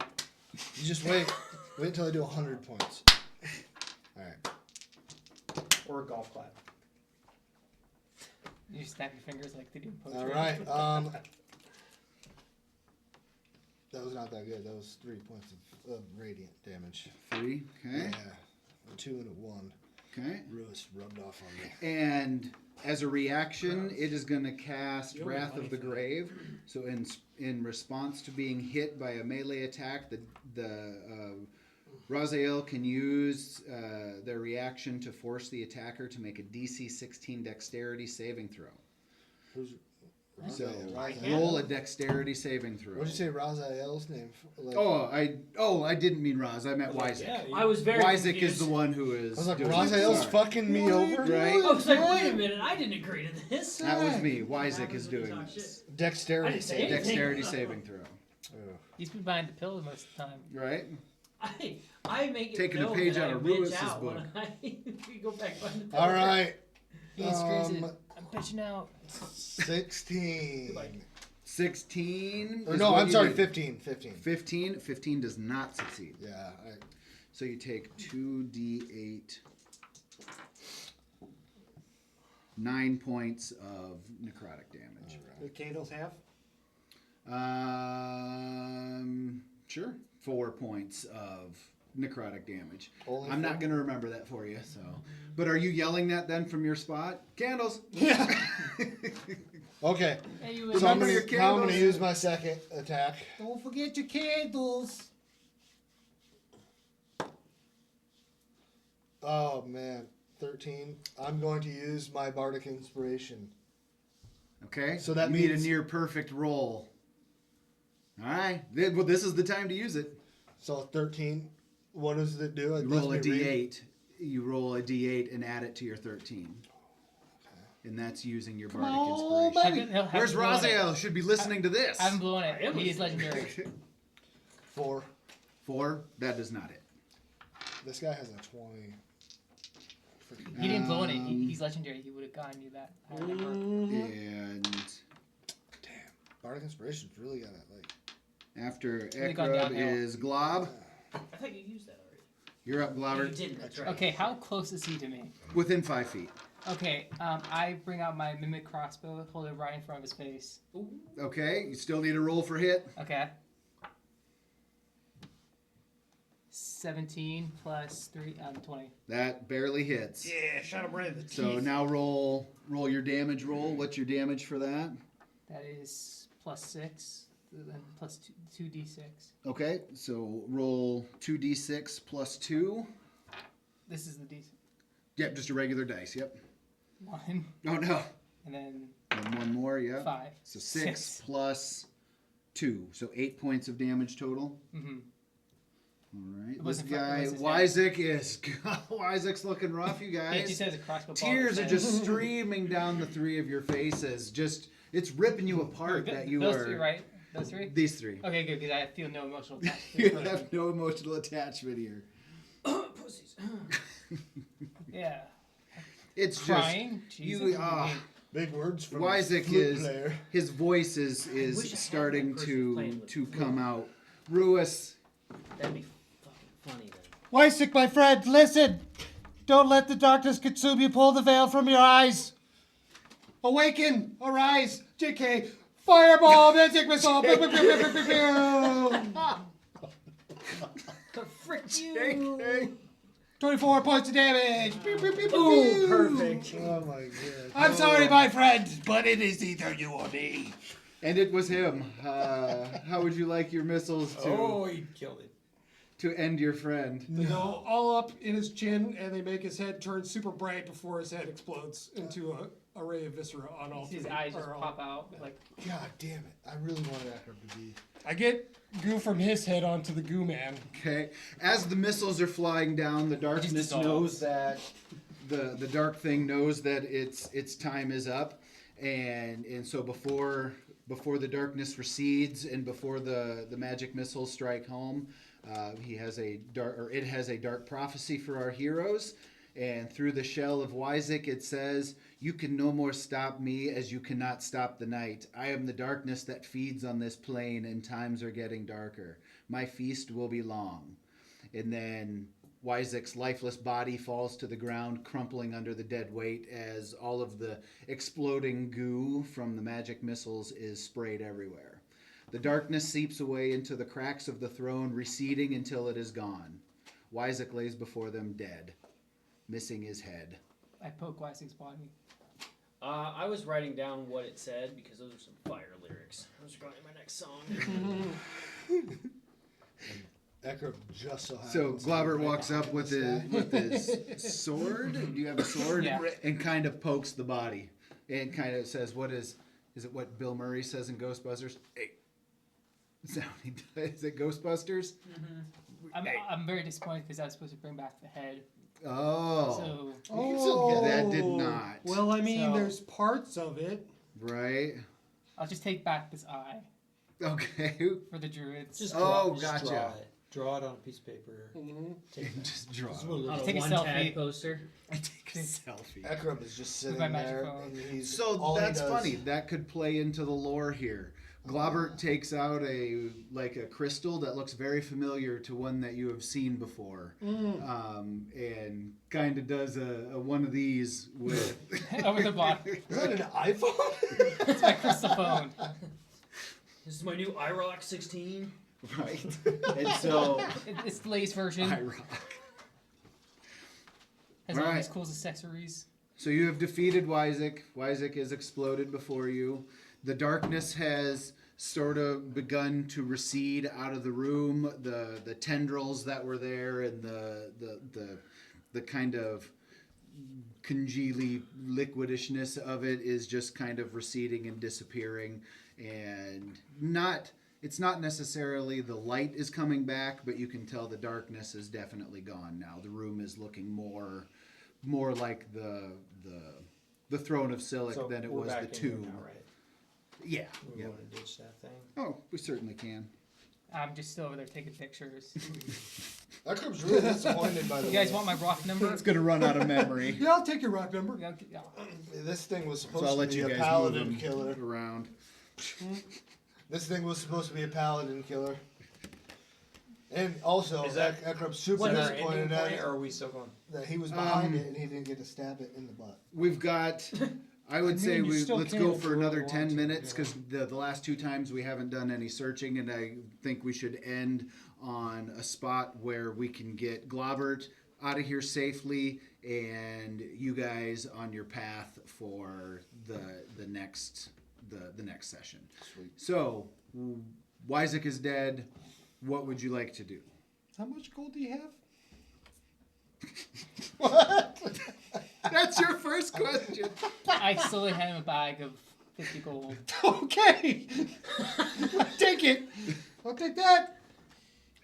You just wait. Wait until I do 100 points. Alright.
or a golf clap.
You snap your fingers like they do in poetry.
Alright, that was not that good. That was 3 points of radiant damage.
3. Okay.
Yeah. A 2 and a 1.
Okay.
Rewis rubbed off on me.
And as a reaction, it is going to cast
You owe me
Wrath
money
of the
for that.
Grave. So in response to being hit by a melee attack, the Raziel can use their reaction to force the attacker to make a DC 16 Dexterity saving throw.
Who's
So
Raziel?
roll a Dexterity saving throw.
What'd you say Raziel's name? Like,
I didn't mean Raz. I meant Ysac.
Yeah,
I was very
Ysac
confused.
is the one who is.
I was like,
doing it.
Raziel's
Sorry.
fucking me over?
Right?
I was like, wait a minute, I didn't agree to this.
That was me. Ysac
happens
is
when you
doing
talk
this.
I
Dexterity
didn't say
saving.
anything.
Dexterity saving throw.
Ugh.
He's been behind the pillow most of the time.
Right?
I make it
Taking a
known
page
that
out
I
of
bitch
Rewis's
out
book.
when we go back behind the pillow.
Alright.
He screams it.
Um,
I'm bitching out.
16.
16.
Or
is
no,
what
I'm
you
sorry,
do.
15. 15.
15. 15 does not succeed.
Yeah.
So you take 2d8. 9 points of necrotic damage.
The candles have.
Sure. 4 points of necrotic damage.
Only
I'm not
four?
going to remember that for you. So, but are you yelling that then from your spot? Candles.
Yeah. Okay.
Hey, you
So I'm
Remember
gonna,
your
now I'm going to
candles?
use my second attack.
Don't forget your candles.
Oh, man. 13. I'm going to use my bardic inspiration.
Okay.
So that
you need a
means-
near perfect roll. All right. Well, this is the time to use it.
So 13. What does it do? It
You
lets
roll a
me read-
d8. You roll a d8 and add it to your 13. And that's using your bardic inspiration. Where's Raziel? Should be listening to this.
I haven't blown
I
it.
am
He is
listening.
legendary.
4.
4. That does not hit.
This guy has a 20. Freaking-
He didn't blow it. He's legendary. He would have gotten you that. I remember.
And
Damn. Bardic inspiration's really got it. Like,
after
Really gone
Ekrub
downhill.
is Glob.
I thought you used that already.
You're up,
You
Globber.
didn't. That's right.
Okay, how close is he to me?
Within 5 feet.
Okay, I bring out my mimic crossbow, hold it right in front of his face.
Ooh.
Okay, you still need a roll for hit.
Okay. 17 plus 3, 20.
That barely hits.
Yeah, shot him right in the teeth.
So now roll your damage roll. What's your damage for that?
That is plus 6, then plus 2d6.
Okay, so roll 2d6 plus 2.
This is the d6.
Yep, just a regular dice. Yep.
1,
Oh no.
and then
And one more. Yep.
5.
So 6 plus 2. So 8 points of damage total.
Mm-hmm.
All right.
It
This
wasn't
guy,
it was his
Ysac is. Yzac's looking rough, you
He
guys.
just has a crossbow. ball
Tears
in
are
his
just
head.
streaming down the 3 of your faces. Just, it's ripping you apart that you
Those
are.
3, right? Those 3?
These 3.
Okay, good, because I feel no emotional attachment. to
You
this person.
have no emotional attachment here.
Pussies.
Yeah.
It's
Crying?
just
Jesus,
you.
big words from
Ysac
flute
is
player.
his voice
wish I
is
had
starting
that person playing
to
with
to
flute.
come out. Rewis,
That'd be fucking funny then.
Ysac, my friend, listen. Don't let the darkness consume you. Pull the veil from your eyes. Awaken, arise, JK. Fireball, magic missile. Pew, pew, pew, pew, pew, pew, pew.
Frick you!
24 points of damage. Pew, pew, pew, pew,
Ooh,
pew.
perfect.
Oh my god.
I'm sorry, my friend, but it is either you or me.
and it was him. How would you like your missiles to
he killed it.
to end your friend?
They go all up in his chin, and they make his head turn super bright before his head explodes into a array of viscera on all
His
three.
eyes just
or all-
pop out. Like,
God damn it. I really wanted Ekrub to be.
I get goo from his head onto the goo man.
Okay. As the missiles are flying down, the darkness
dissolves.
knows that the dark thing knows that its time is up, and so before the darkness recedes and before the magic missiles strike home, it has a dark prophecy for our heroes. And through the shell of Ysac, it says, "You can no more stop me as you cannot stop the night. I am the darkness that feeds on this plain, and times are getting darker. My feast will be long." And then Yzac's lifeless body falls to the ground, crumpling under the dead weight as all of the exploding goo from the magic missiles is sprayed everywhere. The darkness seeps away into the cracks of the throne, receding until it is gone. Ysac lays before them dead, missing his head.
I poke Ysac's body.
I was writing down what it said because those are some fire lyrics. I was going to my next song.
Ekrub just so happens.
So
to be
Globber
right
walks up
behind
with
this guy.
his sword. Do you have a sword?
Yeah.
And kind of pokes the body, and kind of says, "What is it? What Bill Murray says in Ghostbusters? Hey, is it Ghostbusters?
I'm very disappointed because I was supposed to bring back the head.
Oh,
So
You can still get
that did not.
Well, I mean,
So-
there's parts of it.
Right?
I'll just take back this eye
Okay.
for the druids.
Just
Oh,
draw, just
gotcha.
Draw it. Draw it on a piece of paper. Take that.
Just draw.
Just
it.
move
On
it.
a
Take a
one-tag
selfie.
poster.
Take a selfie.
Ekrub is just sitting
my magic
there,
phone.
and he's
So
all he
that's
does-
funny. That could play into the lore here. Globber takes out a crystal that looks very familiar to one that you have seen before, and kind of does a one of these with.
Over the body.
Is that an iPhone?
It's my crystal phone.
This is my new iRock 16.
Right, and so
It's the latest version.
I rock.
Has all
Alright.
these cool accessories.
So you have defeated Ysac. Ysac has exploded before you. The darkness has sort of begun to recede out of the room. The tendrils that were there and the kind of congealy liquidishness of it is just kind of receding and disappearing, and it's not necessarily the light is coming back, but you can tell the darkness is definitely gone now. The room is looking more like the Throne of Cyliik
So
than it
we're
was
back
the
in here
tomb.
now, right?
Yeah.
We
Yeah.
want to ditch that thing.
Oh, we certainly can.
I'm just still over there taking pictures.
Ekrub's really disappointed by the
You guys
way.
want my rock number?
It's gonna run out of memory.
Yeah, I'll take your rock number.
Yeah,
This thing was
So
supposed
I'll
to
let
be
you
a
guys
paladin
move
killer.
them around.
This thing was supposed to be a paladin killer. And also,
Is that-
Ekrub's
Is
super
that our ending
disappointed at
point,
it,
or are we still going?
that he was behind it and he didn't get to stab it in the butt.
We've got. I would say
mean, you still
let's
can
go
if
for
you
another
really
10
want to,
minutes
yeah.
because the last 2 times we haven't done any searching, and I think we should end on a spot where we can get Globert out of here safely and you guys on your path for the next session.
Sweet.
So, Ysac is dead. What would you like to do?
How much gold do you have?
What?
That's your first question.
I still had him a bag of 50 gold.
Okay. Take it. I'll take that.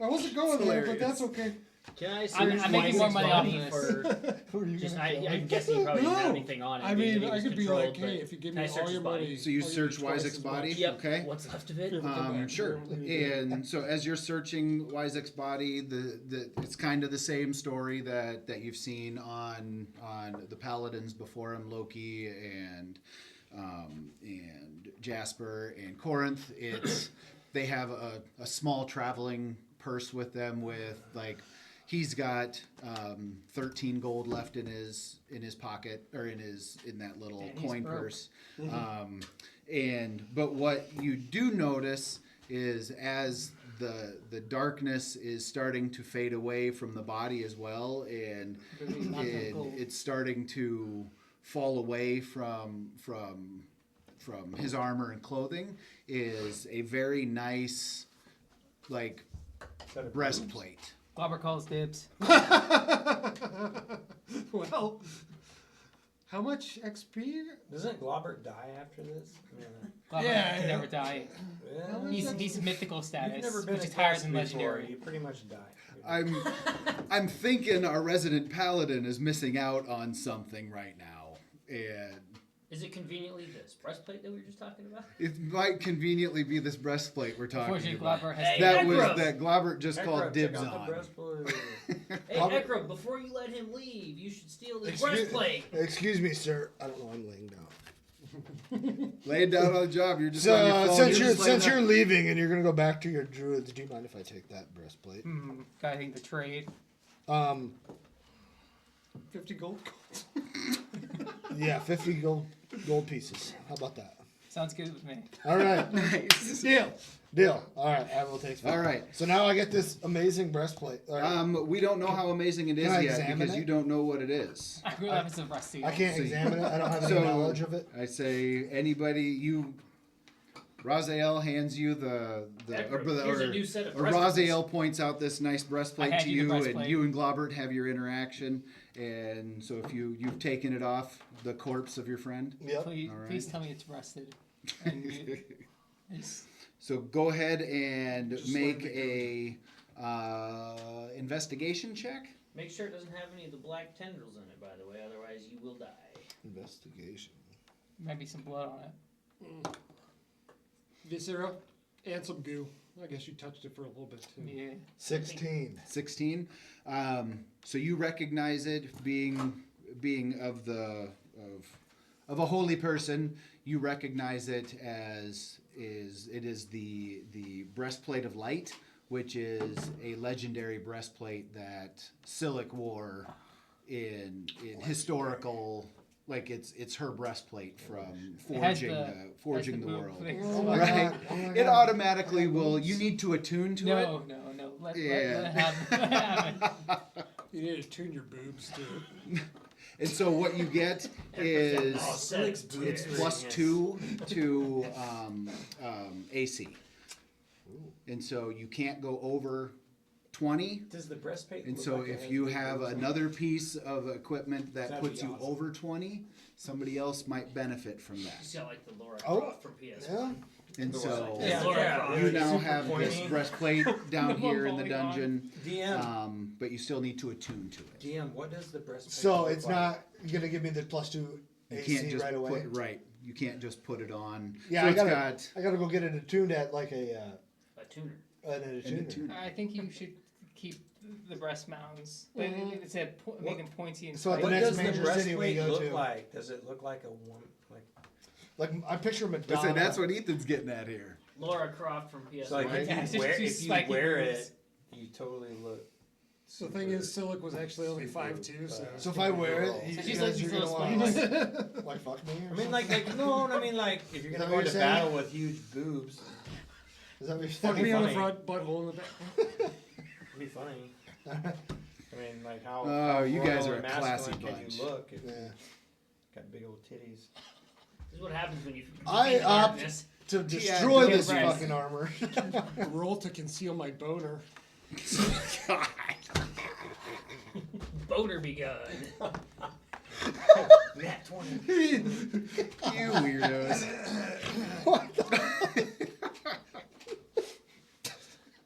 I wasn't going
It's
there, but
hilarious.
that's okay.
Can I
I'm
search
making more
Isaac's
money off
body
of
for
Who are you
just
gonna kill?
I'm guessing he probably didn't have
No.
anything on it.
I
being
mean,
that he
I
was
could be
controlled,
like, hey,
but
if you give
can I
me
search
all
his
your
body?
money.
So you
I'll give
search
twice
Isaac's
as much.
body?
Yep.
Okay.
What's left of it?
Come back.
Sure. And so as you're searching Ysac's body, it's kind of the same story that you've seen on the paladins before him, Loki and Jasper and Corinth. It's they have a small traveling purse with them with like he's got 13 gold left in his pocket or in that little
And he's
coin
broke.
purse. But what you do notice is as the darkness is starting to fade away from the body as well, and
Not that gold.
it's starting to fall away from his armor and clothing, is a very nice like
Set of
breastplate.
Glauber calls dibs.
Well, how much XP?
Doesn't Globert die after this?
Glauber
Yeah,
can
yeah.
never die.
Yeah.
He's mythical
You've
status,
never been
which
a
is higher
guest
than
before,
legendary.
You pretty much die.
I'm thinking our resident paladin is missing out on something right now, and
Is it conveniently this breastplate that we were just talking about?
it might conveniently be this breastplate we're talking
Unfortunately,
about.
Glauber has
Hey,
That was
Ekrub!
that Globert just
Ekrub,
called
check
dibs
out the
on.
breastplate.
Hey, Ekrub, before you let him leave, you should steal this
Excuse-
breastplate.
Excuse me, sir. I don't know. I'm laying down.
Lay it down on the job. You're just on your phone.
Since
You're just laying
you're leaving and you're gonna go back to your druids, do you mind if I take that breastplate?
I think the trade.
50 gold coins.
Yeah, 50 gold pieces. How about that?
Sounds good with me.
All right,
Nice.
deal. All right, I will take. 50.
All right.
So now I get this amazing breastplate. All right.
We don't know how amazing it is
Can I
yet
examine
because
it?
you don't know what it is.
I really have it's a rusty.
I can't
so-
examine it. I don't have any
So
knowledge of it.
I say anybody Raziel hands you the
Ekrub, here's a new set of
or
breastplates.
Raziel points out this nice breastplate
I hand
to
you the
you, and
breastplate.
you and Globert have your interaction. And so if you've taken it off the corpse of your friend,
Yep.
Please,
All right.
please tell me it's rusted. And it's-
so go ahead and
Just
make
slightly
a investigation check.
Make sure it doesn't have any of the black tendrils in it, by the way, otherwise you will die.
Investigation.
might be some blood on it.
Viscera and some goo. I guess you touched it for a little bit too.
Yeah.
16.
16. So you recognize it being of a holy person. You recognize it as it is the breastplate of light, which is a legendary breastplate that Cyliik wore in historical. Like it's her breastplate from
It has
forging the
boob
world.
thing.
Oh my
Right.
God. Oh my
It
God.
automatically will. You need to attune to it.
No. Let it have it.
You need to tune your boobs too.
And so what you get is
Oh, Cyliik's boobs
it's
are
plus
yes.
2 to AC. And so you can't go over 20.
Does the breastplate?
And
look
so
like it
if
has
you
big
have
boobs?
another piece of equipment that
That'd
puts
be
you
awesome.
over 20, somebody else might benefit from that.
Just got like the Laura
Oh,
Croft from PS.
Yeah.
And so
Yeah,
Laura
yeah.
Croft.
you now
Super
have this
pointy.
breastplate down
The
here in the
falling on.
dungeon,
DM.
but you still need to attune to it.
DM. What does the breastplate?
So
look
it's
like?
not gonna give me the +2
You
AC
can't just
right away.
put You can't just put it on.
Yeah,
so
I
it's
gotta,
got
I gotta go get it attuned at like
A tuner.
an
an
attuner.
attuner.
I think you should keep the breast mounds. But
Mhm.
it said make them pointy and
So at the
What
spiky.
next
does the
major city we
breastplate
go
look
to.
like? Does it look like a woman?
Like I picture
I
Madonna.
said that's what Ethan's getting at here.
Laura Croft from PS.
So like
Right.
Yeah, it's
if
just two
you
spiky
wear
boobs.
it, you totally look.
The thing is, Cyliik was actually only
super,
5'2", so.
So if I wear it,
So
you
she's
guys
like
are
these
gonna
little
want
spikes.
to like fuck me. Or
I mean, like no, I mean like if you're
Is
gonna
that
go
what
into
you're saying?
battle with huge boobs,
Is that what you're
Fuck
saying?
me on the
funny.
front, butthole in the back.
it'd be funny. I mean, like how,
Oh,
how
you guys
royal
are
and
a classy
masculine can
bunch.
you look if
Yeah.
you got big old titties?
This is what happens when you.
I
feed the
opt-
darkness.
To destroy
don't
this
breast.
fucking armor.
Roll to conceal my boner.
Boner begun.
Nat 20.
You weirdos.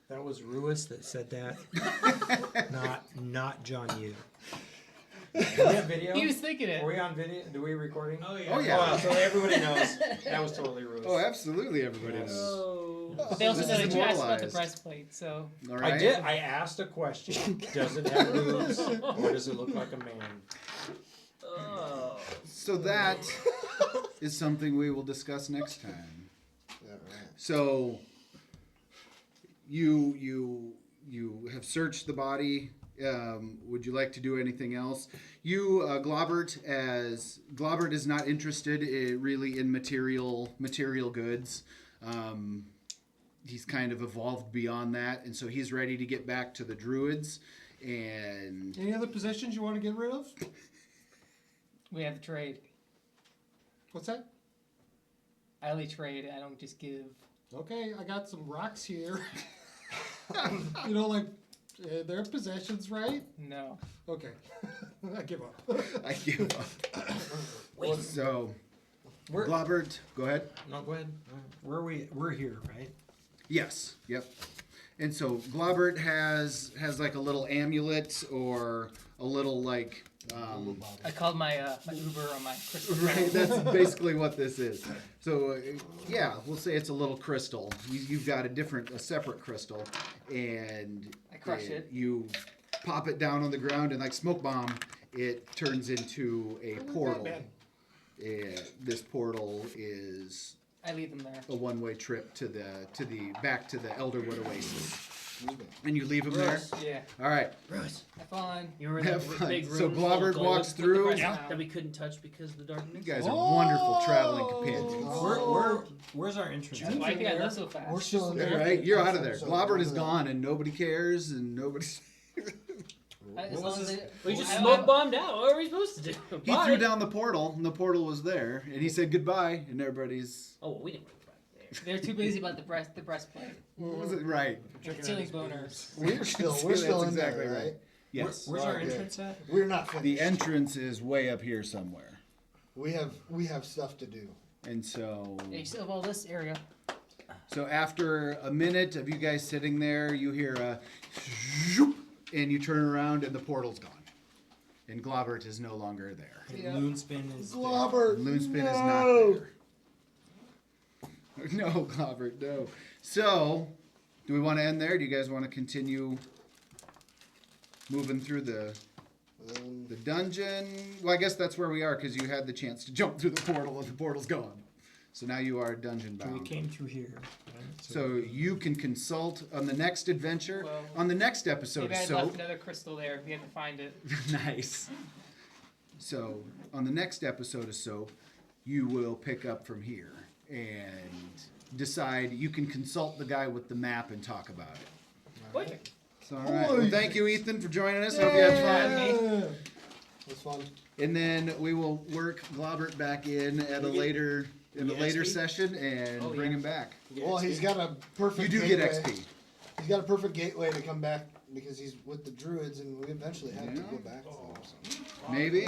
That was Rewis that said that. not Jonyoo. Do we have video?
He was thinking
Are
it.
we on video? Do we recording?
Oh yeah.
Oh, yeah.
Oh, so everybody knows. That was totally Rewis.
Oh, absolutely, everybody knows.
Oh.
But they also
This
said
is
that you asked about the
immortalized.
breastplate, so
All right.
I did. I asked a question. Does it have boobs, or does it look like a man?
Oh.
So that is something we will discuss next time.
Yeah, right.
So you have searched the body. Would you like to do anything else? You, Globbert is not interested really in material goods. He's kind of evolved beyond that, and so he's ready to get back to the druids. And
Any other possessions you want to get rid of?
we have to trade.
What's that?
I only trade. I don't just give.
Okay, I got some rocks here. You know, like, they're possessions, right?
No.
Okay. I give up.
I give up.
Wait.
So,
We're,
Globbert, go ahead.
no, go ahead. Where are we? We're here, right?
Yes. Yep. And so Globbert has like a little amulet or a little like
I called my my Uber on my crystal.
right. That's basically what this is. So yeah, we'll say it's a little crystal. You've got a separate crystal, and
I crush it.
You pop it down on the ground, and like smoke bomb, it turns into a portal.
Batman.
This portal is
I leave them there.
a one-way trip to the back to the Elderwood Oasis. And you leave them there.
Yeah.
All right.
Gross.
Have fun.
You remember that
Have fun.
big room
So
full of
Globbert
gold
walks
with the
through.
breast
Yeah.
that we couldn't touch because of the
You
darkness.
guys are wonderful traveling companions.
Where's our entrance?
That's why I think I left so fast.
We're still in
All
there.
right, you're out of there.
So
Globbert is
we're
gone, and nobody cares, and nobody's.
As long as
We just
I-
smoke bombed out. What are we supposed to do?
He
Bye.
threw down the portal, and the portal was there, and he said goodbye, and everybody's.
Oh, well, we didn't go back there.
They're too busy about the breastplate.
What was it? Right.
Stealing boners.
We're still
That's
in
exactly
there,
right.
right?
Yes.
Where's our
Okay.
entrance at?
We're not finished.
The entrance is way up here somewhere,
We have stuff to do.
and so.
Yeah, you still have all this area.
So after a minute of you guys sitting there, you hear a zoop, and you turn around and the portal's gone. And Globbert is no longer there.
Yeah.
LuneSpin is.
Globbert,
LuneSpin is
no!
not there. No, Globbert, no. So, do we want to end there? Do you guys want to continue moving through the dungeon? Well, I guess that's where we are because you had the chance to jump through the portal and the portal's gone. So now you are dungeon
So we
bound.
came through here. Right?
So you can consult on the next adventure,
Well,
on the next episode
Maybe
of
I
Soap.
left another crystal there. We have to find it.
Nice. So on the next episode of Soap, you will pick up from here and decide. You can consult the guy with the map and talk about it.
Wait.
So, all right. Well, thank you, Ethan, for joining us. Hope you had fun.
Yeah. That's fun.
And then we will work Globbert back in at a later
XP?
session and
Oh,
bring
yeah.
him back.
Well, he's got a perfect.
You do get
gateway.
XP.
He's got a perfect gateway to come back because he's with the druids, and we eventually have to go back to them. So.
Maybe.